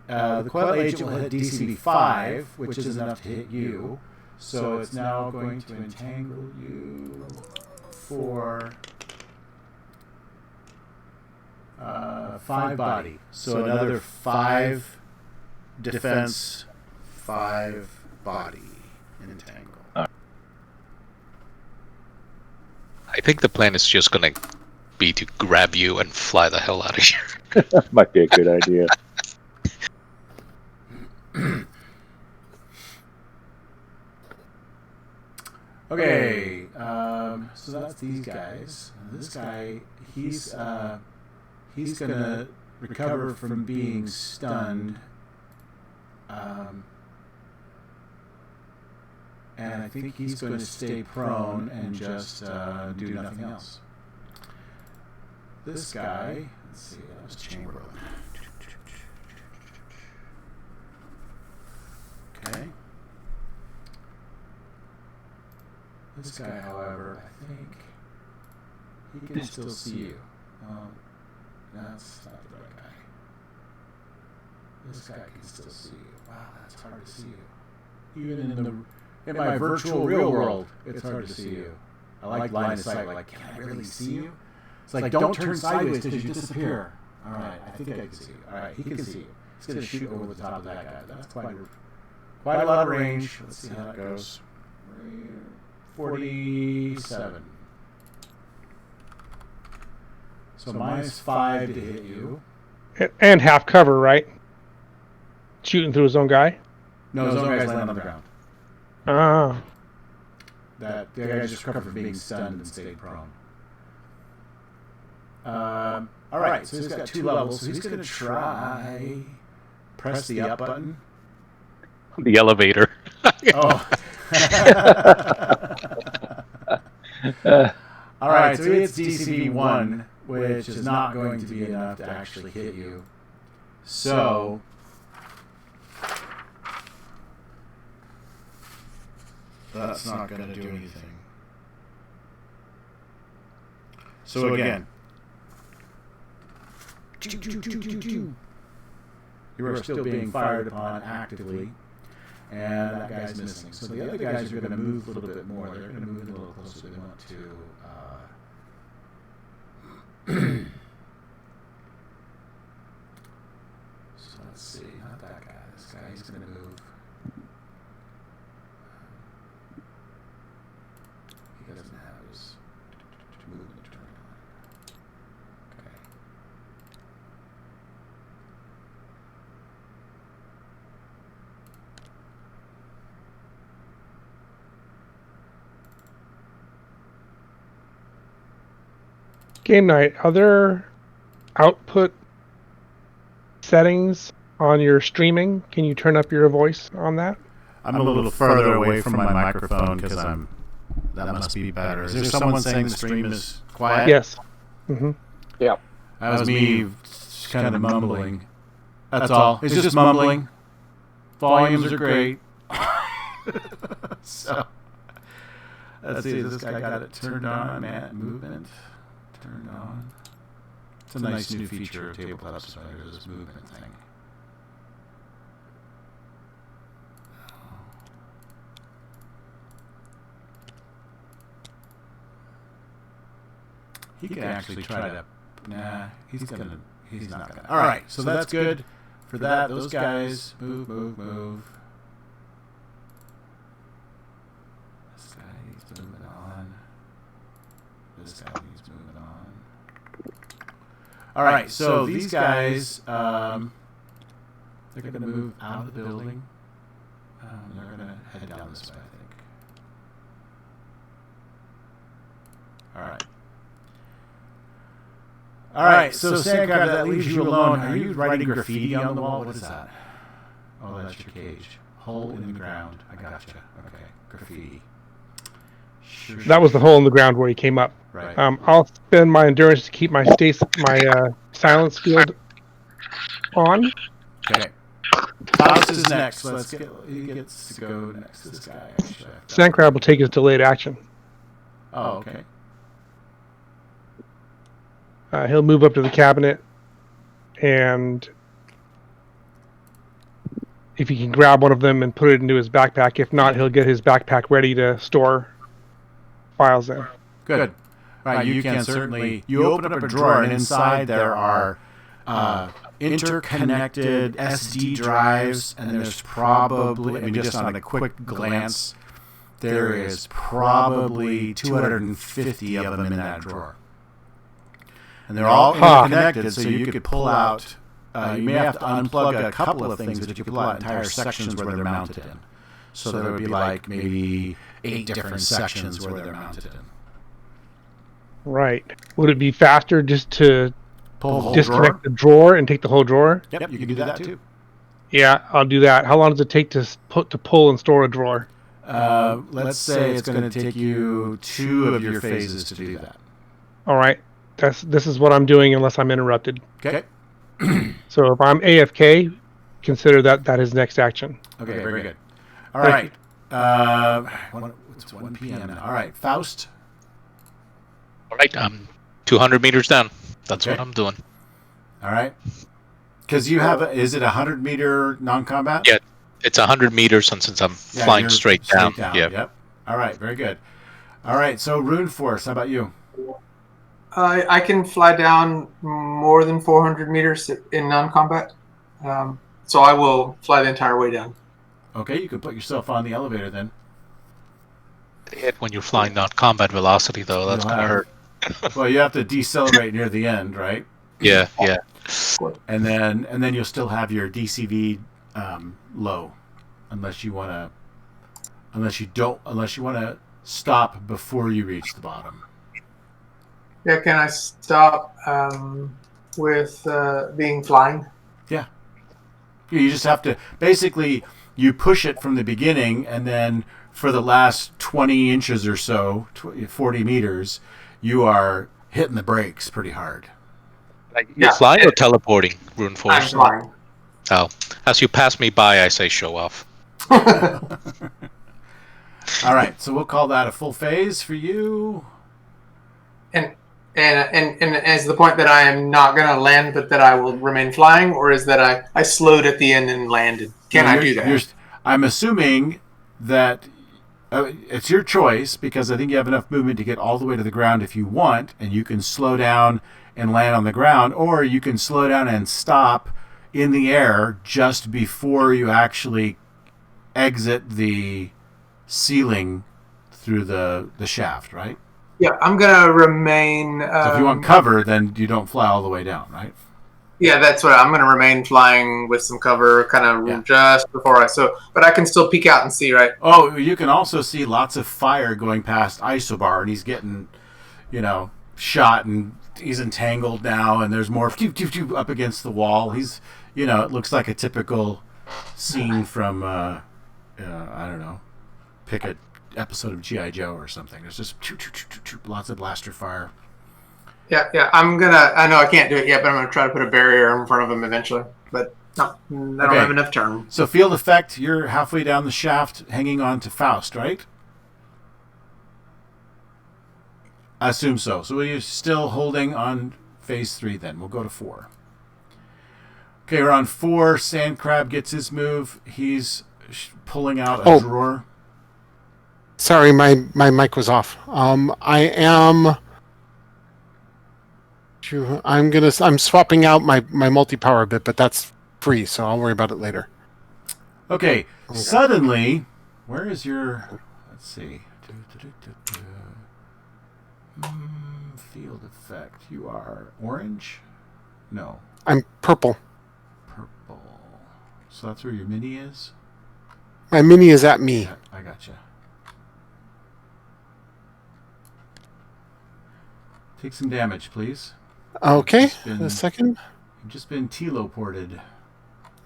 the coil agent will hit DC 5, which is enough to hit you. So it's now going to entangle you for 5 body. So another 5 defense, 5 body entangle. I think the plan is just gonna be to grab you and fly the hell out of here. That might be a good idea. Okay, so that's these guys. This guy, he's gonna recover from being stunned, and I think he's going to stay prone and just do nothing else. This guy, let's see, that was Chamberlain. Okay. This guy, however, I think he can still see you. That's not the right guy. This guy can still see you. Wow, that's hard to see you. Even in my virtual real world, it's hard to see you. I like line of sight. Like, can I really see you? It's like, don't turn sideways because you disappear. All right, I think I can see you. All right, he can see you. He's going to shoot over the top of that guy. That's quite a lot of range. Let's see how that goes. 47. So -5 to hit you. And half cover, right? Shooting through his own guy? No, his own guy's laying on the ground. Ah. The guy just recovered from being stunned and stayed prone. All right, so he's got 2 levels, so he's going to try press the up button. The elevator. Oh. All right, so it's DC 1, which is not going to be enough to actually hit you. So that's not going to do anything. So again, you are still being fired upon actively. And that guy's missing. So the other guys are going to move a little bit more. They're going to move a little closer. They want to. So let's see. Not that guy. This guy. He's going to move. He doesn't have his movement turn on. Okay. Game night, are there output settings on your streaming? Can you turn up your voice on that? I'm a little further away from my microphone because that must be better. Is there someone saying the stream is quiet? Yes. Mm-hmm. Yeah. That was me kind of mumbling. That's all. It's just mumbling. Volumes are great. So, let's see. This guy got it turned on. Movement. Turned on. It's a nice new feature of Tabletop Simulator, this movement thing. He can actually try to. Nah, he's not gonna. All right, so that's good for that. Those guys move. This guy needs moving on. This guy needs moving on. All right, so these guys, they're going to move out of the building. They're going to head down this way, I think. All right. All right, so Sandcrab, that leaves you alone. Are you writing graffiti on the wall? What is that? Oh, that's your cage. Hole in the ground. I gotcha. Okay, graffiti. Sure. That was the hole in the ground where he came up. Right. I'll spend my endurance to keep my silence field on. Okay. Faust is next. He gets to go next to this guy, actually. Sandcrab will take his delayed action. Oh, okay. He'll move up to the cabinet, and if he can grab one of them and put it into his backpack. If not, he'll get his backpack ready to store files in. Good. Right, you can certainly. You open up a drawer, and inside there are interconnected SD drives, and there's probably, I mean, just on a quick glance, there is probably 250 of them in that drawer. And they're all interconnected, so you could pull out, you may have to unplug a couple of things, but you could pull out entire sections where they're mounted in. So there would be like maybe 8 different sections where they're mounted in. Right. Would it be faster just to Pull the whole disconnect drawer? the drawer and take the whole drawer? Yep, you can do that too. Yeah, I'll do that. How long does it take to pull and store a drawer? Let's say it's going to take you 2 of your phases to do that. All right. This is what I'm doing unless I'm interrupted. Okay. So if I'm AFK, consider that his next action. Okay, very good. All right. It's 1 p.m. now. All right, Faust. All right, I'm 200 meters down. That's Okay. what I'm doing. All right. Because you have, is it a 100-meter non-combat? Yeah, it's 100 meters, and since I'm Yeah, flying you're straight down. Yeah. Yeah. Yep. All right, very good. All right, so Rune Force, how about you? I can fly down more than 400 meters in non-combat, so I will fly the entire way down. Okay, you can put yourself on the elevator then. Hit when you're flying non-combat velocity, though. That's You'll gonna have- hurt. Well, you have to decelerate near the end, right? Yeah. And then you'll still have your DCV low, unless you want to stop before you reach the bottom. Yeah, can I stop with being flying? Yeah. You just have to basically you push it from the beginning, and then for the last 20 inches or so, 40 meters, you are hitting the brakes pretty hard. You're flying or teleporting, Rune Force? I'm flying. Oh, as you pass me by, I say show off. All right, so we'll call that a full phase for you. And is the point that I am not going to land, but that I will remain flying, or is that I slowed at the end and landed? Can I do that? I'm assuming that it's your choice, because I think you have enough movement to get all the way to the ground if you want, and you can slow down and land on the ground, or you can slow down and stop in the air just before you actually exit the ceiling through the shaft, right? Yeah, I'm going to remain... So if you want cover, then you don't fly all the way down, right? Yeah, that's what I'm going to remain flying with some cover, kind of just before but I can still peek out and see, right? Oh, you can also see lots of fire going past Isobar, and he's getting, shot, and he's entangled now, and there's more up against the wall. He's, it looks like a typical scene from, I don't know, pick a episode of G.I. Joe or something. There's just lots of blaster fire. Yeah. I know I can't do it yet, but I'm gonna try to put a barrier in front of him eventually. But no, I don't have enough turn. So field effect, you're halfway down the shaft, hanging on to Faust, right? I assume so. So you're still holding on phase 3 then. We'll go to 4. Okay, we're on 4. Sandcrab gets his move. He's pulling out a drawer. Sorry, my mic was off. I'm swapping out my multi-power bit, but that's free, so I'll worry about it later. Okay. Suddenly, where is your? Let's see. Field effect. You are orange? No. I'm purple. Purple. So that's where your mini is? My mini is at me. Yeah, I gotcha. Take some damage, please. Okay, a second. You've just been teleported.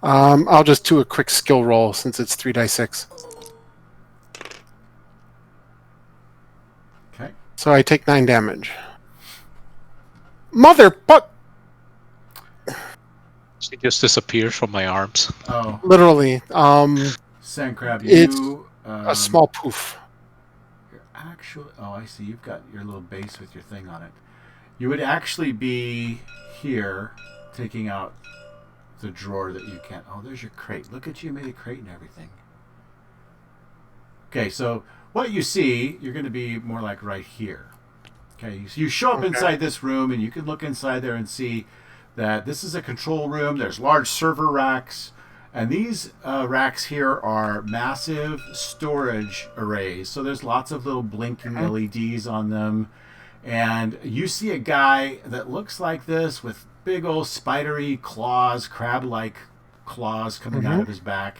I'll just do a quick skill roll since it's 3d6. So I take 9 damage. Mother, but She just disappears from my arms. Oh, literally, Sandcrab, it's you a small poof. you're actually. Oh, I see. You've got your little base with your thing on it. You would actually be here, taking out the drawer that you can't. Oh, there's your crate. Look at you, made a crate and everything. Okay, so what you see, you're going to be more like right here. Okay, so you show up inside this room, and you can look inside there and see that this is a control room. There's large server racks, and these racks here are massive storage arrays. So there's lots of little blinking LEDs on them, and you see a guy that looks like this with big old spidery claws, crab-like claws coming out of his back,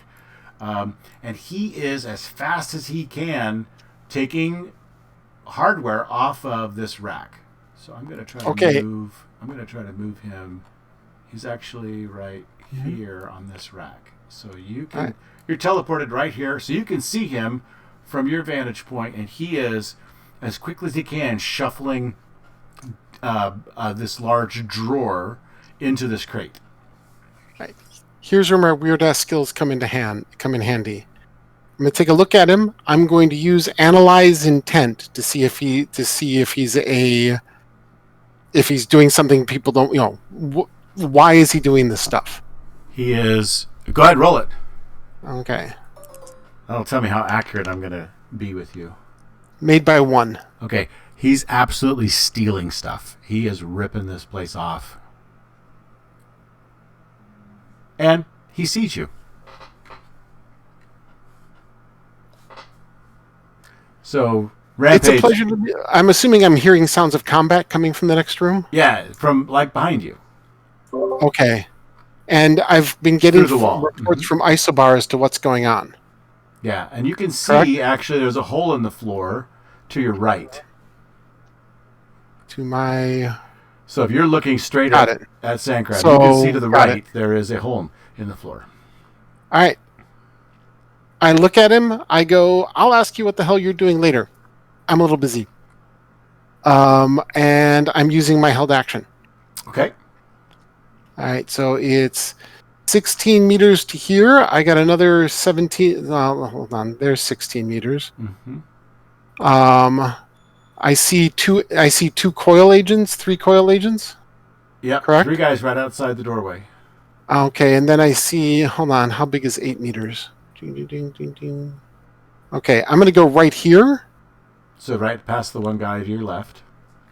and he is as fast as he can taking hardware off of this rack. So I'm going to try to move. I'm going to try to move him. He's actually right here on this rack. So you can you're teleported right here, so you can see him from your vantage point, and he is as quickly as he can shuffling this large drawer into this crate. Right. Here's where my weird ass skills come in handy. I'm going to take a look at him. I'm going to use analyze intent to see if he's doing something people don't. Why is he doing this stuff? He is. Go ahead, roll it. Okay. That'll tell me how accurate I'm going to be with you. Made by 1. Okay. He's absolutely stealing stuff. He is ripping this place off. And he sees you. So, Rampage. It's a pleasure to be, I'm assuming I'm hearing sounds of combat coming from the next room? Yeah, from like behind you. Okay. And I've been getting Through the wall. reports from Isobar as to what's going on. Yeah, and you can see Correct? actually there's a hole in the floor to your right. To my... So if you're looking straight Got at Sandcrab, So, you can see to the got right it. there is a hole in the floor. All right. I look at him. I go, I'll ask you what the hell you're doing later. I'm a little busy. And I'm using my held action. Okay. All right. So it's 16 meters to here. I got another 17. Hold on. There's 16 meters. Mm-hmm. I see two coil agents, 3 coil agents. Yep. Correct? 3 guys right outside the doorway. Okay. And then I see, hold on. How big is 8 meters? Ding, ding, ding, ding, ding. Okay. I'm going to go right here. So right past the one guy to your left.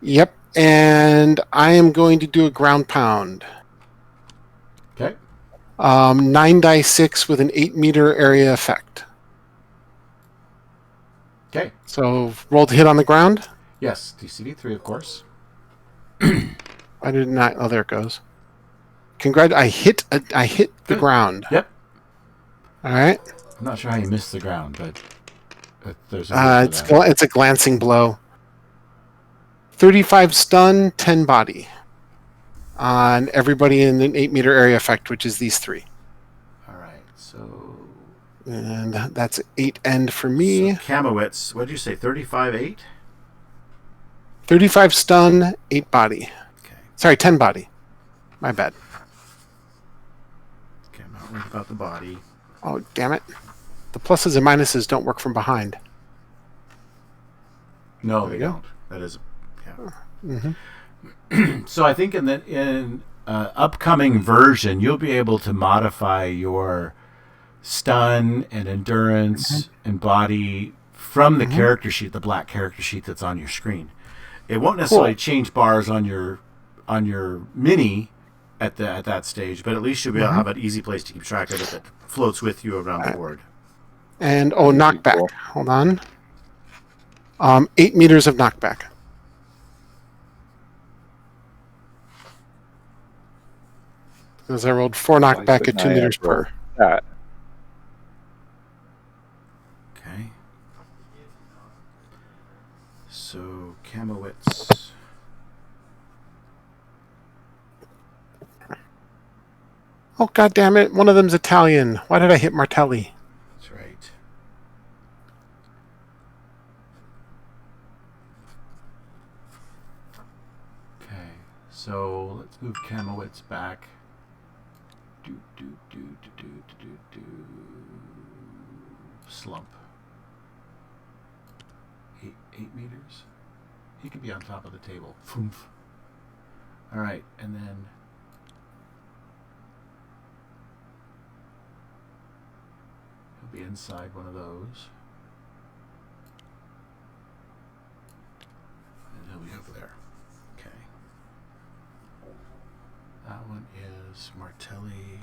Yep. And I am going to do a ground pound. Okay. 9 die 6 with an 8 meter area effect. Okay. So roll to hit on the ground. Yes. DCD 3, of course. I did not. Oh, there it goes. I hit the Good. ground. Yep. All right. I'm not sure how you missed the ground, but there's a It's a glancing blow. 35 stun, 10 body on everybody in an 8 meter area effect, which is these 3. All right. So And that's 8 end for me. So Kamowitz, what did you say? 35-8? 35 stun, 8 body. Okay. Sorry, 10 body. My bad. Okay, I'm not worried about the body. Oh, damn it. The pluses and minuses don't work from behind. No, There they you go. don't. That is, yeah. Mm-hmm. So I think in upcoming version, you'll be able to modify your stun and endurance and body from the character sheet, the black character sheet that's on your screen. It won't necessarily change bars on your mini at that stage, but at least you'll be able to have an easy place to keep track of it that floats with you around the board. And That'd be knockback. cool. Hold on. 8 meters of knockback. Because I rolled 4 knockback at 2 meters per. That. Okay. So Kamowitz. Oh, god damn it. One of them's Italian. Why did I hit Martelli? That's right. So let's move Kamowitz back. Slump. 8 meters. He could be on top of the table. Foomph. All right, and then he'll be inside one of those. And he'll be over there. Okay. That one is Martelli.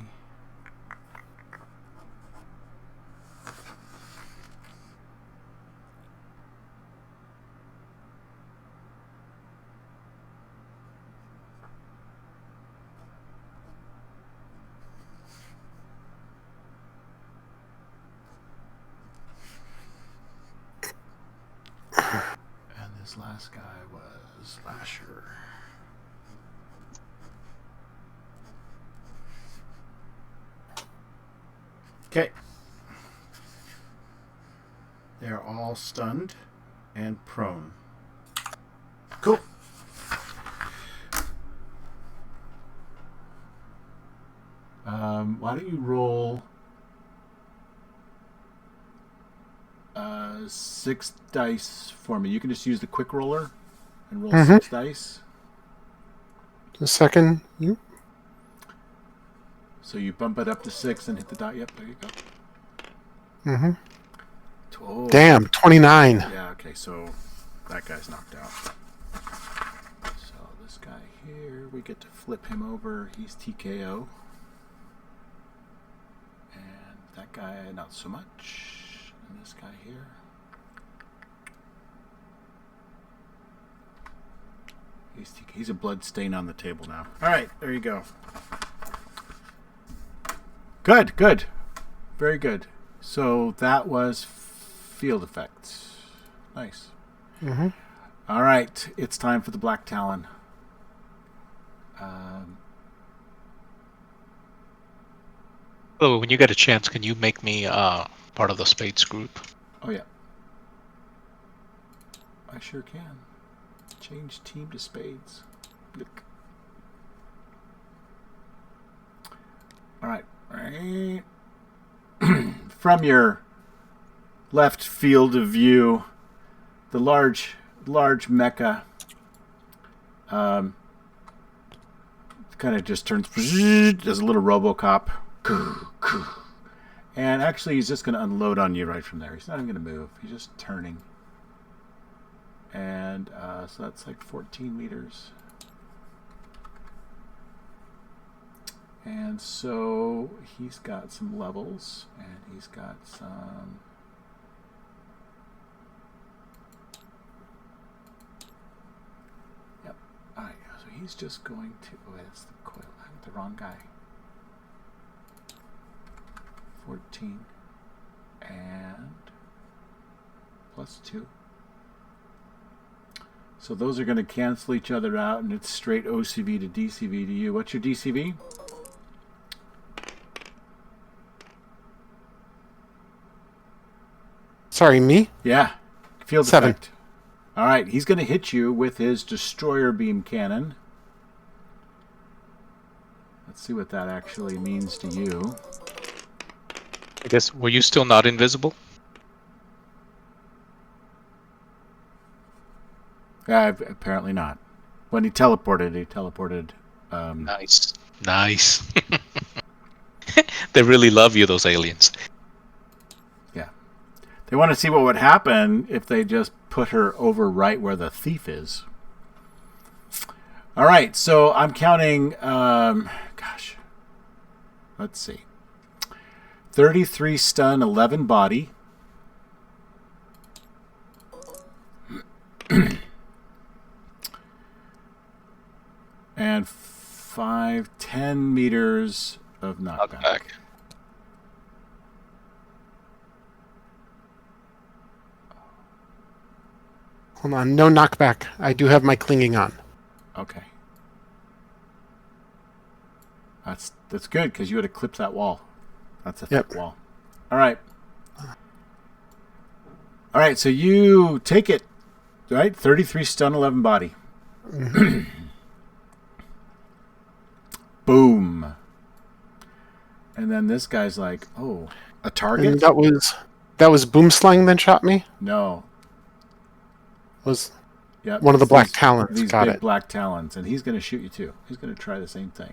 And this last guy was Lasher. Okay. They're all stunned and prone. Cool. Why don't you roll 6 dice for me? You can just use the quick roller and roll 6 dice. A second. Yep. So you bump it up to 6 and hit the dot. Yep, there you go. Mm-hmm. Oh. Damn, 29. Yeah, okay, so that guy's knocked out. So this guy here, we get to flip him over. He's TKO. And that guy, not so much. And this guy here. He's a blood stain on the table now. All right, there you go. Good, good. Very good. So that was field effects. Nice. Mm-hmm. All right, it's time for the Black Talon. Oh, when you get a chance, can you make me part of the Spades group? Oh, yeah. I sure can. Change team to Spades. Look. All right. From your left field of view, the large mecha kind of just turns, does a little RoboCop, and actually he's just going to unload on you right from there. He's not even going to move. He's just turning, and so that's like 14 meters. And so he's got some levels, and he's got some. Yep. All right. So he's just going to. Oh, that's the coil. I got the wrong guy. 14 and +2. So those are going to cancel each other out, and it's straight OCV to DCV to you. What's your DCV? Sorry, me? Yeah. Field 7. effect. All right. He's going to hit you with his destroyer beam cannon. Let's see what that actually means to you. I guess, were you still not invisible? Apparently not. When he teleported. Nice. Nice. They really love you, those aliens. Yeah. They want to see what would happen if they just put her over right where the thief is. All right, so I'm counting, gosh, let's see. 33 stun, 11 body. And 10 meters of knockback. Hold on, no knockback. I do have my clinging on. Okay. That's good, because you would eclipse that wall. That's a thick wall. All right. All right, so you take it, right? 33 stun, 11 body. then this guy's like, oh, a And target? that was Boomslang that shot me? No. Was Yep, one of the it's black talons. These Got big it. black talons, and he's going to shoot you too. He's going to try the same thing.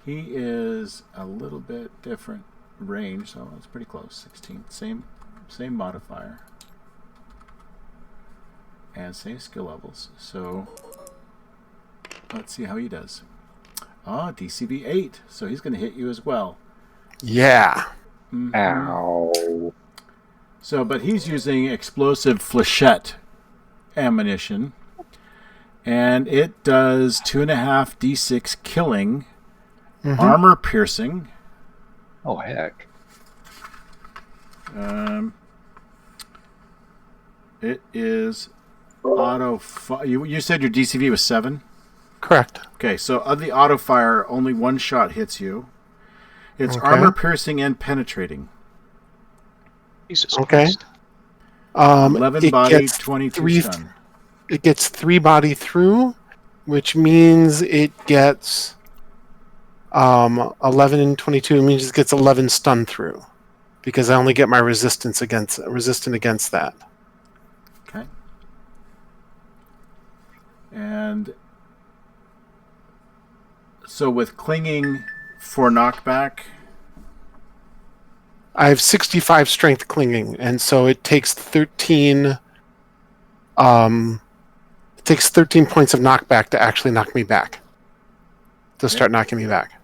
He is a little bit different range, so it's pretty close. 16, same modifier, and same skill levels. So let's see how he does. DCB 8, so he's going to hit you as well. Yeah. Mhm. Ow. So, but he's using explosive flechette ammunition, and it does 2.5 d6 killing, armor piercing. Oh, heck. It is auto. You said your DCV was 7. Correct. Okay, so of the auto fire, only one shot hits you. It's Okay. armor piercing and penetrating. Jesus Okay. Christ. 11 It body, gets 22 stun. It gets 3 body through, which means it gets 11 and 22. It means it gets 11 stun through, because I only get my resistant against that. Okay. And so with clinging for knockback, I have 65 strength clinging, and so it takes 13. It takes 13 points of knockback to actually knock me back. To start knocking me back.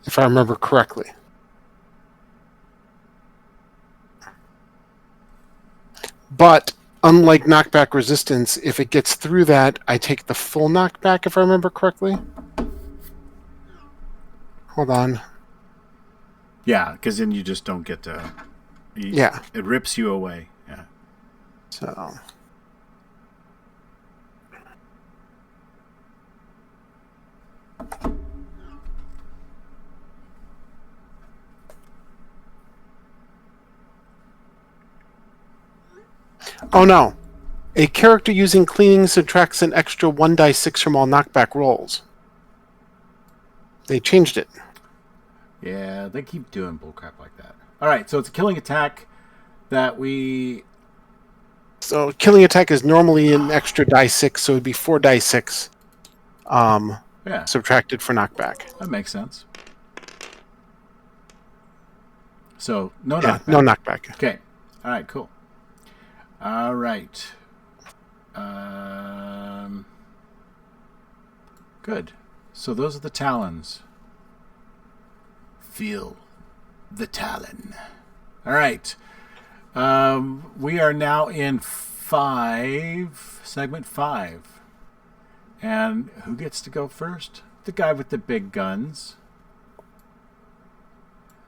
If I remember correctly. But unlike knockback resistance, if it gets through that, I take the full knockback. If I remember correctly. Hold on. yeah, because then you just don't get to. Yeah. It rips you away. Yeah. So. Oh no. A character using cleaning subtracts an extra 1d6 from all knockback rolls. They changed it. Yeah, they keep doing bullcrap like that. All right, so it's a killing attack that we. So killing attack is normally an extra die 6, so it would be 4 die 6 Yeah, subtracted for knockback. that makes sense. So no Yeah, knockback. no knockback. Okay. All right. Cool. All right. Good. So those are the talons. Feel the talon. All right. We are now in segment 5. And who gets to go first? The guy with the big guns.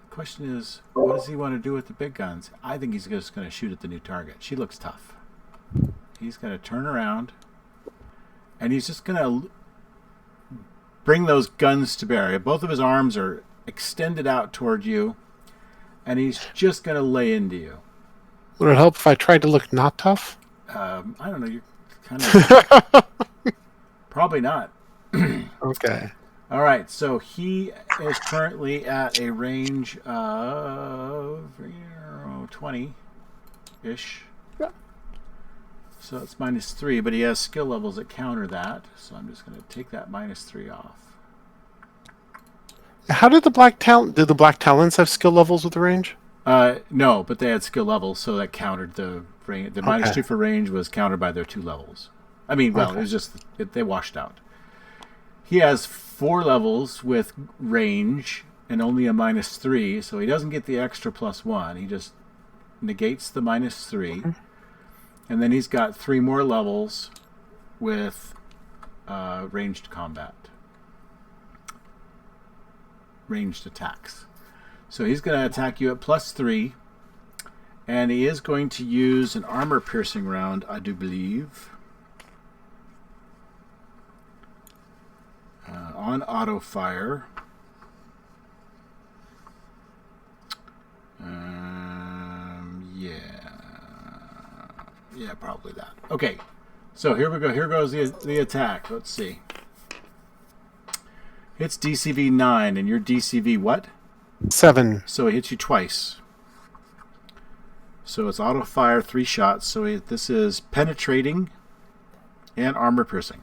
The question is, what does he want to do with the big guns? I think he's just going to shoot at the new target. She looks tough. He's going to turn around, and he's just going to bring those guns to bear. Both of his arms are extended out toward you, and he's just going to lay into you. Would it help if I tried to look not tough? I don't know. You're kind of probably not. Okay. All right. So he is currently at a range of 20-ish. Yeah. So it's -3, but he has skill levels that counter that. So I'm just going to take that -3 off. How did the black talons have skill levels with the range? No, but they had skill levels, so that countered the range. The -2 for range was countered by their 2 levels. I mean, well, it was just they washed out. He has 4 levels with range and only a -3, so he doesn't get the extra +1. He just negates the -3, and then he's got 3 more levels with ranged combat, ranged attacks. So he's going to attack you at +3, and he is going to use an armor-piercing round, I do believe, on auto-fire. Yeah, probably that. Okay, so here we go. Here goes the attack. Let's see. Hits DCV 9, and your DCV what? 7. So it hits you twice. So it's auto fire 3 shots. So this is penetrating and armor piercing.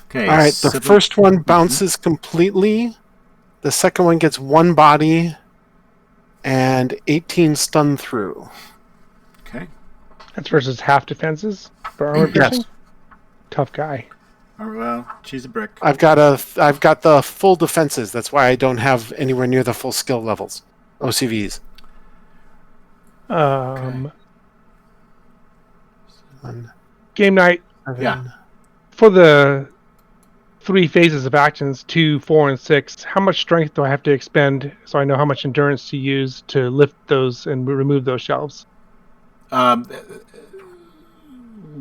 Okay. All right, the first one bounces completely. The second one gets 1 body and 18 stun through. Okay. That's versus half defenses for armor piercing. Yes. Tough guy. Well, she's a brick. I've got the full defenses. That's why I don't have anywhere near the full skill levels. OCVs. Game night. Yeah. For the 3 phases of actions, 2, 4, and 6, how much strength do I have to expend so I know how much endurance to use to lift those and remove those shelves?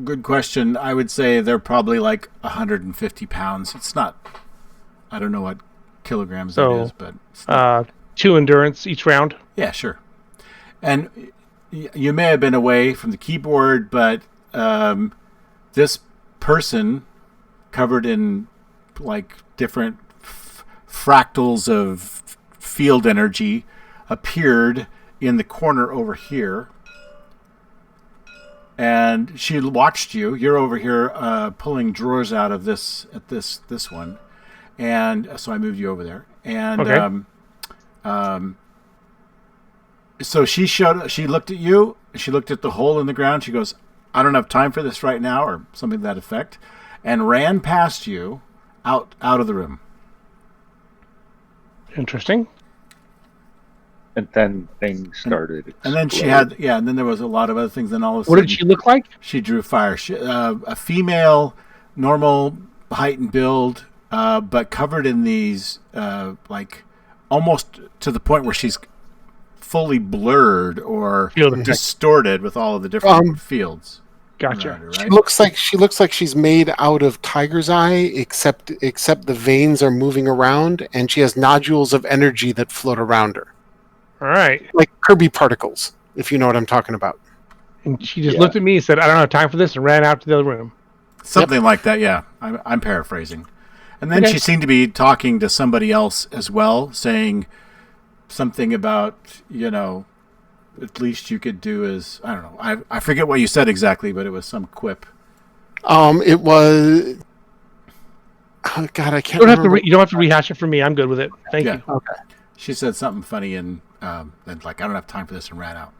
Good question. I would say they're probably like 150 pounds. It's not, I don't know what kilograms that is, but it's not, 2 endurance each round. Yeah, sure. And you may have been away from the keyboard, but this person covered in like different fractals of field energy appeared in the corner over here, and she watched you. You're over here pulling drawers out of this one, and so I moved you over there. And Okay. So she looked at you. She looked at the hole in the ground. She goes, "I don't have time for this right now," or something to that effect, and ran past you out of the room. Interesting. And then things started. And then she had, and then there was a lot of other things. Then all of a What sudden, did she look like? she drew fire. A female, normal height and build, but covered in these, like, almost to the point where she's fully blurred or distorted with all of the different fields. Gotcha. Her, right? She looks like she's made out of tiger's eye, except the veins are moving around, and she has nodules of energy that float around her, All right. like Kirby particles, if you know what I'm talking about. And she just looked at me and said, "I don't have time for this," and ran out to the other room. Something like that, yeah. I'm paraphrasing. And then she seemed to be talking to somebody else as well, saying something about, at least you could do as, I don't know. I forget what you said exactly, but it was some quip. It was. Oh God, I can't. You don't have to rehash it for me. I'm good with it. Thank you. Okay. She said something funny and then like, "I don't have time for this," and ran out.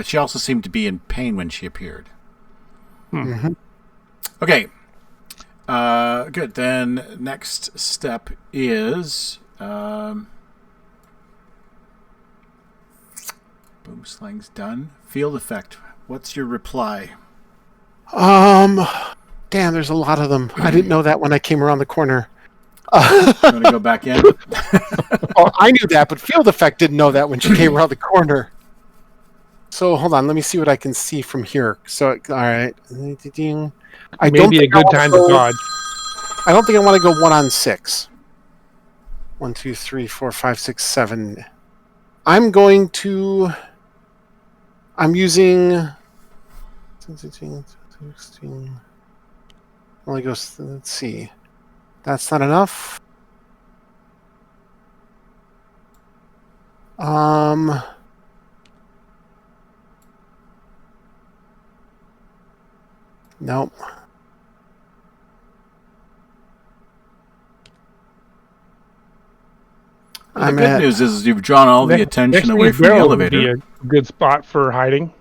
She also seemed to be in pain when she appeared. Mm-hmm. Okay. Good. Then next step is boom slang's done. Field effect. What's your reply? Damn, there's a lot of them. I didn't know that when I came around the corner. You want to go back in? Oh, I knew that, but Field Effect didn't know that when she came around the corner. So hold on, let me see what I can see from here. So, all right. Maybe a good time to dodge. I don't think I want to go 1-on-6. 1, 2, 3, 4, 5, 6, 7. I'm using 16. Only goes. Let's see. That's not enough. Nope. The good news is you've drawn all the attention away from the elevator. Would be a good spot for hiding.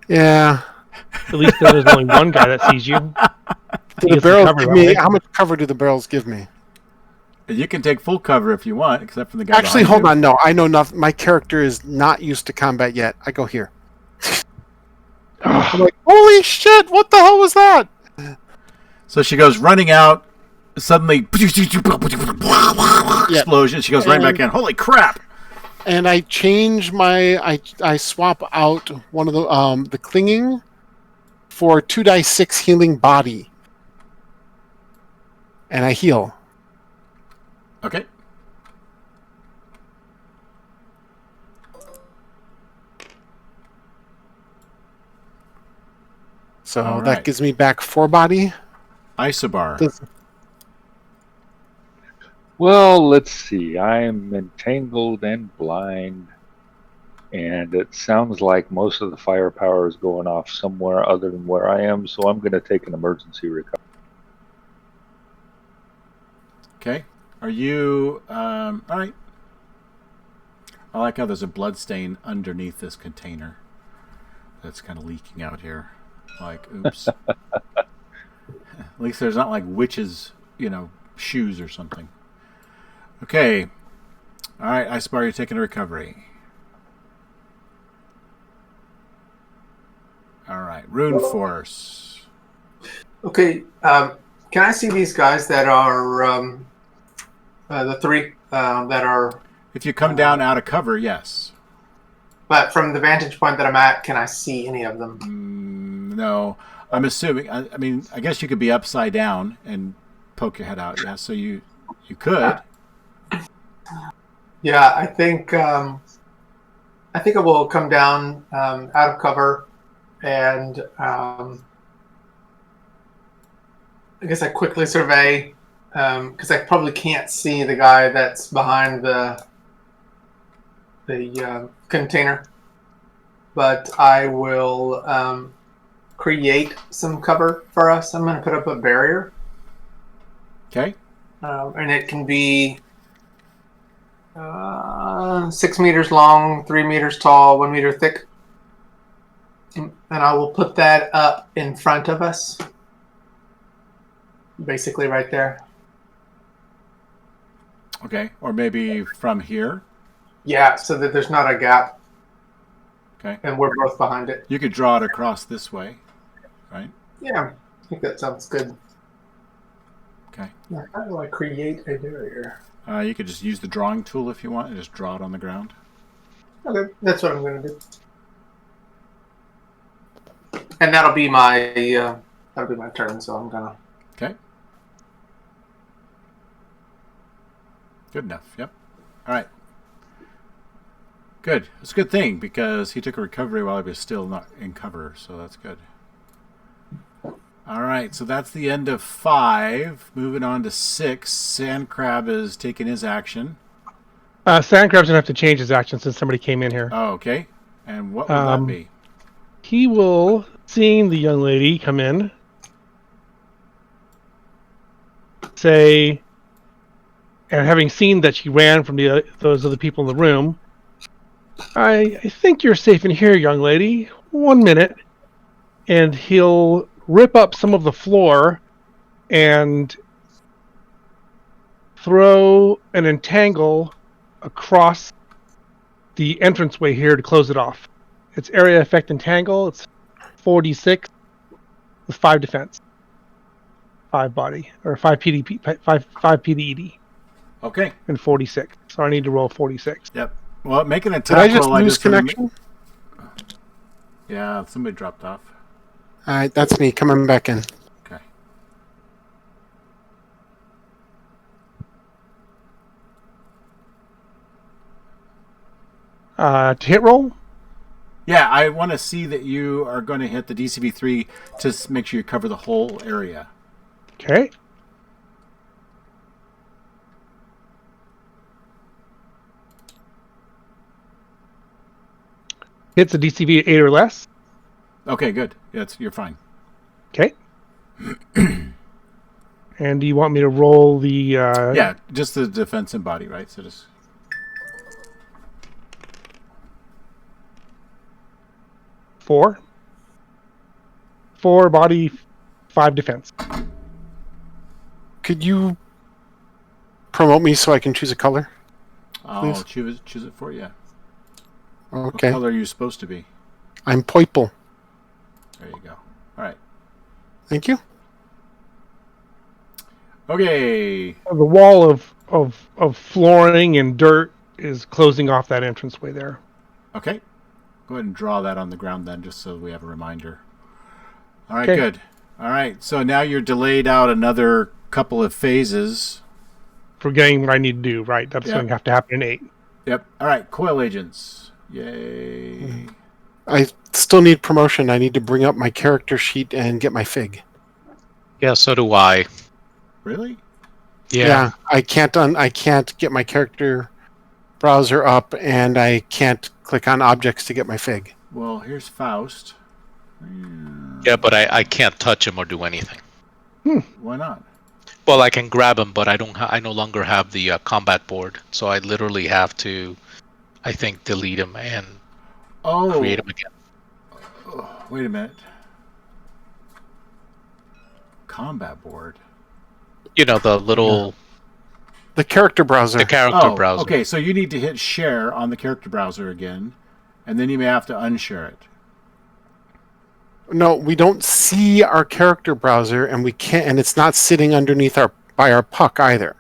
Yeah. At least there's only one guy that sees you. Do the barrels give me, how much cover do the barrels give me? You can take full cover if you want, except for the guy. Actually, hold on. No, I know nothing. My character is not used to combat yet. I go here. I'm like, holy shit! What the hell was that? So she goes running out. Suddenly, explosion. She goes right back in. Holy crap! And I change my. I swap out one of the clinging for 2d6 healing body, and I heal. Okay. So All that right. gives me back 4 body. Isobar. Does- Well, let's see. I'm entangled and blind, and it sounds like most of the firepower is going off somewhere other than where I am, so I'm going to take an emergency recovery. Okay. Are you all right? I like how there's a blood stain underneath this container that's kind of leaking out here. Like, oops. At least there's not like witches, shoes or something. Okay. All right, Icebar, you're taking a recovery. All right, Rune Force. Okay. Can I see these guys that are the 3 that are? If you come down out of cover, yes. But from the vantage point that I'm at, can I see any of them? No, I'm assuming. I mean, I guess you could be upside down and poke your head out. Yeah, so you could. Yeah, I think I will come down out of cover, and I guess I quickly survey because I probably can't see the guy that's behind the container, but I will create some cover for us. I'm going to put up a barrier, Okay. and it can be 6 meters long, 3 meters tall, 1 meter thick. And I will put that up in front of us. Basically right there. Okay. Or maybe from here. Yeah, so that there's not a gap. Okay. And we're both behind it. You could draw it across this way, right? Yeah, I think that sounds good. Okay. Now, how do I create a barrier? You could just use the drawing tool if you want and just draw it on the ground. Okay, that's what I'm going to do. And that'll be my turn, so I'm gonna. Okay. Good enough. Yep. All right. Good. It's a good thing because he took a recovery while he was still not in cover, so that's good. All right, so that's the end of 5. Moving on to 6. Sandcrab is taking his action. Sandcrab's gonna have to change his action since somebody came in here. Oh, okay. And what would that be? He will, seeing the young lady come in, say, and having seen that she ran from those other people in the room, I think you're safe in here, young lady. 1 minute. And he'll rip up some of the floor and throw an entangle across the entranceway here to close it off. It's area effect entangle. It's 4d6 with 5 defense, 5 body, or 5 PDP, 5 PDED, Okay. and 46. So I need to roll 46. Yep. Well, make an attack Did I just roll. lose connection? Yeah, somebody dropped off. All right, that's me coming back in. Okay. To hit roll? Yeah, I want to see that you are going to hit the DCB 3 to make sure you cover the whole area. Okay. Hits a DCV 8 or less. Okay, good. You're fine. Okay. And do you want me to roll the... Yeah, just the defense and body, right? So just... 4 body, 5 defense. Could you promote me so I can choose a color? I'll choose it for you. Okay. What color are you supposed to be? I'm purple. There you go. All right. Thank you. Okay. The wall of flooring and dirt is closing off that entranceway there. Okay. Go ahead and draw that on the ground then, just so we have a reminder. All right, Okay. good. All right, so now you're delayed out another couple of phases. For getting what I need to do, right? That's going to have to happen in 8. Yep. All right, coil agents. Yay. I still need promotion. I need to bring up my character sheet and get my fig. Yeah, so do I. Really? Yeah. I can't get my character browser up, and I can't click on objects to get my fig. Well, here's Faust. Yeah, but I can't touch him or do anything. Why not? Well, I can grab him, but I no longer have the combat board, so I literally have to, I think, delete him and create him again. Oh, wait a minute. Combat board. You know, the little The character browser. the character browser. Okay, so you need to hit share on the character browser again, and then you may have to unshare it. No, we don't see our character browser, and we can't. And it's not sitting underneath by our puck either.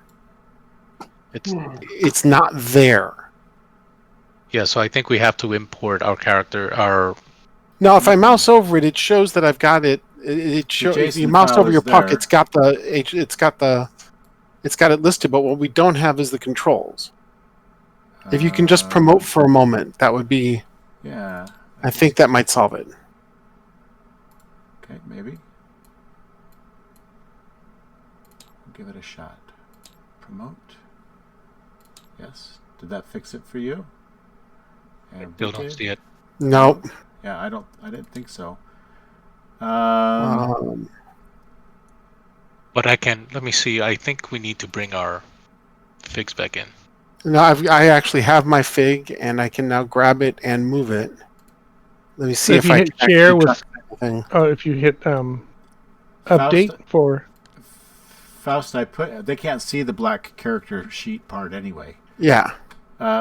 It's not there. Yeah, so I think we have to import our character. Now, if I mouse over it, it shows that I've got it. It shows. If you JSON mouse file over is your puck, there. it's got it listed. But what we don't have is the controls. If you can just promote for a moment, that would be. Yeah. I think that might solve it. Okay, maybe. Give it a shot. Promote. Yes. Did that fix it for you? And Still don't see it. Nope. Yeah, I didn't think so. But I can. Let me see. I think we need to bring our figs back in. No, I actually have my fig, and I can now grab it and move it. Let me see if if you I hit can share actually with- touch anything. If you hit update for Faust, they can't see the black character sheet part anyway. Yeah.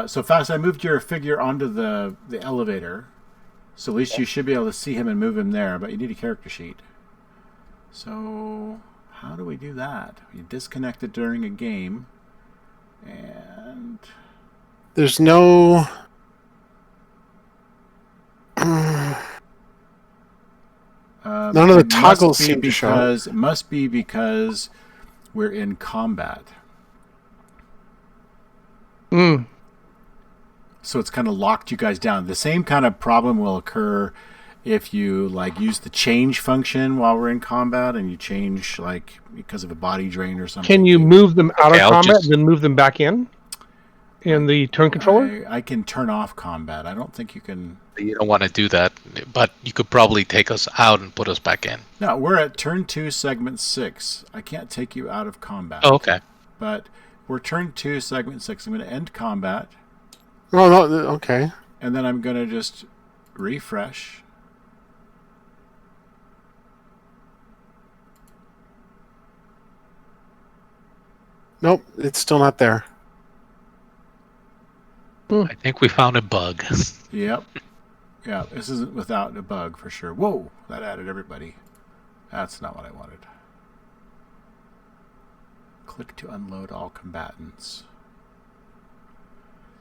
So Faust, I moved your figure onto the elevator, so at least you should be able to see him and move him there. But you need a character sheet. So how do we do that? You disconnect it during a game, and There's no. None of the it must toggles be seem to show. It must be because we're in combat. So it's kind of locked you guys down. The same kind of problem will occur if you use the change function while we're in combat, and you change because of a body drain or something. can you move them out of I'll combat just- and then move them back in the turn controller? I can turn off combat. I don't think you can. You don't want to do that, but you could probably take us out and put us back in. No, we're at turn 2, segment 6. I can't take you out of combat. Oh, okay. But we're turn 2, segment 6. I'm going to end combat, Oh, no. Okay. and then I'm going to just refresh. Nope. It's still not there. I think we found a bug. Yep. Yeah, this isn't without a bug for sure. Whoa, that added everybody. That's not what I wanted. Click to unload all combatants.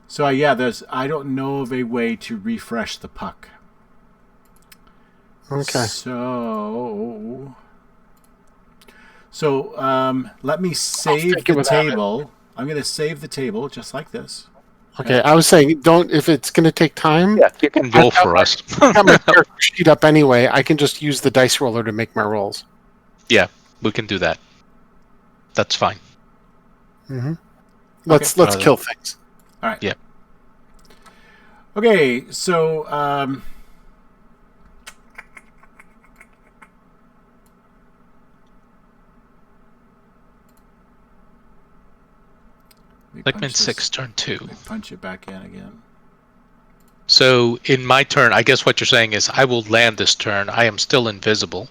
So I don't know of a way to refresh the puck. Okay. So let me save take it the without it. table. I'm going to save the table just like this. Okay. I was saying, if it's going to take time. Yeah, you can roll for us. I got my character sheet up anyway. I can just use the dice roller to make my rolls. Yeah, we can do that. That's fine. Mm-hmm. Let's Okay. kill things. All right. Yeah. Okay, so Segment 6, turn 2. Punch it back in again. So in my turn, I guess what you're saying is I will land this turn. I am still invisible.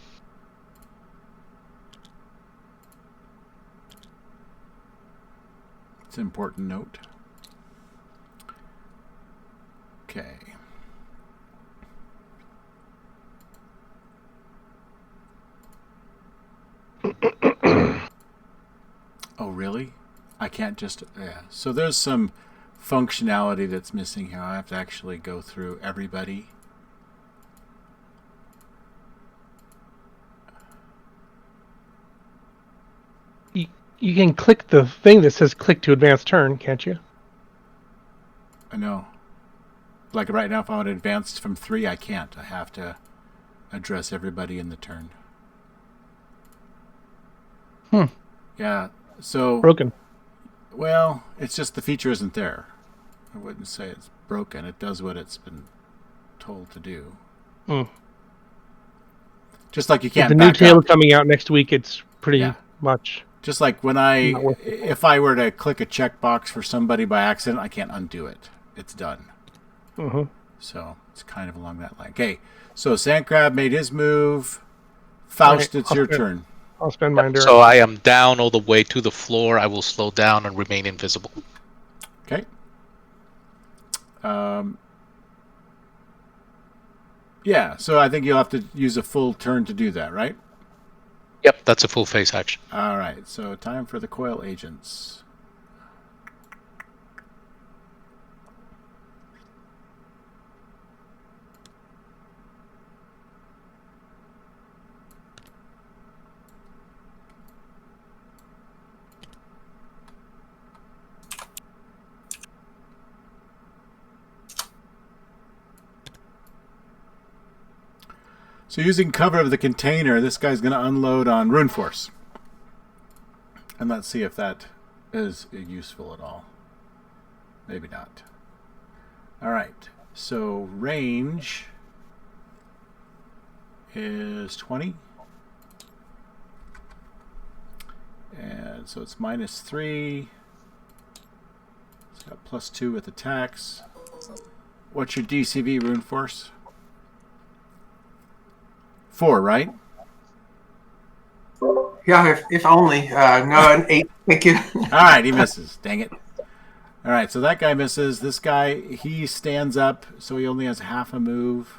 It's an important note. Okay. Oh, really? I can't just... Yeah. So there's some functionality that's missing here. I have to actually go through everybody. You can click the thing that says click to advance turn, can't you? I know. Like right now, if I want to advance from 3, I can't. I have to address everybody in the turn. Yeah. So Broken. well, it's just the feature isn't there. I wouldn't say it's broken. It does what it's been told to do. Just like you With can't the new back table up. coming out next week, it's pretty much. Just like when Not worth it. if I were to click a checkbox for somebody by accident, I can't undo it. It's done. So it's kind of along that line. Okay, so Sandcrab made his move. Faust, it's your turn. I'll spend my endurance. So I am down all the way to the floor. I will slow down and remain invisible. Okay. Yeah, so I think you'll have to use a full turn to do that, right? Yep, that's a full face action. All right, so time for the coil agents. So using cover of the container, this guy's going to unload on Rune Force. And let's see if that is useful at all. Maybe not. All right, so range is 20. And so it's -3. It's got +2 with attacks. What's your DCV, Rune Force? 4, right? Yeah, if only. No, an 8. Thank you. All right, he misses. Dang it. All right, so that guy misses. This guy, he stands up, so he only has half a move.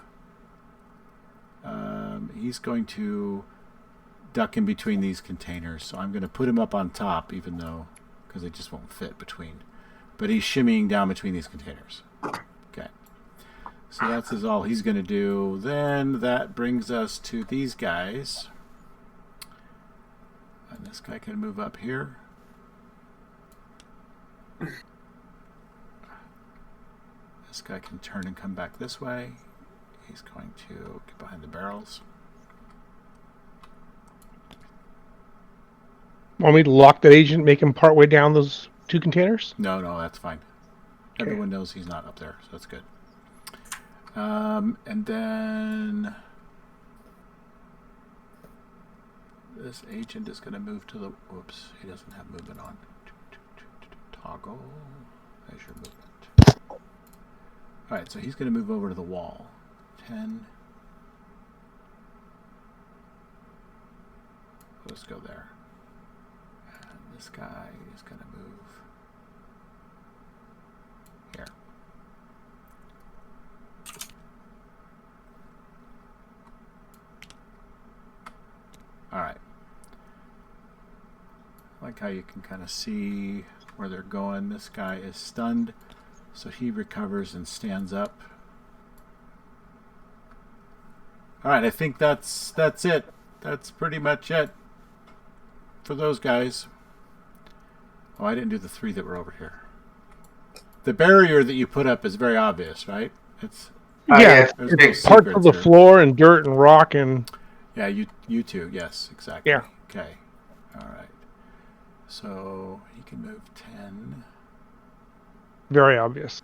He's going to duck in between these containers, so I'm going to put him up on top, even though, because they just won't fit between. But he's shimmying down between these containers. Okay. So that's all he's going to do. Then that brings us to these guys. And this guy can move up here. This guy can turn and come back this way. He's going to get behind the barrels. Want me to lock that agent, make him part way down those 2 containers? No, that's fine. Okay. Everyone knows he's not up there, so that's good. And then this agent is going to move to the... Whoops, he doesn't have movement on. Toggle. Measure movement. All right, so he's going to move over to the wall. 10. Let's go there. And this guy is going to move here. All right. I like how you can kind of see where they're going. This guy is stunned, so he recovers and stands up. All right, I think that's it. That's pretty much it for those guys. Oh, I didn't do the 3 that were over here. The barrier that you put up is very obvious, right? It's Yeah, there's no it's parts of secrets the here. floor and dirt and rock and Yeah, you two. Yes, exactly. Yeah. Okay. All right. So he can move 10. very obvious.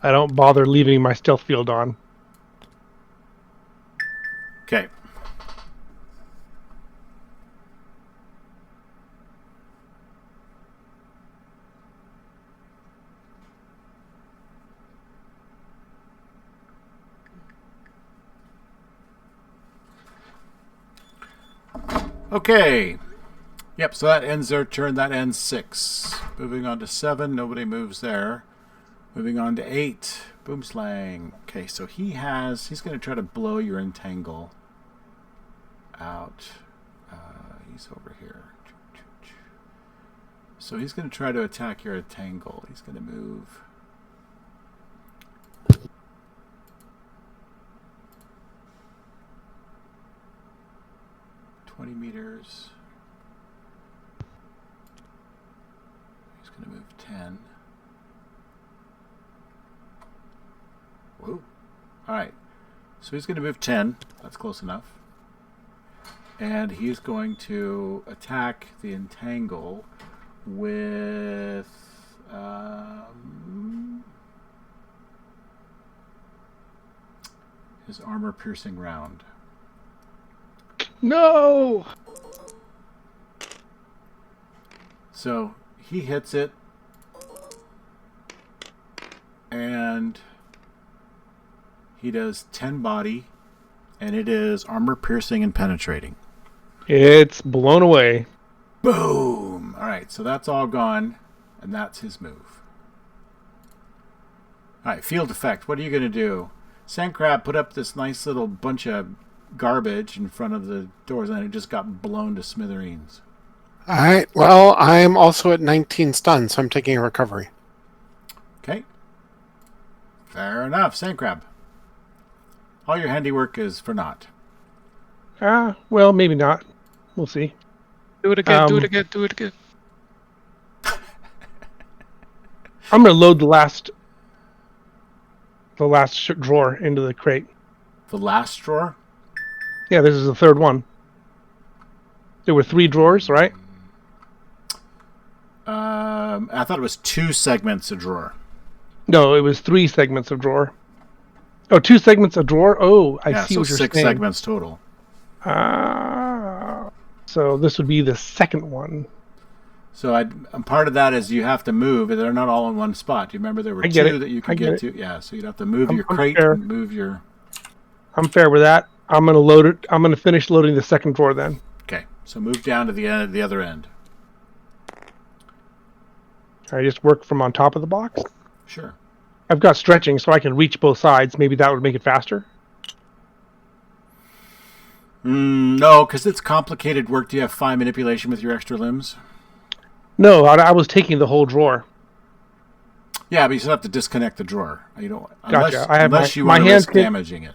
I don't bother leaving my stealth field on. Okay. Okay. Yep, so that ends their turn. That ends 6. Moving on to 7. Nobody moves there. Moving on to 8. Boomslang. Okay, so he's going to try to blow your entangle out. He's over here. So he's going to try to attack your entangle. He's going to move. $20 He's going to move 10. Woo. All right. So he's going to move 10. That's close enough. And he's going to attack the entangle with his armor-piercing round. No! So he hits it, and he does 10 body, and it is armor-piercing and penetrating. It's blown away. Boom! All right, so that's all gone, and that's his move. All right, field effect. What are you going to do? Sandcrab put up this nice little bunch of garbage in front of the doors, and it just got blown to smithereens. All right. Well, I'm also at 19 stun, so I'm taking a recovery. Okay. Fair enough, Sandcrab. All your handiwork is for naught. Well, maybe not. We'll see. Do it again. Do it again. Do it again. I'm going to load the last drawer into the crate. The last drawer? Yeah, this is the third one. There were 3 drawers, right? I thought it was 2 segments a drawer. No, it was 3 segments of drawer. Oh, 2 segments of drawer? Oh, I see so what you're 6 saying. segments total. So this would be the second one. So part of that is you have to move. They're not all in one spot. Do you remember there were 2 that you could get to? Yeah, so you'd have to move your crate and move your... I'm fair with that. I'm going to load it. I'm going to finish loading the second drawer then. Okay, so move down to the other end. I just work from on top of the box. Sure. I've got stretching, so I can reach both sides. Maybe that would make it faster. No, because it's complicated work. Do you have fine manipulation with your extra limbs? No, I was taking the whole drawer. Yeah, but you still have to disconnect the drawer. You don't. Gotcha. Unless you want to risk damaging it.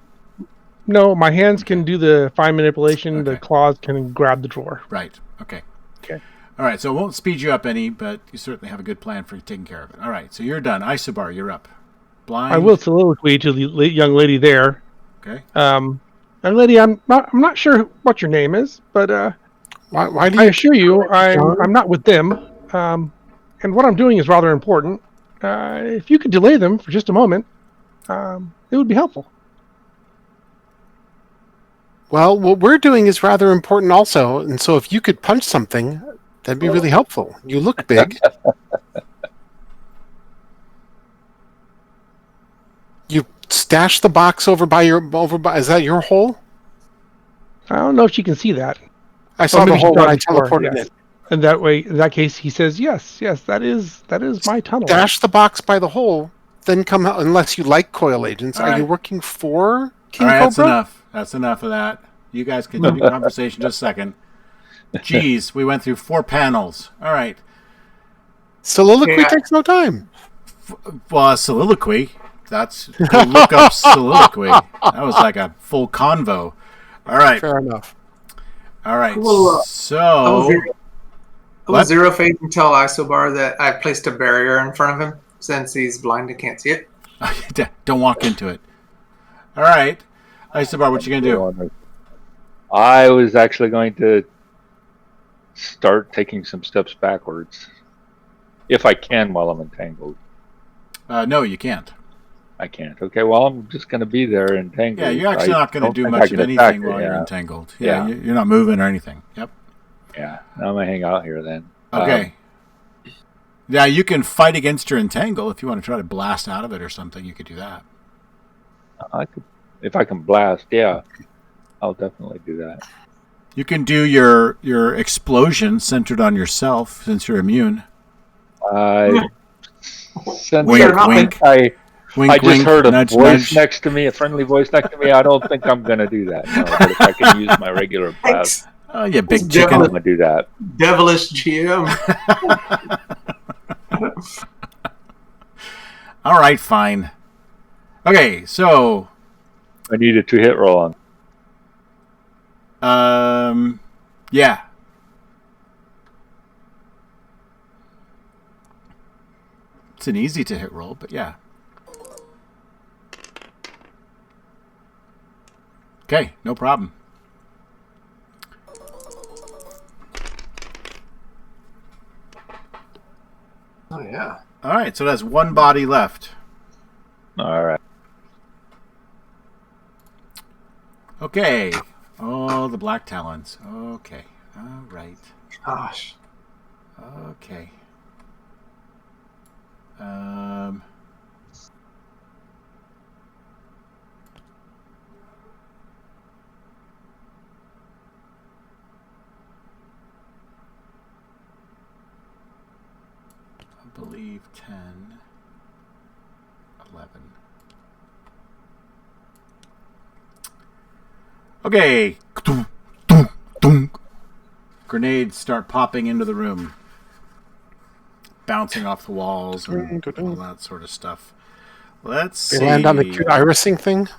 No, my hands can do the fine manipulation. Okay. The claws can grab the drawer. Right. Okay. Okay. All right. So it won't speed you up any, but you certainly have a good plan for taking care of it. All right. So you're done. Isobar, you're up. Blind. I will soliloquy to the young lady there. Okay. Young lady, I'm not sure what your name is, but why do I assure you, I'm not with them. And what I'm doing is rather important. If you could delay them for just a moment, it would be helpful. Well, what we're doing is rather important also, and so if you could punch something, that'd be really helpful. You look big. You stash the box over by is that your hole? I don't know if you can see that. I saw the hole when I teleported it. And that way, in that case, he says, yes, that is my tunnel. Stash the box by the hole, then come out, unless you like coil agents. All Are right. you working for King All right, Cobra? that's enough. That's enough of that. You guys continue conversation just a second. Jeez, we went through 4 panels. All right. Soliloquy takes no time. Well, soliloquy. That's look up soliloquy. That was like a full convo. All right. Fair enough. All right. Well, So I was zero phase and tell Isobar that I placed a barrier in front of him since he's blind and can't see it. Don't walk into it. All right. Isobar, what you going to do? I was actually going to start taking some steps backwards. If I can while I'm entangled. No, you can't. I can't. Okay, well, I'm just going to be there entangled. Yeah, you're actually not going to do much of anything while you're entangled. Yeah, you're not moving or anything. Yep. Yeah, I'm going to hang out here then. Okay. Yeah, you can fight against your entangle if you want to try to blast out of it or something. You could do that. I could, if I can blast, yeah. I'll definitely do that. You can do your explosion centered on yourself since you're immune. Since wink. I just wink, heard a nudge, voice nudge. next to me, a friendly voice next to me. I don't think I'm going to do that. No, but if I can use my regular blast, Oh, you big chicken. I'm going to do that. Devilish GM. All right, fine. Okay, so I need a 2-hit roll on. yeah. It's an easy to hit roll, but yeah. Okay, no problem. Oh yeah. All right, so that's one body left. All right. Okay. Oh, the black talons. Okay. All right. Gosh. Okay. I believe 10, 11. Okay. Grenades start popping into the room, bouncing off the walls and all that sort of stuff. Let's see. They land on the cute irising thing?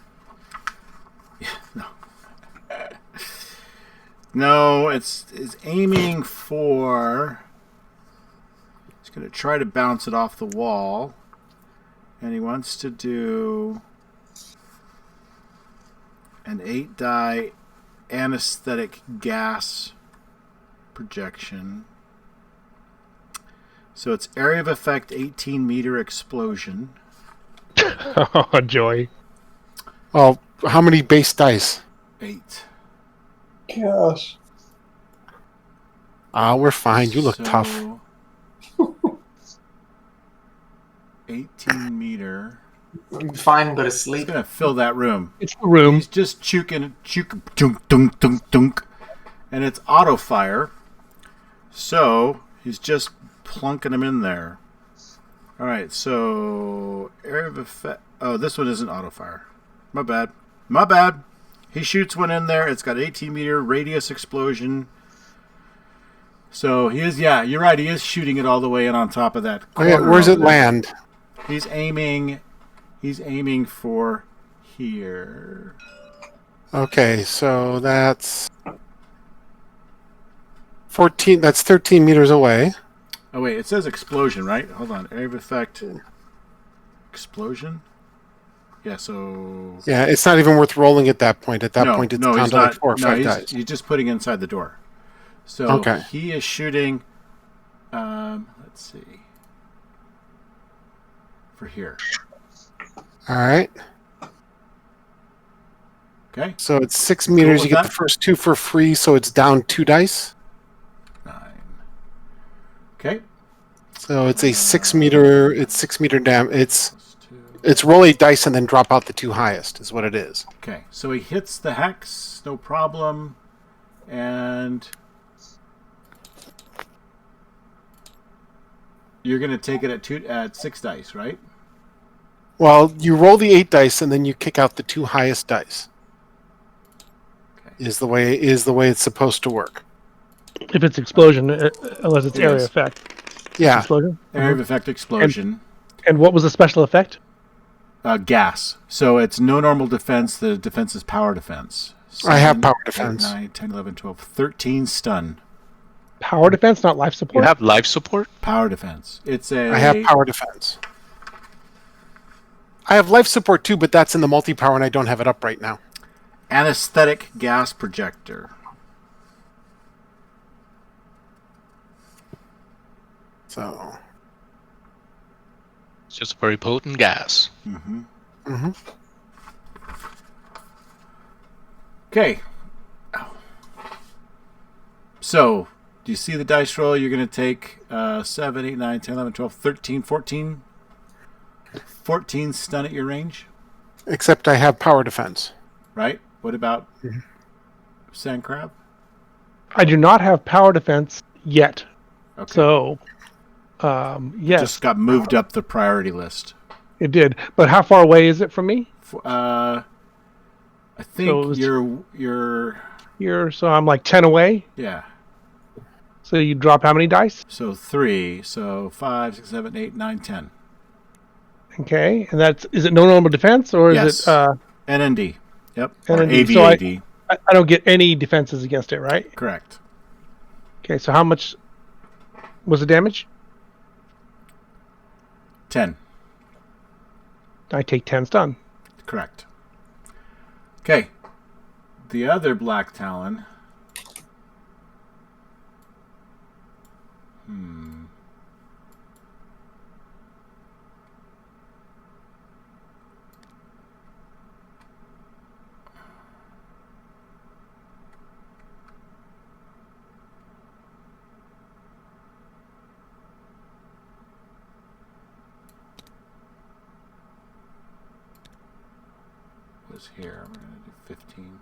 No. No, it's aiming for... He's going to try to bounce it off the wall. And he wants to do an 8-die anesthetic gas projection. So it's area of effect 18-meter explosion. Oh, joy. Well, how many base dice? 8. Gosh. We're fine. You look tough. 18-meter. I'm fine, but He's asleep. going to fill that room. It's the room. He's just dunk, dunk, dunk, dunk. And it's auto fire. So he's just plunking him in there. All right, so area of effect. Oh, this one isn't auto fire. My bad. My bad. He shoots one in there. It's got 18-meter radius explosion. So he is, yeah, you're right. He is shooting it all the way in on top of that. Okay, where's it land? He's aiming for here. Okay, so that's 14. That's 13 meters away. Oh wait, it says explosion, right? Hold on, area of effect. Explosion. Yeah, so. Yeah, it's not even worth rolling at that point. At that point, it's down he's to not, like 4 or 5 dice. He's just putting inside the door. So Okay. he is shooting. Let's see. For here. All right. Okay. So it's 6 meters. with You get that? the first 2 for free, so it's down 2 dice. 9. Okay. So it's a 6 meter. It's 6 meter dam. Plus 2. It's roll 8 dice and then drop out the 2 highest. Is what it is. Okay. So he hits the hex, no problem, and you're gonna take it at 6 dice, right? Well, you roll the 8 dice and then you kick out the 2 highest dice. Okay. Is the way it's supposed to work. If it's explosion, unless it's It area is. effect. Yeah. Explosion. Area of effect explosion. And what was the special effect? Gas. So it's no normal defense. The defense is power defense. I have 7, power 8, defense. 9, 10, 11, 12, 13 stun. Power defense, not life You support? have life support? Power defense. It's a. I have power defense. I have life support too, but that's in the multi-power and I don't have it up right now. Anesthetic gas projector. So. It's just a very potent gas. Mm-hmm. Mm-hmm. Okay. So, do you see the dice roll? You're going to take 7, 8, 9, 10, 11, 12, 13, 14. 14 stun at your range, Except I have power defense. right? What about Sand Crab? I do not have power defense yet. Okay. So, yes, Just got moved up the priority list. it did. But how far away is it from me? I think So it was- you're Here, so I'm like 10 away. yeah. So you drop how many dice? So 3. So 5, 6, 7, 8, 9, 10. Okay, and is it no normal defense or is Yes. it? NND. Yep. Or NND. So AVAD. I don't get any defenses against it, right? Correct. Okay, so how much was the damage? 10. I take 10 stun. Correct. Okay. the other Black Talon. Was here. We're going to do 15.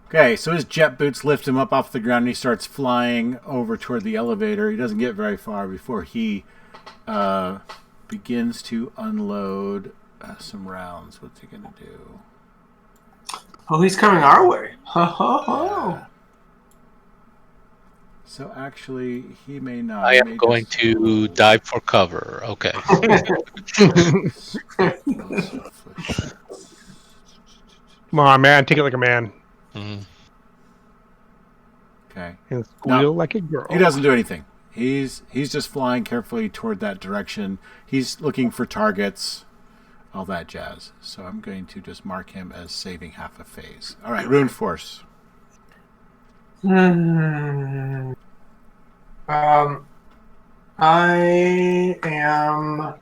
Okay, so his jet boots lift him up off the ground and he starts flying over toward the elevator. He doesn't get very far before he begins to unload some rounds. What's he going to do? Oh, he's coming our way. Ho, ho, ho. Yeah. So actually, he may not. I He am may going just to roll. dive for cover. Okay. Come on, man. Take it like a man. Mhm. Okay. And squeal No. like a girl. He doesn't do anything. He's just flying carefully toward that direction. He's looking for targets, all that jazz. So I'm going to just mark him as saving half a phase. All right, Rune Force. I am.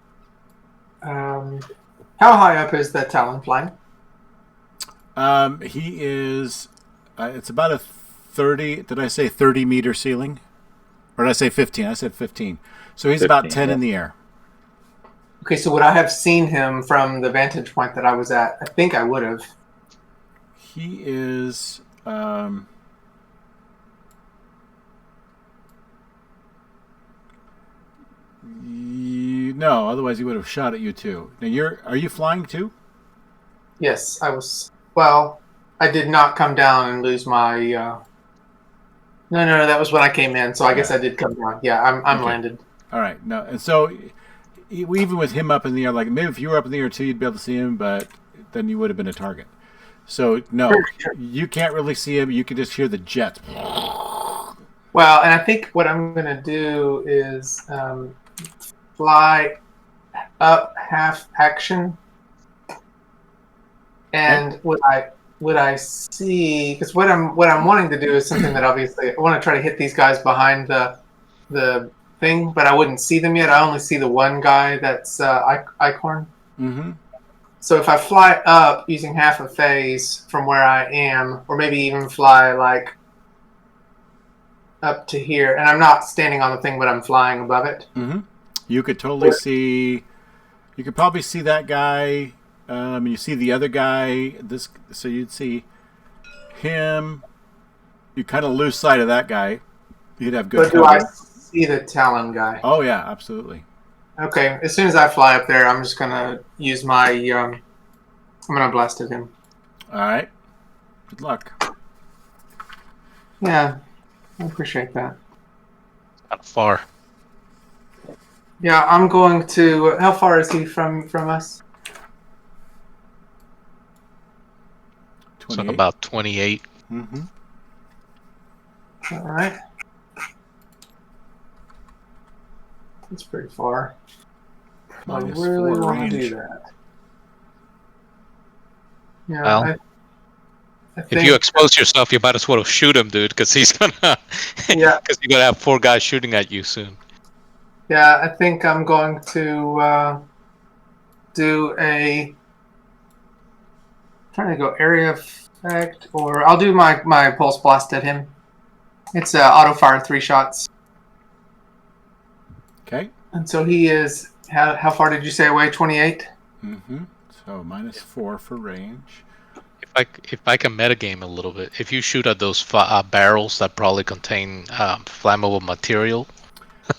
How high up is that Talon flying? He is. It's about a 30. Did I say 30-meter ceiling? Or did I say 15? I said 15. So he's about 10 in the air. Okay, so would I have seen him from the vantage point that I was at? I think I would have. He is. No, otherwise he would have shot at you too. Now are you flying too? Yes, I was. Well, I did not come down and lose my. No, that was when I came in. So I guess I did come down. Yeah, I'm Okay. landed. All right. No, and so even with him up in the air, like maybe if you were up in the air too, you'd be able to see him, but then you would have been a target. So no, you can't really see him. You can just hear the jet. Well, and I think what I'm going to do is fly up half action, and would I see? Because what I'm wanting to do is something that obviously I want to try to hit these guys behind the thing, but I wouldn't see them yet. I only see the one guy that's Icorn. Mm-hmm. So if I fly up using half a phase from where I am, or maybe even fly like up to here, and I'm not standing on the thing, but I'm flying above it. Mm-hmm. You could totally see. You could probably see that guy. You see the other guy. So you'd see him. You kind of lose sight of that guy. You'd have good But do I cover. see the Talon guy? Oh yeah, absolutely. Okay, as soon as I fly up there, I'm just gonna use my. I'm gonna blast at him. All right. Good luck. Yeah, I appreciate that. Kind of far. Yeah, I'm going to. How far is he from us? So 28. about 28. Mm-hmm. All right. That's pretty far. Minus I really 4 want to range. do that. Yeah. Well, I If think, you expose yourself, you might as well shoot him, dude, because he's gonna. Yeah. Because you're gonna have 4 guys shooting at you soon. Yeah, I think I'm going to do a. Trying to go area effect, or I'll do my pulse blast at him. It's auto fire 3 shots, Okay. and so he is. How far did you say away? 28. Mm-hmm. So minus 4 for range. If I can metagame a little bit, if you shoot at those barrels that probably contain flammable material.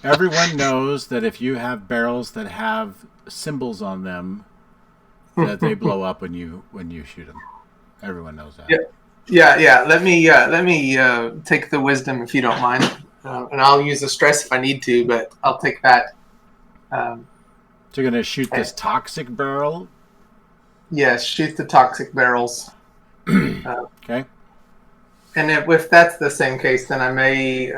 Everyone knows that if you have barrels that have symbols on them, that they blow up when you shoot them. Everyone knows that. Yeah. Let me take the wisdom if you don't mind, and I'll use the stress if I need to, but I'll take that. So you're gonna shoot this toxic barrel. Yes, shoot the toxic barrels. Okay. And if that's the same case, then I may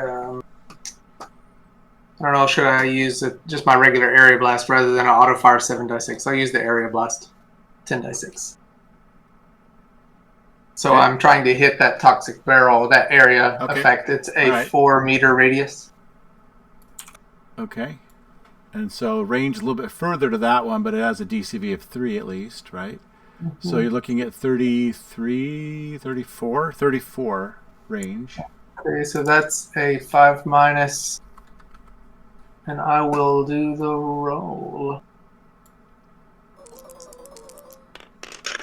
I don't know, should I use just my regular area blast rather than an auto fire 7d6? I'll use the area blast 10d6. So Okay. I'm trying to hit that toxic barrel, that area Okay. effect. It's a All right. 4-meter radius. Okay. And so range a little bit further to that one, but it has a DCV of 3 at least, right? So you're looking at 34 range. Okay, so that's a 5 minus, and I will do the roll.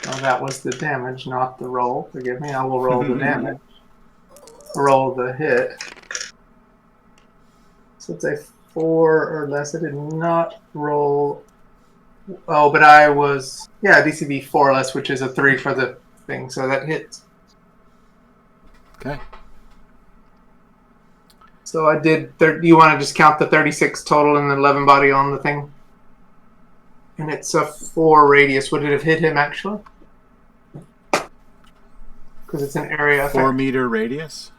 Oh, that was the damage, not the roll. Forgive me. I will roll the damage. Roll the hit. So it's a 4 or less. I did not roll. Oh, but I was, DCV 4 or less, which is a 3 for the thing. So that hits. Okay. So I did. You want to just count the 36 total and the 11 body on the thing? And it's a 4 radius. Would it have hit him actually? Because it's an area effect. 4-meter radius.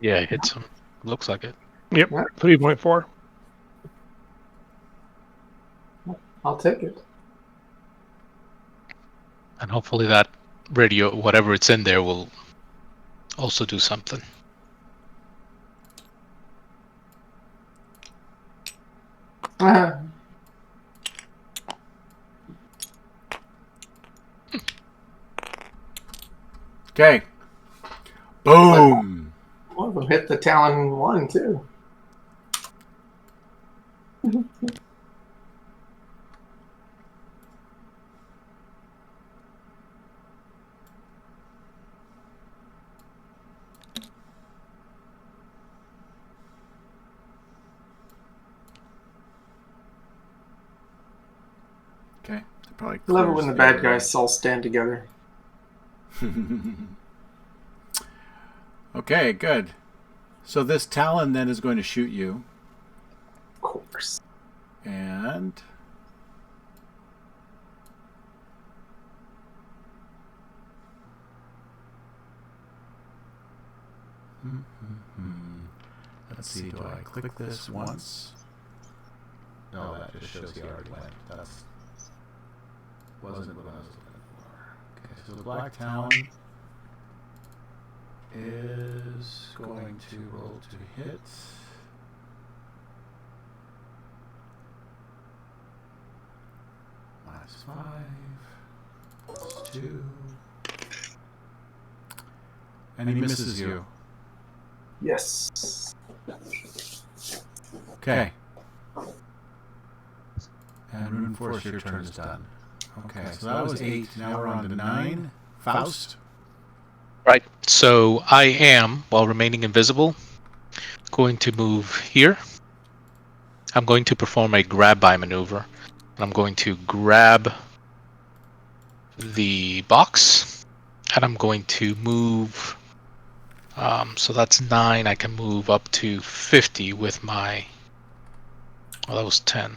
Yeah, it hits him. Looks like it. Yep, Yeah. 3.4. I'll take it. And hopefully that radio, whatever it's in there, will also do something. Okay. Boom. One of them hit the Talon 1 too. Okay. Probably I love it when the bad clears guys all stand together. Okay, good. So this Talon then is going to shoot you. Of course. And let's see, do I click this once? No, that just shows he already went. That's wasn't what I was looking for. Okay, so the Black Talon is going to roll to hit. -5, +2. And he misses you. Yes. Okay. And Rune Force, your turn is done. Okay, so that was 8. Now we're on to 9. Faust. Right. So I am, while remaining invisible, going to move here. I'm going to perform a grab by maneuver. And I'm going to grab the box. And I'm going to move. So that's 9. I can move up to 50 with my. Well, that was 10.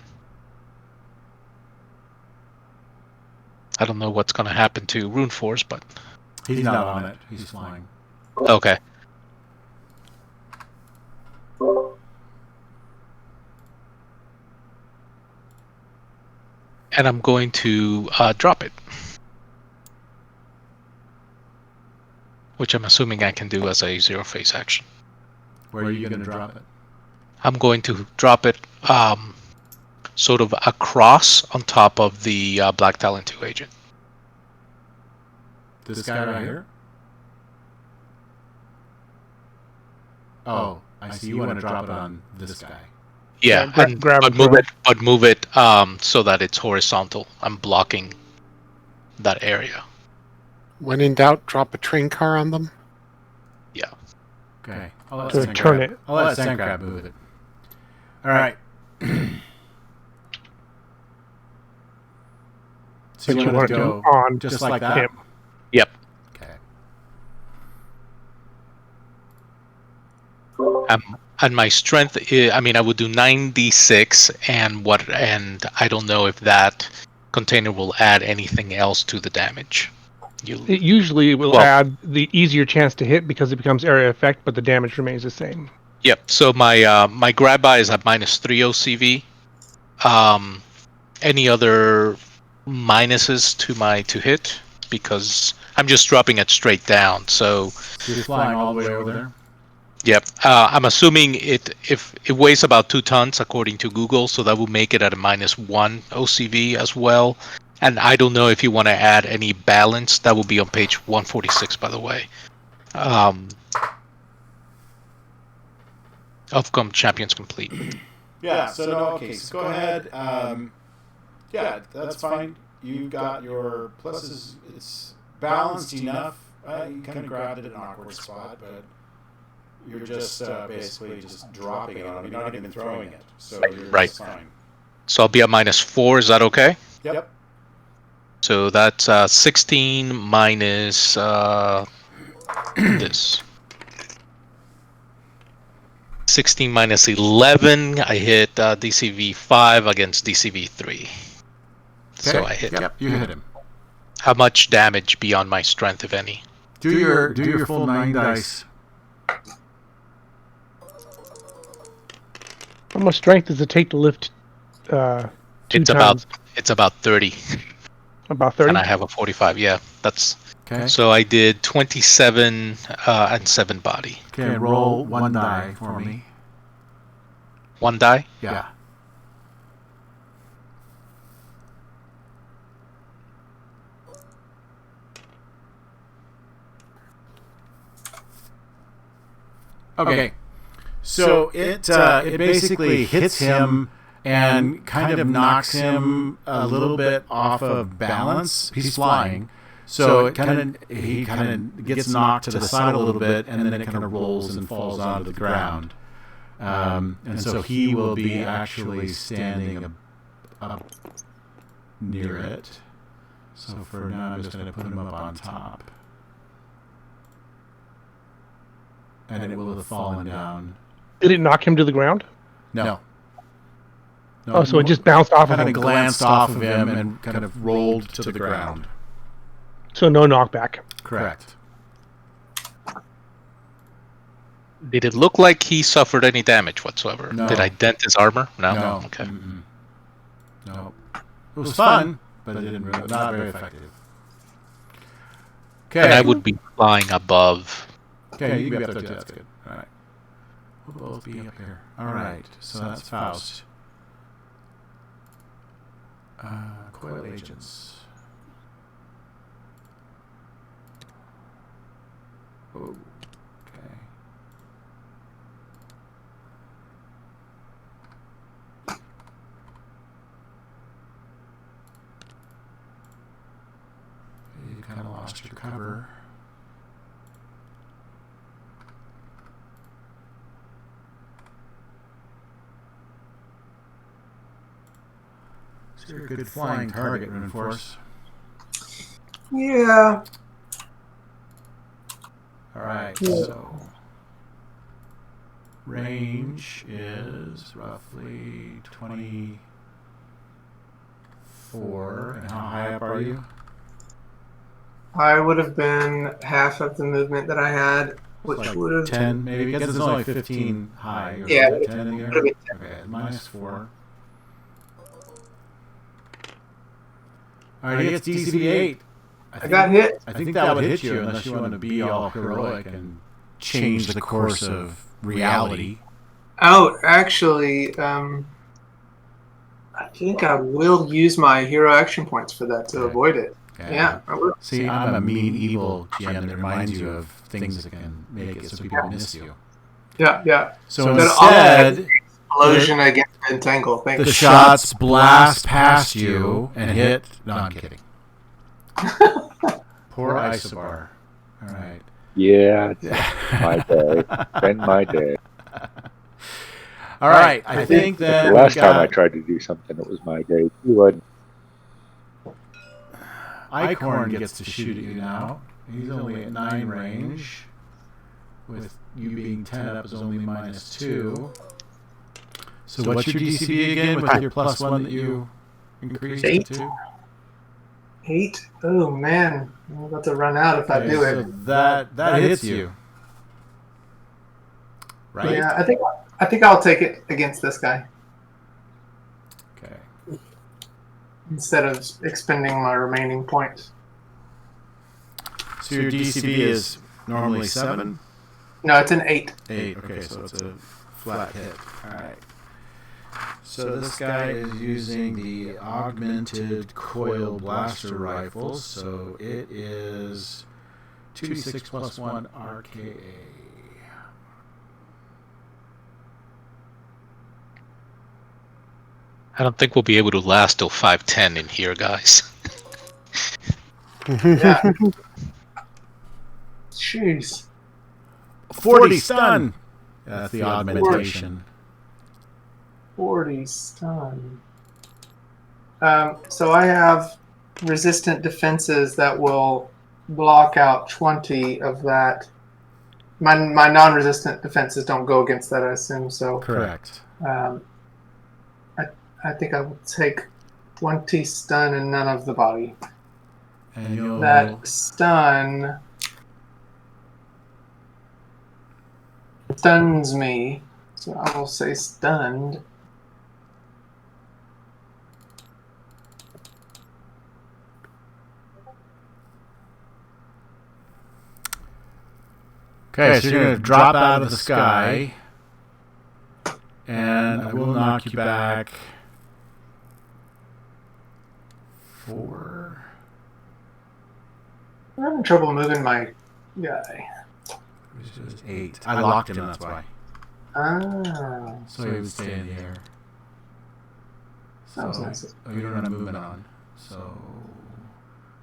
I don't know what's going to happen to Rune Force, but He's not on it. He's flying. okay. And I'm going to drop it, which I'm assuming I can do as a zero phase action. Where are you going to drop it? I'm going to drop it sort of across on top of the Black Talon 2 agent. This guy right here? Oh, I see. You want to drop it on this guy. Yeah, Yeah, grab but it move from- it, but move it so that it's horizontal. I'm blocking that area. When in doubt, drop a train car on them. Yeah. Okay. I'll let To turn it. I'll let Sandcrab move it. All right. So But you want to go on just like that? Yep. Yep. Okay. And my strength is, I mean, I would do 9d6, and I don't know if that container will add anything else to the damage. It usually will add the easier chance to hit because it becomes area effect, but the damage remains the same. Yep. So my grab by is at -3 OCV. Any other minuses to my to hit? Because I'm just dropping it straight down. So You're flying all the way over there. yep. I'm assuming if it weighs about 2 tons according to Google, so that will make it at a -1 OCV as well. And I don't know if you want to add any balance. That will be on page 146, by the way. Outcome Champions Complete. Yeah, so no, okay, so go ahead. Yeah, that's fine. You got your pluses. It's balanced enough. You kind of grabbed it at an awkward spot, but you're just basically just dropping it on him. You're not even throwing it. So you're just fine. So I'll be at -4. Is that okay? Yep. So that's 16 minus this. 16 minus 11. I hit DCV 5 against DCV 3. So I hit. Yep, you hit him. How much damage beyond my strength, if any? Do your full 9 dice. How much strength does it take to lift 2 tons? It's about 30. About 30? And I have a 45. Yeah, that's okay. So I did 27 and 7 body. Okay, roll 1 die for me. 1 die? Yeah. Okay. So it basically hits him and kind of knocks him a little bit off of balance. He's flying. So he kind of gets knocked to the side a little bit, and then it kind of rolls and falls onto the ground. And so he will be actually standing up near it. So for now, I'm just going to put him up on top. And it will have fallen down. Did it knock him to the ground? No. Oh, so it just bounced off of him. Kind of glanced off of him and kind of rolled to the ground. So no knockback. Correct. Did it look like he suffered any damage whatsoever? No. Did I dent his armor? No. No. Okay. Mm-mm. No. It was fun, but it didn't really, not very effective. Okay. And I would be flying above. Okay, you can be up there too. That's good. All right. We'll both be up here. All right. So that's Faust. Coil agents. Oh, okay. You kind of lost your cover. So you're a good flying target, Reinforce. Yeah. All right, so range is roughly 24. And how high up are you? I would have been half of the movement that I had, which Like would have 10, maybe. Because it's only 15 high. Or Yeah, 10 in the air? would have been Okay, -4. All right, he gets DCV 8. I got hit. I think that would hit you unless you want to be all heroic and change the course of reality. Oh, actually, I think I will use my hero action points for that to avoid it. Okay. Yeah, I will. See, I'm a mean, evil GM that reminds you of things that can make it so people miss you. Yeah. So But instead, Explosion against Entangle. Thank the you. shots blast past you and hit. No, I'm kidding. Poor Isobar. All right. Yeah, my day. Been my day. All right. I think that The last time I tried to do something, it was my day too. Icorn gets to shoot at you now. He's only at 9 range. With you being 10 up is only -2. So what's your DCB again with your +1 that you increased it to? 8. Oh man, I'm about to run out if I Okay, do so it. that hits you. Right? Yeah, I think I'll take it against this guy Okay. instead of expending my remaining points. So your DCB is normally 7? No, it's an 8. 8. Okay, so it's a flat hit. All right. So this guy is using the augmented coil blaster rifle. So it is 2d6 plus 1 RKA. I don't think we'll be able to last till 5:10 in here, guys. Yeah. Jeez. 40 stun. That's the augmentation. 40 stun. So I have resistant defenses that will block out 20 of that. My non-resistant defenses don't go against that, I assume. So Correct. I think I will take 20 stun and none of the body. And you'll... That stun stuns me, so I will say stunned. Okay, so you're going to drop out of the sky, and I will knock you back 4. I'm having trouble moving my guy. 8. I locked him, that's why. Ah. So he would stay in the air. That was nice. Oh, you don't have movement on. So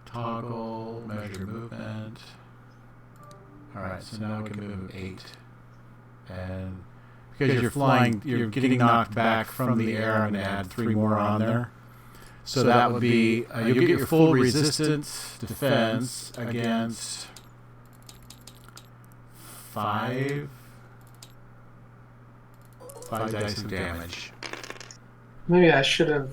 toggle, measure movement. Alright, so now we can move 8. And because you're flying, you're getting knocked back from the air, I'm going to add 3 more on there. So that would be, you'll get your full resistance defense against 5 dice of damage. Maybe I should have.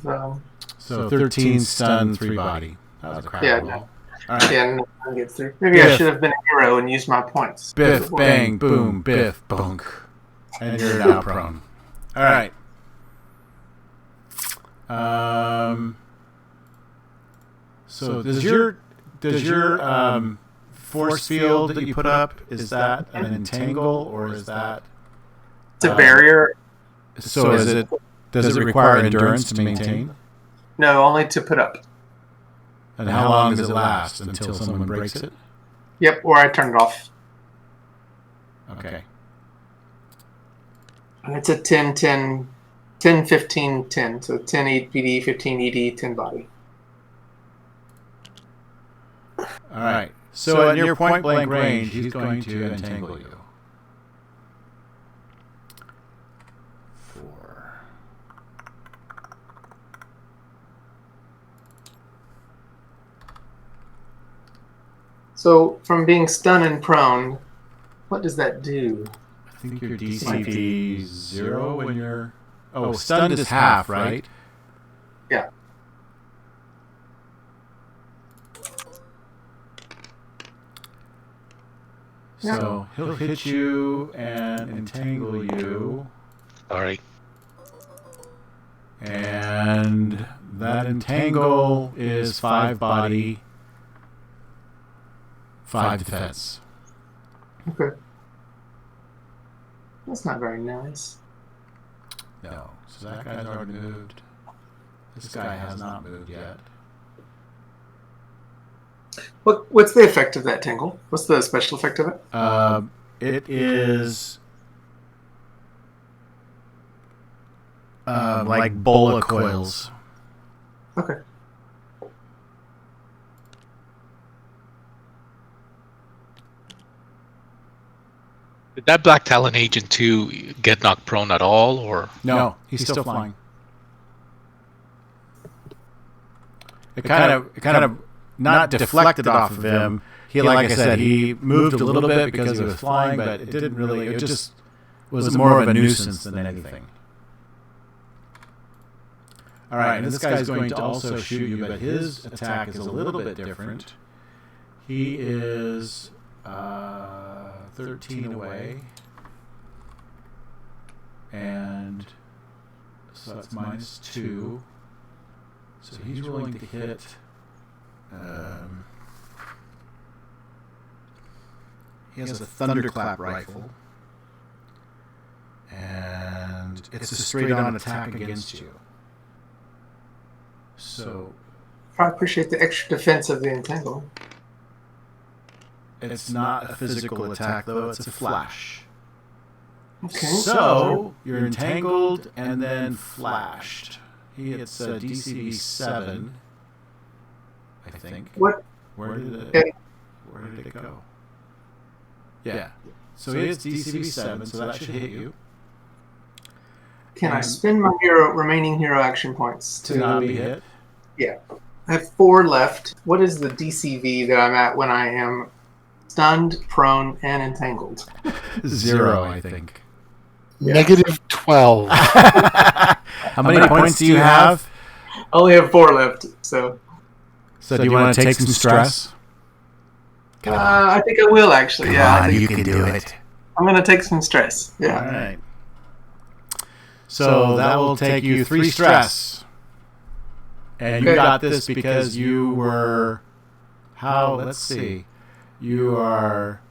So 13 stun, 3 body. That was a crap roll. No. All right. Yeah, no one gets through. Maybe I should have been a hero and used my points. Biff, bang, boom, biff, bunk. And you're now prone. All right. So does your force field that you put up, is that an entangle or is that... It's a barrier. So does it require endurance to maintain? No, only to put up. And how long does it last? Until someone breaks it? Yep, or I turn it off. Okay. And it's a 10, 10, 10, 15, 10. So 10 PD, 15 ED, 10 body. All right. So at your point blank range, he's going to entangle you. 4. So from being stunned and prone, what does that do? I think your DCP 0 when you're... Oh, stunned is half, right? Yeah. So he'll hit you and entangle you. Sorry. And that entangle is 5 body, 5 defense. Okay. That's not very nice. No. So that guy's already moved. This guy has not moved yet. What's the effect of that tangle? What's the special effect of it? It is like bola coils. Okay. Did that Black Talon Agent 2 get knocked prone at all, or? No, he's still flying. It kind of not deflected off of him. He, like I said, he moved a little bit because he was flying, but it didn't really. It just was more of a nuisance than anything. All right, and this guy's going to also shoot you, but his attack is a little bit different. He is 13 away. And so that's -2. So he's willing to hit. He has a thunderclap rifle. And it's a straight-on attack against you. So I appreciate the extra defense of the entangle. it's not a physical attack, though. It's a flash. Okay. So you're entangled and then flashed. He hits a DCV 7, I think. What? Where did Okay. it go? Yeah. So he hits DCV 7, so that should hit you. Can I And spend my remaining hero action points to not be hit? Yeah. I have 4 left. What is the DCV that I'm at when I am stunned, prone, and entangled? 0, I think. -12. How many points do you have? I only have 4 left, so So do you want to take some stress? I think I will actually. Yeah, I think you can do it. I'm gonna take some stress. Yeah. All right. So that will take you 3 stress. And you got this because you were... Let's see. You are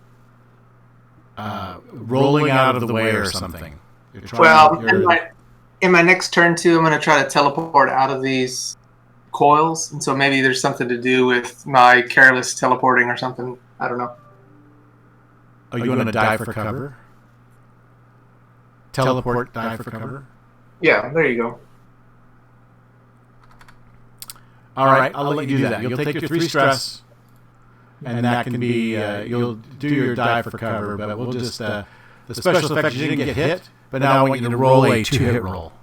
rolling out of the way or something. Well, in my next turn too, I'm gonna try to teleport out of these coils, and so maybe there's something to do with my careless teleporting or something. I don't know. Oh, you want to dive for cover? Teleport, dive for cover? Yeah, there you go. All right, I'll let you do that. You'll take your 3 stress, and that can be, you'll do your dive for cover, but we'll just, the special effect, you didn't get hit, but now I want you to roll a 2-hit roll.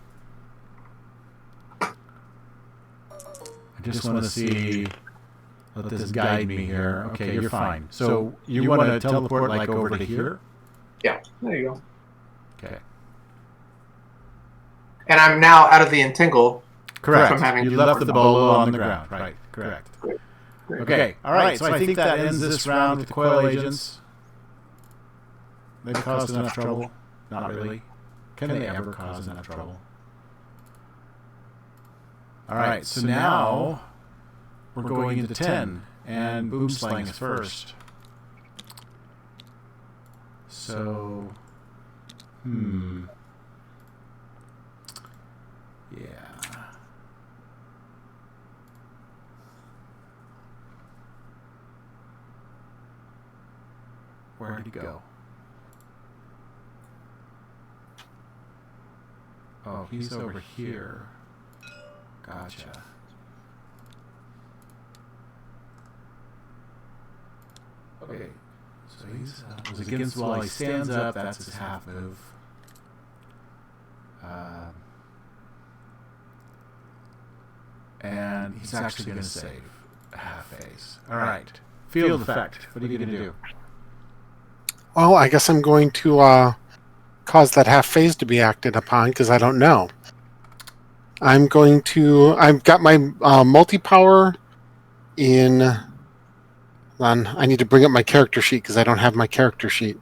I just want to see, let this guide me here. Okay, you're fine. So you want to teleport like over to here? Yeah, there you go. Okay. And I'm now out of the entangle. Correct. From having You left the bolo on the ground. Right, correct. Great. Okay, all right, so I think that ends this round with the coil agents. They've caused enough trouble? Not really. Can they ever cause enough trouble? All right, so now we're going into 10, and Boomslang is first. So, yeah. Where'd he go? Oh, he's over here. Gotcha. Okay, so he's was against the wall. He stands up. That's his half move. And he's actually going to save a half phase. All right. Field effect. What are you going to do? Well, I guess I'm going to cause that half phase to be acted upon because I don't know. I've got my multi-power in... Hold on, I need to bring up my character sheet because I don't have my character sheet.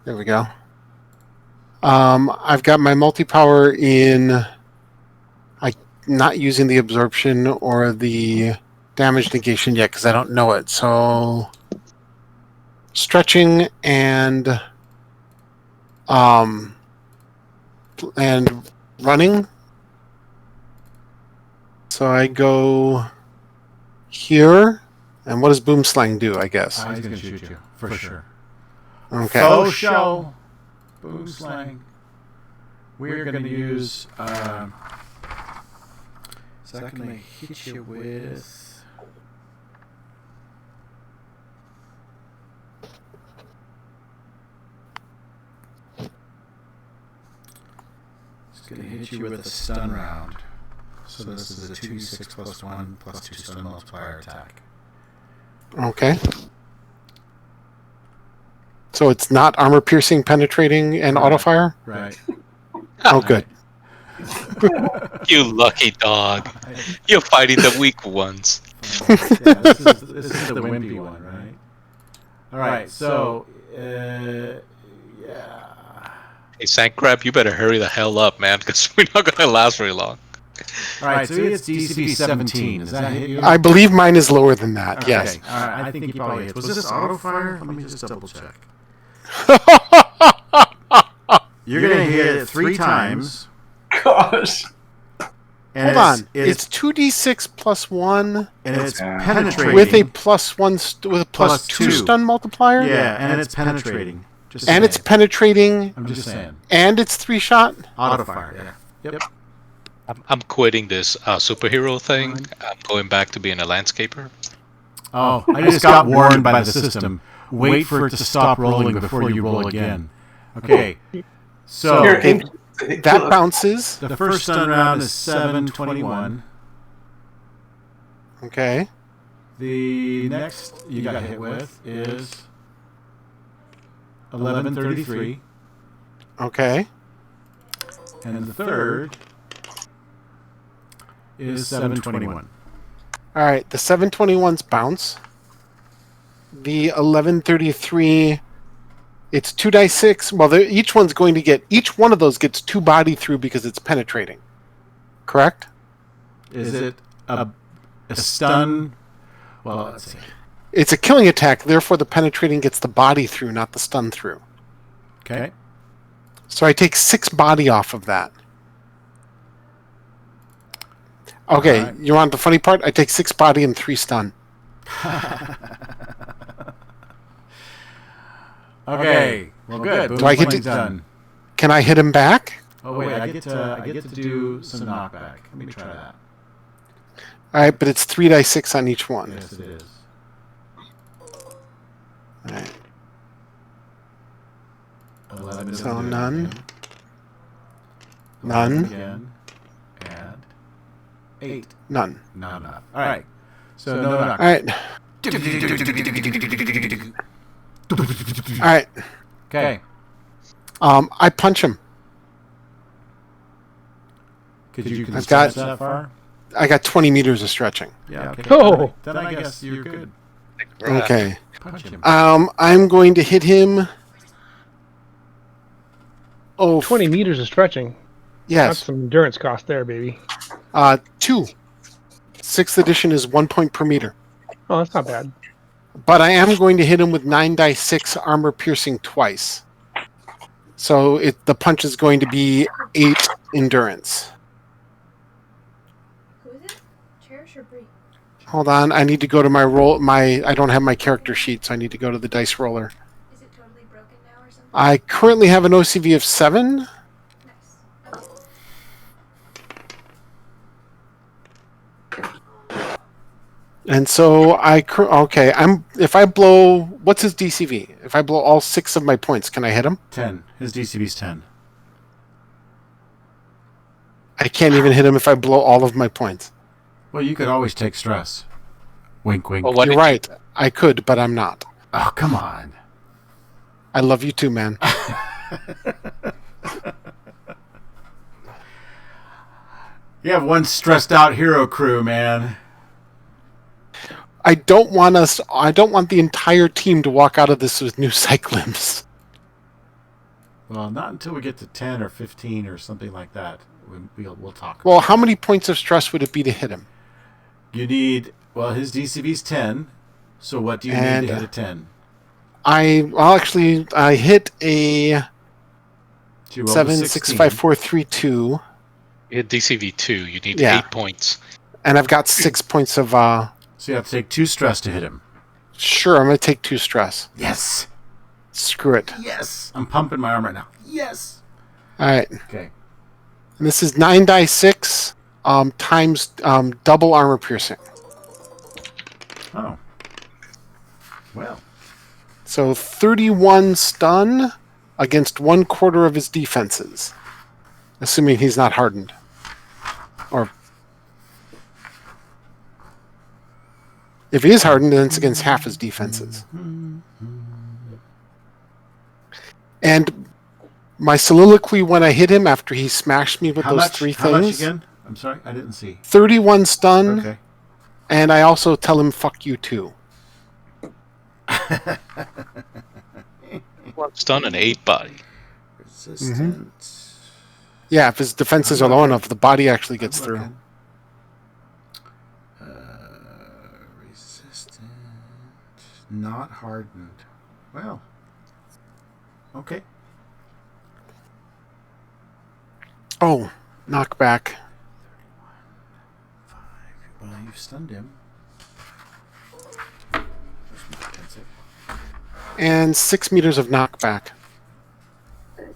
There we go. I've got my multi-power in... not using the absorption or the damage negation yet because I don't know it. So stretching and running. So I go here, and what does Boomslang do? I guess He's going to shoot you for sure. Okay. Faux show. Boomslang. We're going to use. Is that going to hit you with... It's going to hit you with a stun round. So this is a 2d6 plus 1 plus 2 stun multiplier attack. Okay. So it's not armor piercing, penetrating, and auto fire? Right. Oh, good. You lucky dog. You're fighting the weak ones. Yeah, this is the wimpy one, right? All right, so yeah. Hey, Sandcrab, you better hurry the hell up, man, because we're not gonna last very long. All right, so it's DCB 17. Does that hit you? I believe mine is lower than that. Okay. Yes. All right, I think he probably hits. Was this auto fire? Let me just double check. You're gonna hit it 3 times. Gosh. And Hold on. It's 2d6 plus 1 and it's penetrating with a plus 1 with a plus 2 2 stun multiplier. Yeah, and it's penetrating. Just And saying. it's penetrating. I'm just saying. And it's 3 shot. Auto fire. Yeah. Yep. I'm quitting this superhero thing. I'm going back to being a landscaper. Oh, I just got warned by the system. Wait for it to stop rolling before you roll again. Okay. So Here, That bounces. the first stun round is 721. Okay. The next you got hit with is 1133, Okay. and the third is 721. All right. The 721's bounce. The 1133. It's 2d6. Well, each one's going to get. Each one of those gets 2 body through because it's penetrating. Correct? Is it a stun? Well, let's see. It's a killing attack. Therefore, the penetrating gets the body through, not the stun through. Okay. So I take 6 body off of that. Okay, Alright. you want the funny part? I take 6 body and 3 stun. Okay. Well, good. Boom, Do I get pling's to- done? Can I hit him back? Oh wait, I get to do some knockback. Let me try that. All right, but it's 3d6 on each one. Yes, it is. All right. 11 So doesn't do none. anything. None. Again. And 8. None. Not enough. All right. So no knock. All right. All right. Okay. I punch him. Could you I've stretch got- that far? I got 20 meters of stretching. Yeah. Okay. Oh. Then I guess you're good. Okay. Punch him. I'm going to hit him. Oh, 20 meters of stretching. That's yes. some endurance cost there, baby. 2. 6th edition is 1 point per meter. Oh, that's not bad. But I am going to hit him with 9d6 armor piercing twice. So the punch is going to be 8 endurance. Who is it? Cherish or Bree? Hold on, I need to go to my roll. I don't have my character sheet, so I need to go to the dice roller. Is it totally broken now or something? I currently have an OCV of 7. Nice. Okay. And so if I blow, what's his DCV? If I blow all 6 of my points, can I hit him? 10. His DCB's 10. I can't even hit him if I blow all of my points. Well, you could always take stress. Wink, wink. Well, what You're did right. I could, but I'm not. Oh, come on. I love you too, man. You have one stressed out hero crew, man. I don't want the entire team to walk out of this with new cyclims. Well, not until we get to 10 or 15 or something like that. We'll talk. Well, how many points of stress would it be to hit him? You need, well, his DCV's 10. So what do you And, need to hit a 10? I hit a So you rolled a 7, 16. 6, 5, 4, 3, 2, you hit DCV 2? You need Yeah. 8 points. and I've got 6 points of. So you have to take 2 stress to hit him. Sure, I'm gonna take 2 stress. Yes. Screw it. Yes. I'm pumping my arm right now. Yes. All right, Okay. and this is 9d6 times double armor piercing. Oh. Well. So 31 stun against 1/4 of his defenses, assuming he's not hardened. Or if he is hardened, then it's against half his defenses. And my soliloquy when I hit him after he smashed me with How those much? three How much things. again? I'm sorry, I didn't see. 31 stun, Okay. and I also tell him "fuck you" too. 1 stun and 8 body. Resistance. Yeah, if his defenses are low enough, the body actually gets through. Resistant. Not hardened. Well. Okay. Oh, knockback. 5. Well, you've stunned him. And 6 meters of knockback. Okay.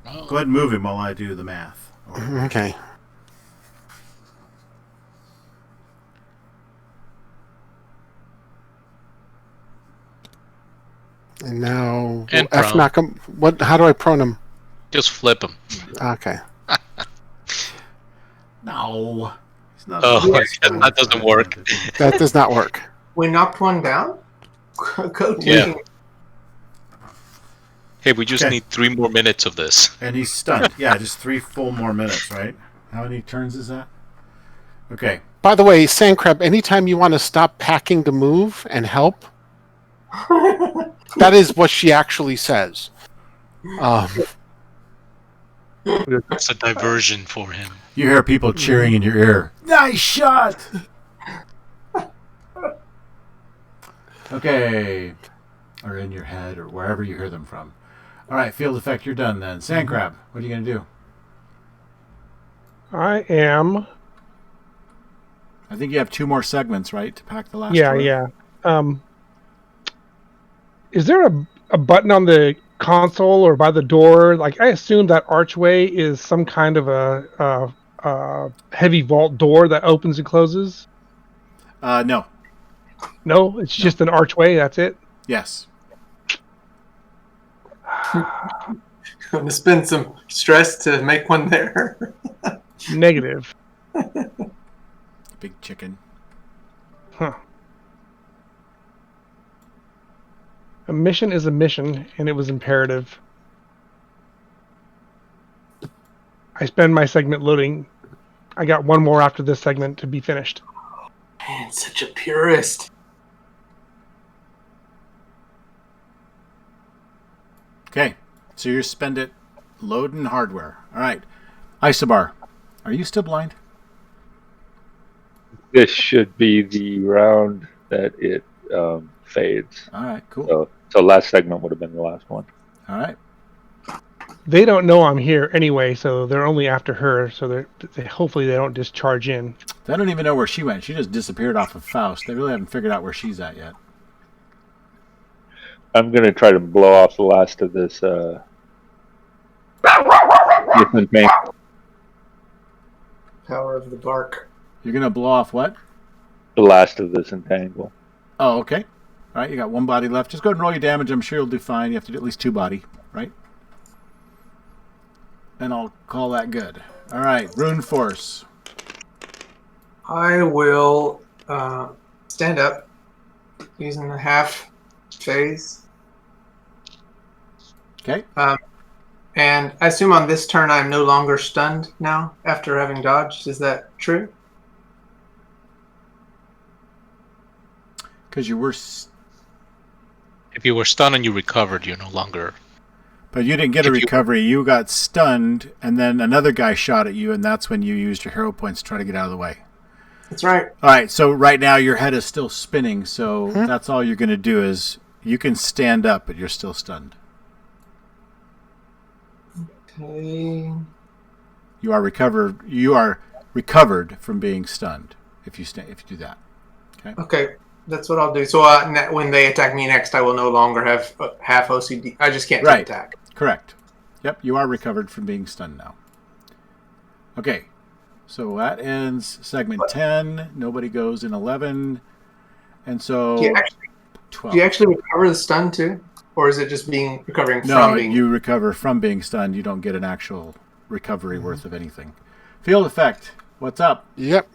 Go ahead and move him while I do the math. Okay. And now And F prone. knock him. What? How do I prone him? Just flip him. Okay. No. He's not That doesn't work. That does not work. We knocked one down? Go team. Yeah. Hey, we just Okay. need 3 more minutes of this. And he's stunned. Yeah, just 3 full more minutes, right? How many turns is that? Okay. By the way, Sandcrab, anytime you want to stop packing to move and help, that is what she actually says. It's a diversion for him. You hear people cheering in your ear. Nice shot! Okay. Or in your head or wherever you hear them from. All right, field effect, you're done then. Sandcrab, what are you going to do? I am. I think you have 2 more segments, right, to pack the last Yeah, tour? yeah. Is there a button on the console or by the door? Like, I assume that archway is some kind of a heavy vault door that opens and closes. No. No, it's just an archway. That's it. Yes. I'm going to spend some stress to make one there. Negative. Big chicken. Huh. A mission is a mission, and it was imperative. I spend my segment loading. I got 1 more after this segment to be finished. Man, such a purist. Okay, so you spend it loading hardware. All right. Isobar, are you still blind? This should be the round that it fades. All right, cool. So last segment would have been the last one. All right. They don't know I'm here anyway, so they're only after her. So hopefully they don't just charge in. They don't even know where she went. She just disappeared off of Faust. They really haven't figured out where she's at yet. I'm going to try to blow off the last of this thing. Power of the bark. You're going to blow off what? The last of this entangle. Oh, okay. All right, you got 1 body left. Just go ahead and roll your damage. I'm sure you'll do fine. You have to do at least 2 body, right? And I'll call that good. All right, Rune Force. I will stand up using the half phase. Okay. And I assume on this turn I'm no longer stunned now after having dodged. Is that true? Because you were... If you were stunned and you recovered, you're no longer... But you didn't get a recovery. You got stunned, and then another guy shot at you, and that's when you used your hero points to try to get out of the way. That's right. All right, so right now your head is still spinning, so that's all you're going to do is you can stand up, but you're still stunned. Okay. You are recovered from being stunned if you do that. Okay, that's what I'll do. So when they attack me next, I will no longer have half OCD. I just can't attack. Correct. Yep, you are recovered from being stunned now. Okay, so that ends segment 10. Nobody goes in 11. And so Do 12. you actually recover the stun too? Or is it just recovering No, from being... you recover from being stunned. You don't get an actual recovery worth of anything. Field effect, what's up? Yep.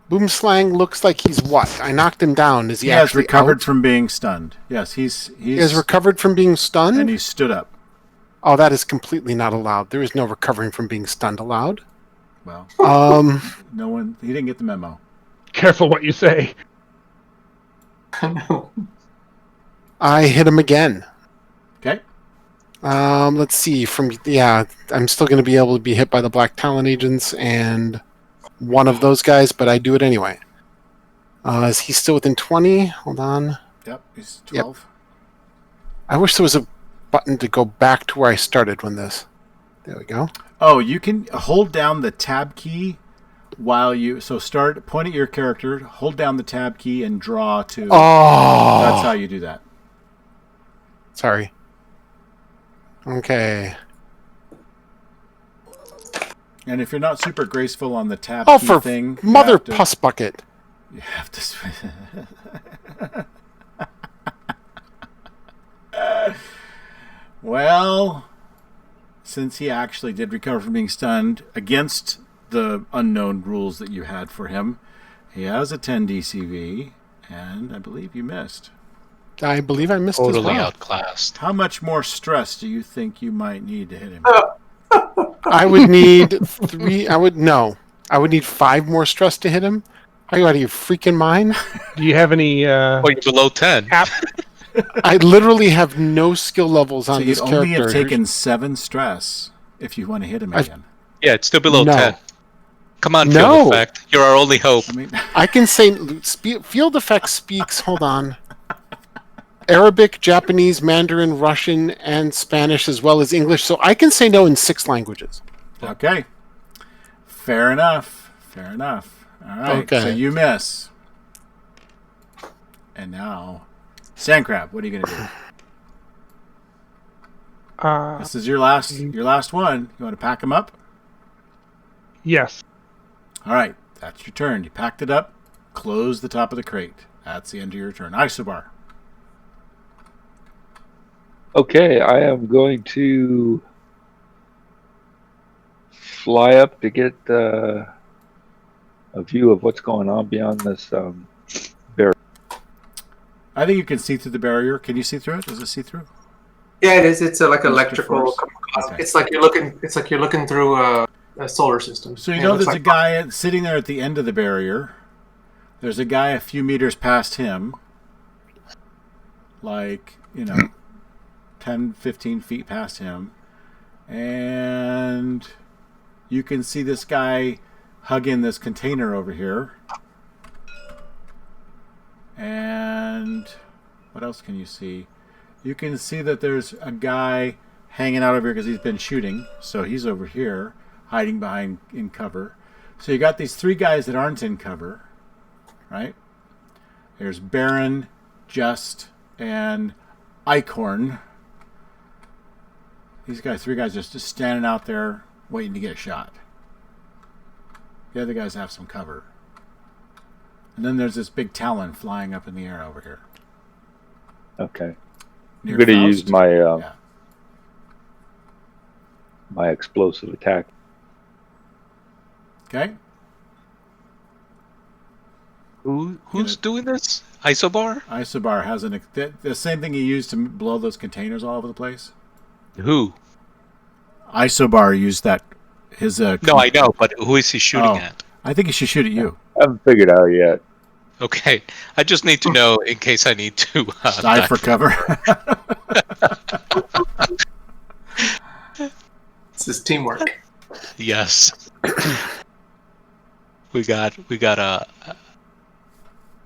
Boomslang looks like he's what? I knocked him down. Is he, He has actually recovered out? from being stunned. Yes, he's He has recovered from being stunned? and he stood up. Oh, that is completely not allowed. There is no recovering from being stunned allowed. Well, No one. He didn't get the memo. Careful what you say. No. I hit him again. Okay. Let's see. I'm still going to be able to be hit by the Black Talon agents and one of those guys, but I do it anyway. Is he still within 20? Hold on. Yep, he's 12. I wish there was a button to go back to where I started when this. There we go. Oh, you can hold down the tab key while you. So point at your character, hold down the tab key, and draw to. Oh! That's how you do that. Sorry. Okay. And if you're not super graceful on the tab Oh, key for thing, mother puss bucket. You have to. Well, since he actually did recover from being stunned against the unknown rules that you had for him, he has a 10 DCV, and I believe you missed. I believe I missed Totally as well. outclassed. How much more stress do you think you might need to hit him? I would need 3. I would need 5 more stress to hit him. Are you out of your freaking mind? Do you have any Or you're below 10. app? I literally have no skill levels on So this you'd character. only have taken 7 stress if you want to hit him again. Yeah, it's still below No. 10. Come on, No. Field Effect. You're our only hope. I mean, I can say Field Effect speaks. Hold on. Arabic, Japanese, Mandarin, Russian, and Spanish, as well as English. So I can say no in 6 languages. okay. Fair enough. Fair enough. All right. Okay. So you miss. And now, Sandcrab, what are you going to do? This is your last one. You want to pack them up? Yes. All right. That's your turn. You packed it up. Close the top of the crate. That's the end of your turn. Isobar. Okay, I am going to fly up to get a view of what's going on beyond this barrier. I think you can see through the barrier. Can you see through it? Does it see through? Yeah, it is. It's like Mr. electrical. Force. Okay. It's like you're looking. It's like you're looking through a solar system. So you And it know looks there's a like- guy sitting there at the end of the barrier. There's a guy a few meters past him. Like, 10, 15 feet past him. And you can see this guy hugging this container over here. And what else can you see? You can see that there's a guy hanging out over here because he's been shooting. So he's over here, hiding behind in cover. So you got these 3 guys that aren't in cover, right? There's Baron, Just, and Eichhorn. These 3 guys just standing out there waiting to get shot. The other guys have some cover. And then there's this big Talon flying up in the air over here. Okay. Near I'm going to Faust. use my Yeah. my explosive attack. Okay. Who's doing this? Isobar? Isobar has the same thing he used to blow those containers all over the place. Who? Isobar used that. His No, I know, but who is he shooting Oh. at? I think he should shoot at you. I haven't figured out yet. Okay, I just need to know in case I need to Dive for cover. This is teamwork. Yes. we got a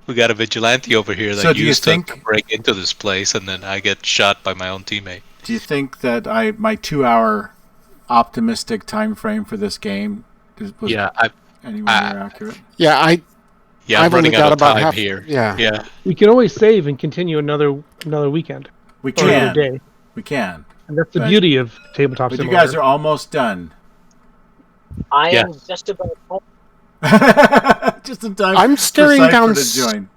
vigilante over here that So do you used think- to break into this place, and then I get shot by my own teammate. Do you think that my 2-hour optimistic time frame for this game was anywhere near accurate? Yeah, I'm I've only running out got of about time half. here. Yeah. We can always save and continue another weekend We or another can. day, We can. and that's the But- beauty of tabletop But you simulator. guys are almost done. I am Yes. just about home. Just in time. I'm staring for down. Cypher to join.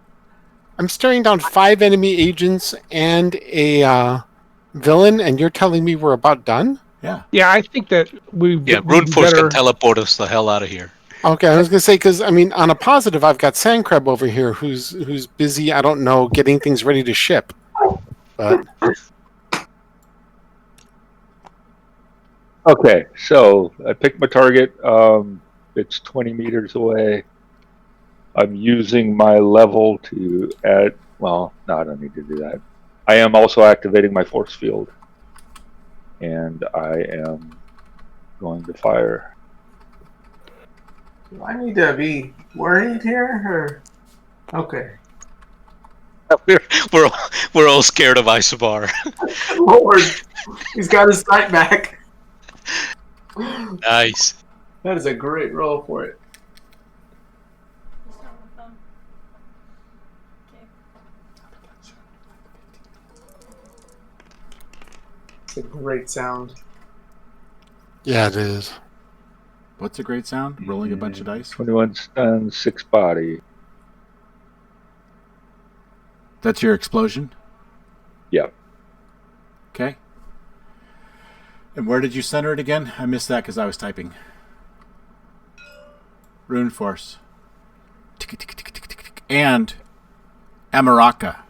I'm staring down 5 enemy agents and a villain, and you're telling me we're about done? Yeah. Yeah, I think that we. Yeah, we'd be Runeforce better- can teleport us the hell out of here. Okay, I was gonna say because I mean, on a positive, I've got Sandcrab over here who's busy. I don't know, getting things ready to ship. But Okay, so I picked my target. It's 20 meters away. I'm using my level to add. Well, no, I don't need to do that. I am also activating my force field, and I am going to fire. Do I need to be worried here, or okay? We're all scared of Isobar. Lord, he's got his sight back. Nice. That is a great roll for it. Just not with them. Okay. It's a great sound. yeah, it is. What's a great sound? Rolling a bunch of dice? 21 stun, 6 body. That's your explosion? Yep. Okay. And where did you center it again? I missed that because I was typing. Rune Force. And Amaraka.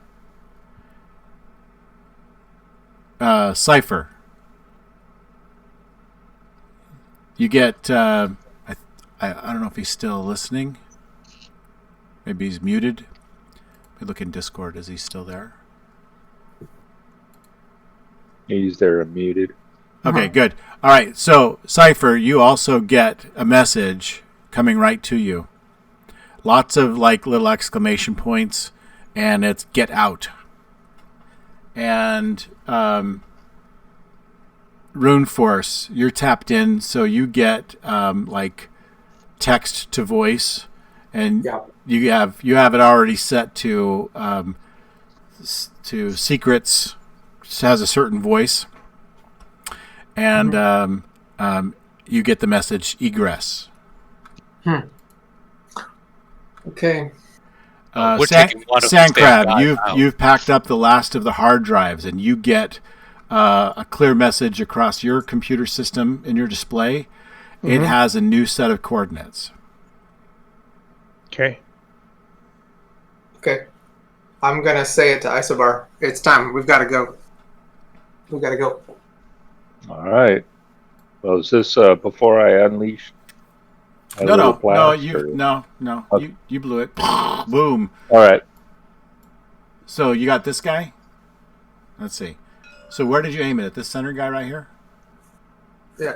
Cypher. You get... I don't know if he's still listening. Maybe he's muted. We look in Discord. Is he still there? He's there and muted. Okay, good. All right, so Cypher, you also get a message coming right to you. Lots of like little exclamation points, and it's "Get out." And Rune Force, you're tapped in, so you get like text to voice, and Yeah. you have it already set to secrets. It has a certain voice. And you get the message egress. Okay. We're taking one of these damn Sandcrab, guys out. you've packed up the last of the hard drives, and you get a clear message across your computer system in your display. It has a new set of coordinates. Okay. Okay. I'm gonna say it to Isobar. It's time. We've got to go. We've got to go. All right. Well, is this before I unleash? No, Blast, no. Okay. You blew it. Boom. All right. So you got this guy. Let's see. So where did you aim it at? This center guy right here, Yeah.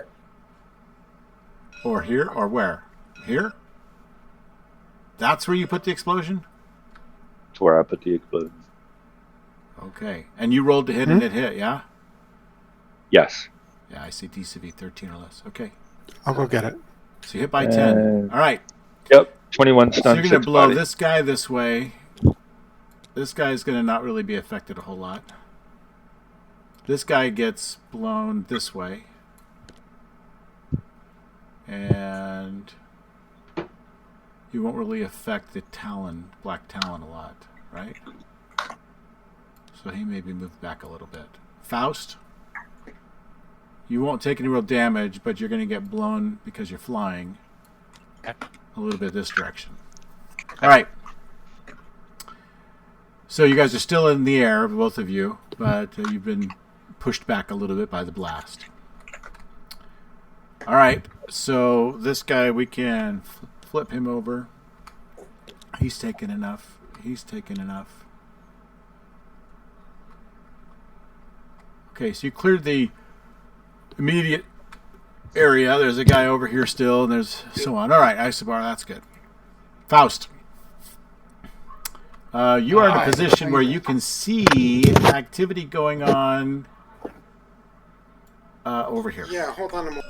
or here, or where? Here. That's where you put the explosion. That's where I put the explosion. Okay. And you rolled to hit and it hit, yeah? Yes. Yeah, I see DCV 13 or less. Okay. I'll go get it. So you hit by 10. All right. Yep. 21 So stun, you're going to 6 blow body. this guy this way. This guy's going to not really be affected a whole lot. This guy gets blown this way. And you won't really affect the Talon, Black Talon a lot, right? So he may be moved back a little bit. Faust, you won't take any real damage, but you're going to get blown because you're flying a little bit this direction. All right. So you guys are still in the air, both of you, but you've been pushed back a little bit by the blast. All right. So this guy, we can flip him over. He's taken enough. He's taken enough. Okay, so you cleared the immediate area. There's a guy over here still, and there's so on. All right, Isobar, that's good. Faust, you are in a position where you can see activity going on over here. Yeah, hold on a moment.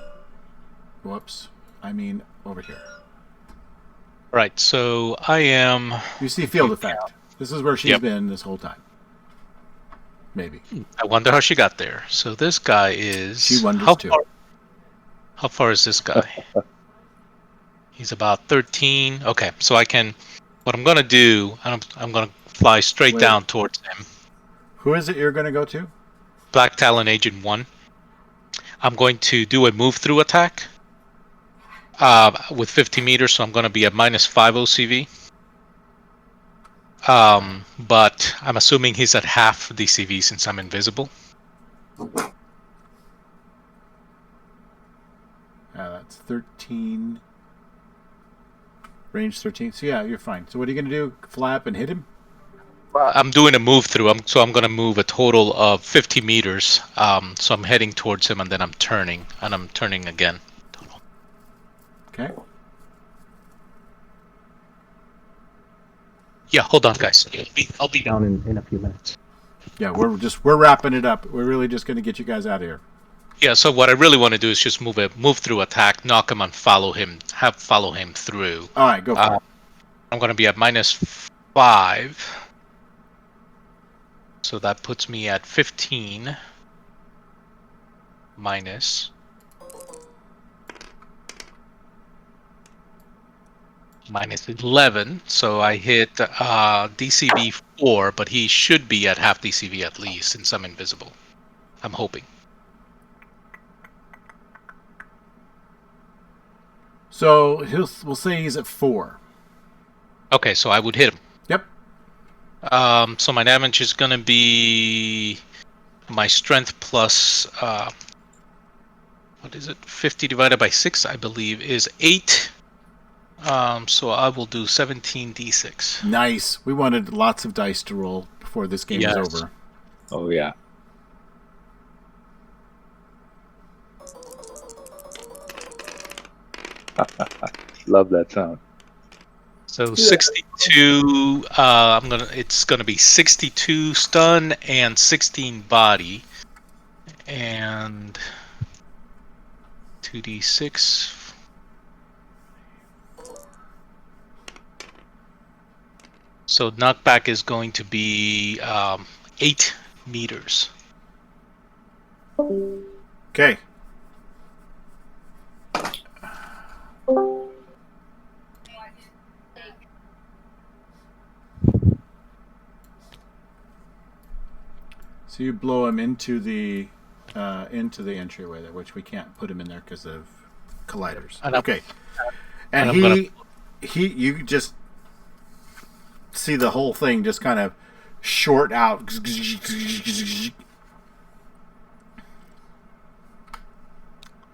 Whoops. I mean, over here. Right, so I am. You see field effect. This is where she's been this whole time. Maybe. I wonder how she got there. So this guy is. She wonders too. How far is this guy? He's about 13. Okay, so I can. What I'm gonna do, I'm gonna fly straight down towards him. Who is it you're going to go to? Black Talon Agent 1. I'm going to do a move through attack. with 50 meters, so I'm going to be at -5 OCV. But I'm assuming he's at half DCV since I'm invisible. That's 13. Range 13. So yeah, you're fine. So what are you going to do? Fly up and hit him? I'm doing a move through. So I'm going to move a total of 50 meters. So I'm heading towards him, and then I'm turning, and I'm turning again. Okay. Yeah, hold on, guys. I'll be down in a few minutes. Yeah, we're wrapping it up. We're really just going to get you guys out of here. Yeah, so what I really want to do is just move through attack, knock him, and follow him through. All right, go for it. I'm going to be at -5. So that puts me at 15 minus -11. So I hit DCV 4, but he should be at half DCV at least since I'm invisible. I'm hoping. So we'll say he's at 4. Okay, so I would hit him. Yep. So my damage is going to be my strength plus what is it? 50 divided by 6, I believe, is 8. So I will do 17d6. Nice. We wanted lots of dice to roll before this game is over. Oh yeah. Love that sound. So 62. It's gonna be 62 stun and 16 body, and 2d6. So knockback is going to be 8 meters. Okay. So you blow him into the entryway there, which we can't put him in there because of colliders. Okay. And you just see the whole thing just kind of short out.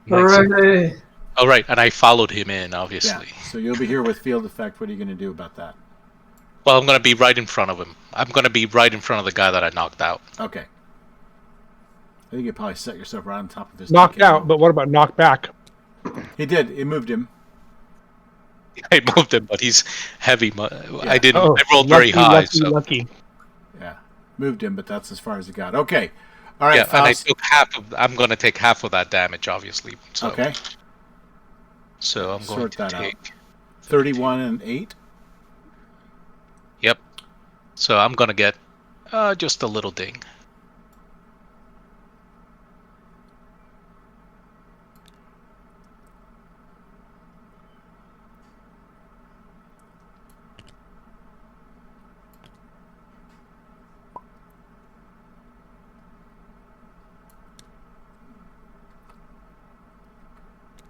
Hooray! All right, and I followed him in, obviously. Yeah. So you'll be here with field effect. What are you going to do about that? Well, I'm going to be right in front of him. I'm going to be right in front of the guy that I knocked out. Okay. I think you probably set yourself right on top of his. Knocked out, but what about knocked back? He did. It moved him. I moved him, but he's heavy. I didn't. Oh, I rolled very high. Lucky. Yeah, moved him, but that's as far as it got. Okay. All right. Yeah, and I took half of. I'm going to take half of that damage, obviously. So, okay. So I'm going to take 31 and 8. Yep. So I'm going to get just a little ding.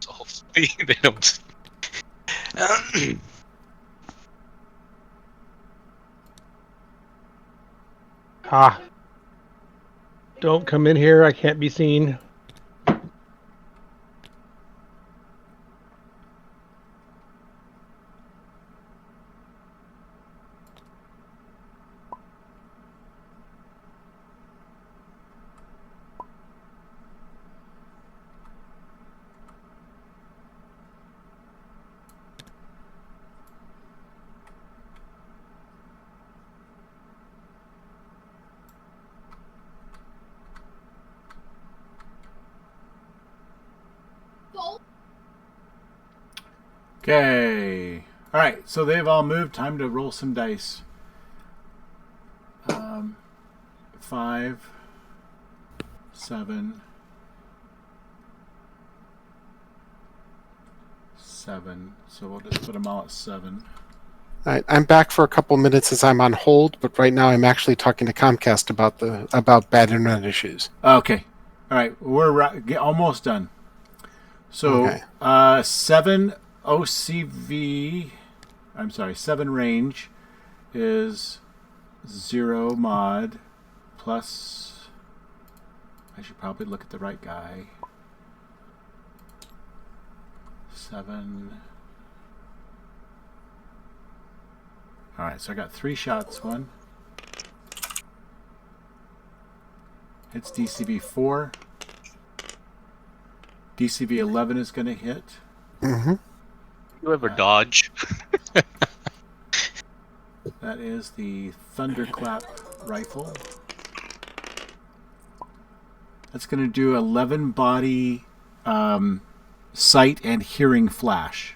So hopefully they don't. Don't come in here. I can't be seen. Okay. All right. So they've all moved. Time to roll some dice. 5, 7, 7. So we'll just put them all at 7. I'm back for a couple minutes as I'm on hold, but right now I'm actually talking to Comcast about bad internet issues. Okay. All right. We're almost done. So okay. 7 OCV, I'm sorry, 7 range is 0 mod plus, I should probably look at the right guy. 7. Alright, so I got 3 shots. 1. Hits DCV 4. DCV 11 is going to hit. Mm-hmm. You ever dodge? That is the Thunderclap rifle. That's going to do 11 body sight and hearing flash.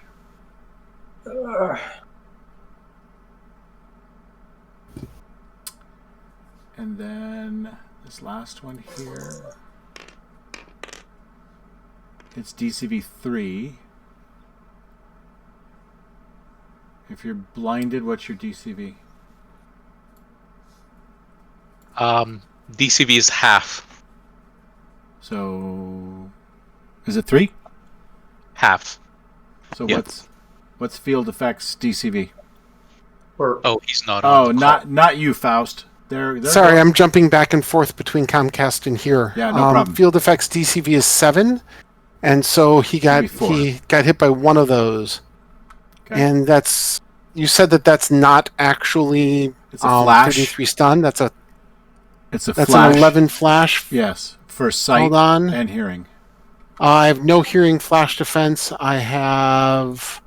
And then this last one here. It's DCV 3. If you're blinded, what's your DCV? DCV is half. So, is it 3? Half. So Yep. what's field effects DCV? Oh, he's not on. Oh, the call. not you, Faust. They're Sorry, going- I'm jumping back and forth between Comcast and here. Yeah, no problem. Field effects DCV is 7, and so he got Maybe 4. hit by one of those. Okay. And that's, you said that's not actually It's a flash. 33 stun. That's It's a that's flash. an 11 flash. Yes, for sight Hold on. and hearing. I have no hearing flash defense. I have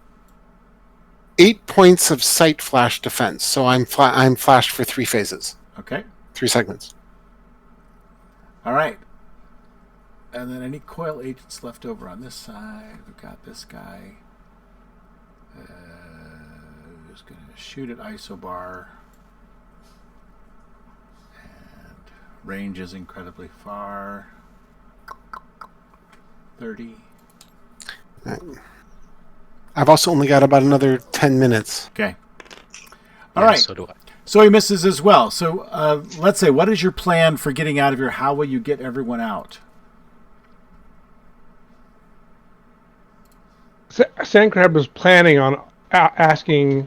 8 points of sight flash defense. So I'm flashed for 3 phases, Okay. 3 segments. All right. And then any coil agents left over on this side. We've got this guy. Who's going to shoot at Isobar. And range is incredibly far. 30. I've also only got about another 10 minutes. Okay. All right. So do I. So he misses as well. So let's say, what is your plan for getting out of here? How will you get everyone out? Sandcrab was planning on asking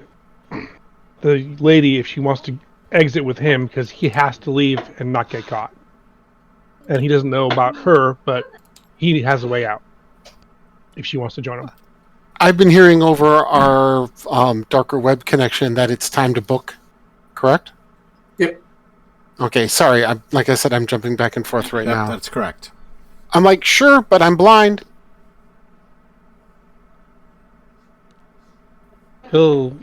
the lady if she wants to exit with him because he has to leave and not get caught. And he doesn't know about her, but he has a way out if she wants to join him. I've been hearing over our darker web connection that it's time to book, correct? Yep. Okay, sorry. Like I said, I'm jumping back and forth right Yep, now. that's correct. I'm like, sure, but I'm blind. He'll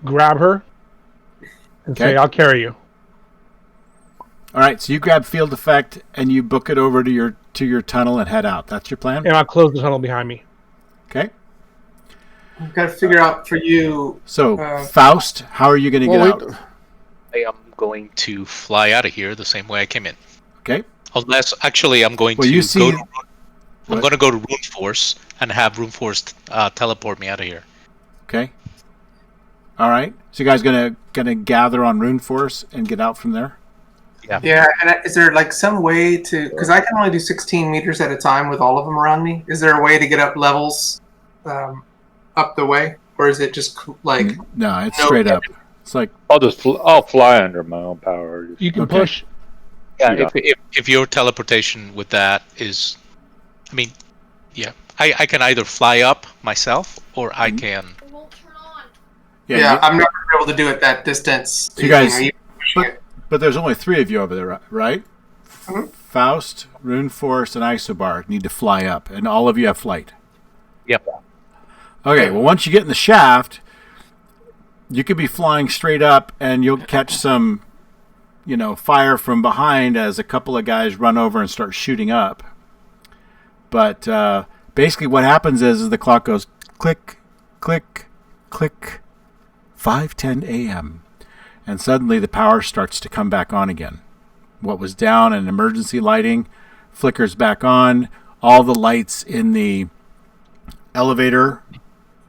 grab her and say, Okay. I'll carry you. All right, so you grab field effect and you book it over to your tunnel and head out. That's your plan? And I'll close the tunnel behind me. Okay. I've got to figure out for you. So, Uh, Faust, how are you going to get out? I am going to fly out of here the same way I came in. Okay. Unless, actually, I'm going Well, to you see- go to... I'm What? going to go to Rune Force and have Rune Force teleport me out of here. Okay. All right. So you guys gonna gather on Rune Force and get out from there? Yeah, and is there like some way to? Because I can only do 16 meters at a time with all of them around me. Is there a way to get up levels, up the way, or is it just like? No, it's No. straight up. It's like I'll fly under my own power. You can Okay. push. Yeah, Yeah. if your teleportation with that is... I mean, yeah. I can either fly up myself or I can... It won't turn on. Yeah, you- I'm not gonna be able to do it that distance. So you guys- Are you pushing but, it? but there's only 3 of you over there, right? Mhm. Faust, Rune Force, and Isobar need to fly up, and all of you have flight. Yep. Okay, well, once you get in the shaft, you could be flying straight up, and you'll catch some, fire from behind as a couple of guys run over and start shooting up. But basically what happens is the clock goes click, click, click, 5:10 a.m. And suddenly the power starts to come back on again. What was down in emergency lighting flickers back on. All the lights in the elevator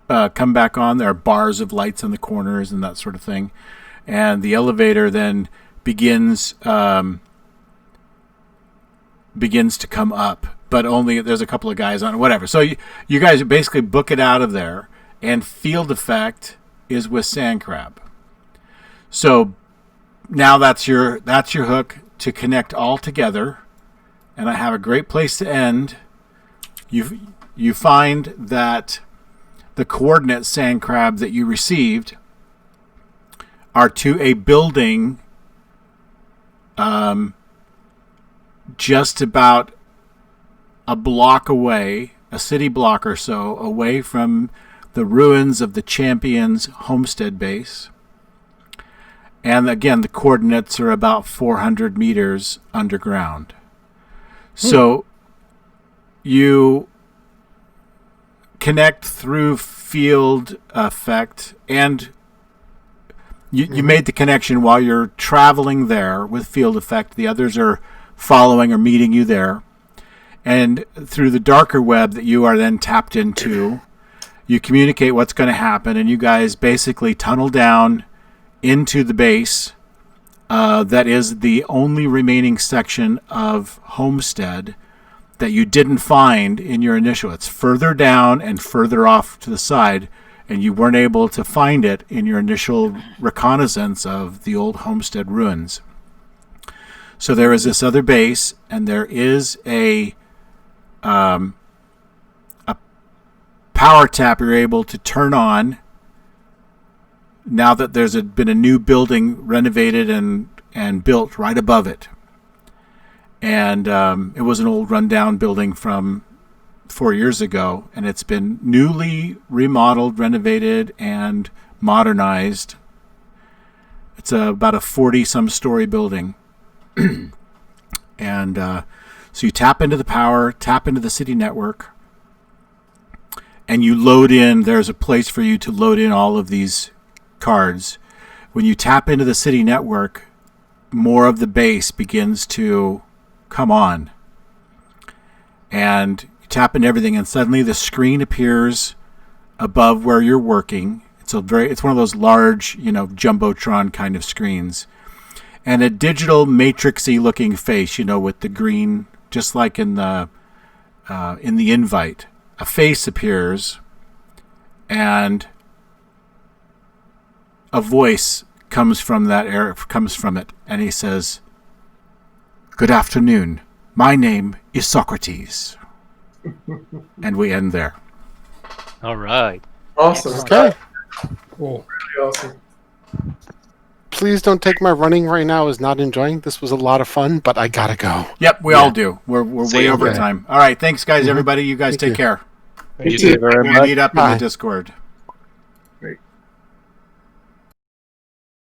come back on. There are bars of lights in the corners and that sort of thing. And the elevator then begins to come up but only there's a couple of guys on it, whatever. So you guys basically book it out of there, and field effect is with sand crab. So now that's your hook to connect all together, and I have a great place to end. You find that the coordinate sand crab that you received are to a building just about a block away, a city block or so, away from the ruins of the Champion's homestead base. And again, the coordinates are about 400 meters underground. So you connect through field effect, and you made the connection while you're traveling there with field effect. The others are following or meeting you there. And through the darker web that you are then tapped into, you communicate what's going to happen, and you guys basically tunnel down into the base. That is the only remaining section of Homestead that you didn't find in your initial. It's further down and further off to the side, and you weren't able to find it in your initial reconnaissance of the old Homestead ruins. So there is this other base, and there is a power tap you're able to turn on now that there's been a new building renovated and built right above it. And it was an old rundown building from 4 years ago, and it's been newly remodeled, renovated, and modernized. It's about a 40-some story building. And so you tap into the power, tap into the city network, and you load in. There's a place for you to load in all of these cards. When you tap into the city network, more of the base begins to come on. And you tap into everything, and suddenly the screen appears above where you're working. It's one of those large, jumbotron kind of screens. And a digital matrixy looking face, with the green, just like in the invite. A face appears, and a voice comes from it, and he says, "Good afternoon. My name is Socrates." And we end there. All right. Awesome. Okay. Cool. Really awesome. Please don't take my running right now as not enjoying. This was a lot of fun, but I gotta go. Yep, we all do. We're See way you. over Okay. time. All right, thanks, guys, everybody. You guys Thank take you. care. Thank You too very We'll much. meet up in Bye. the Discord.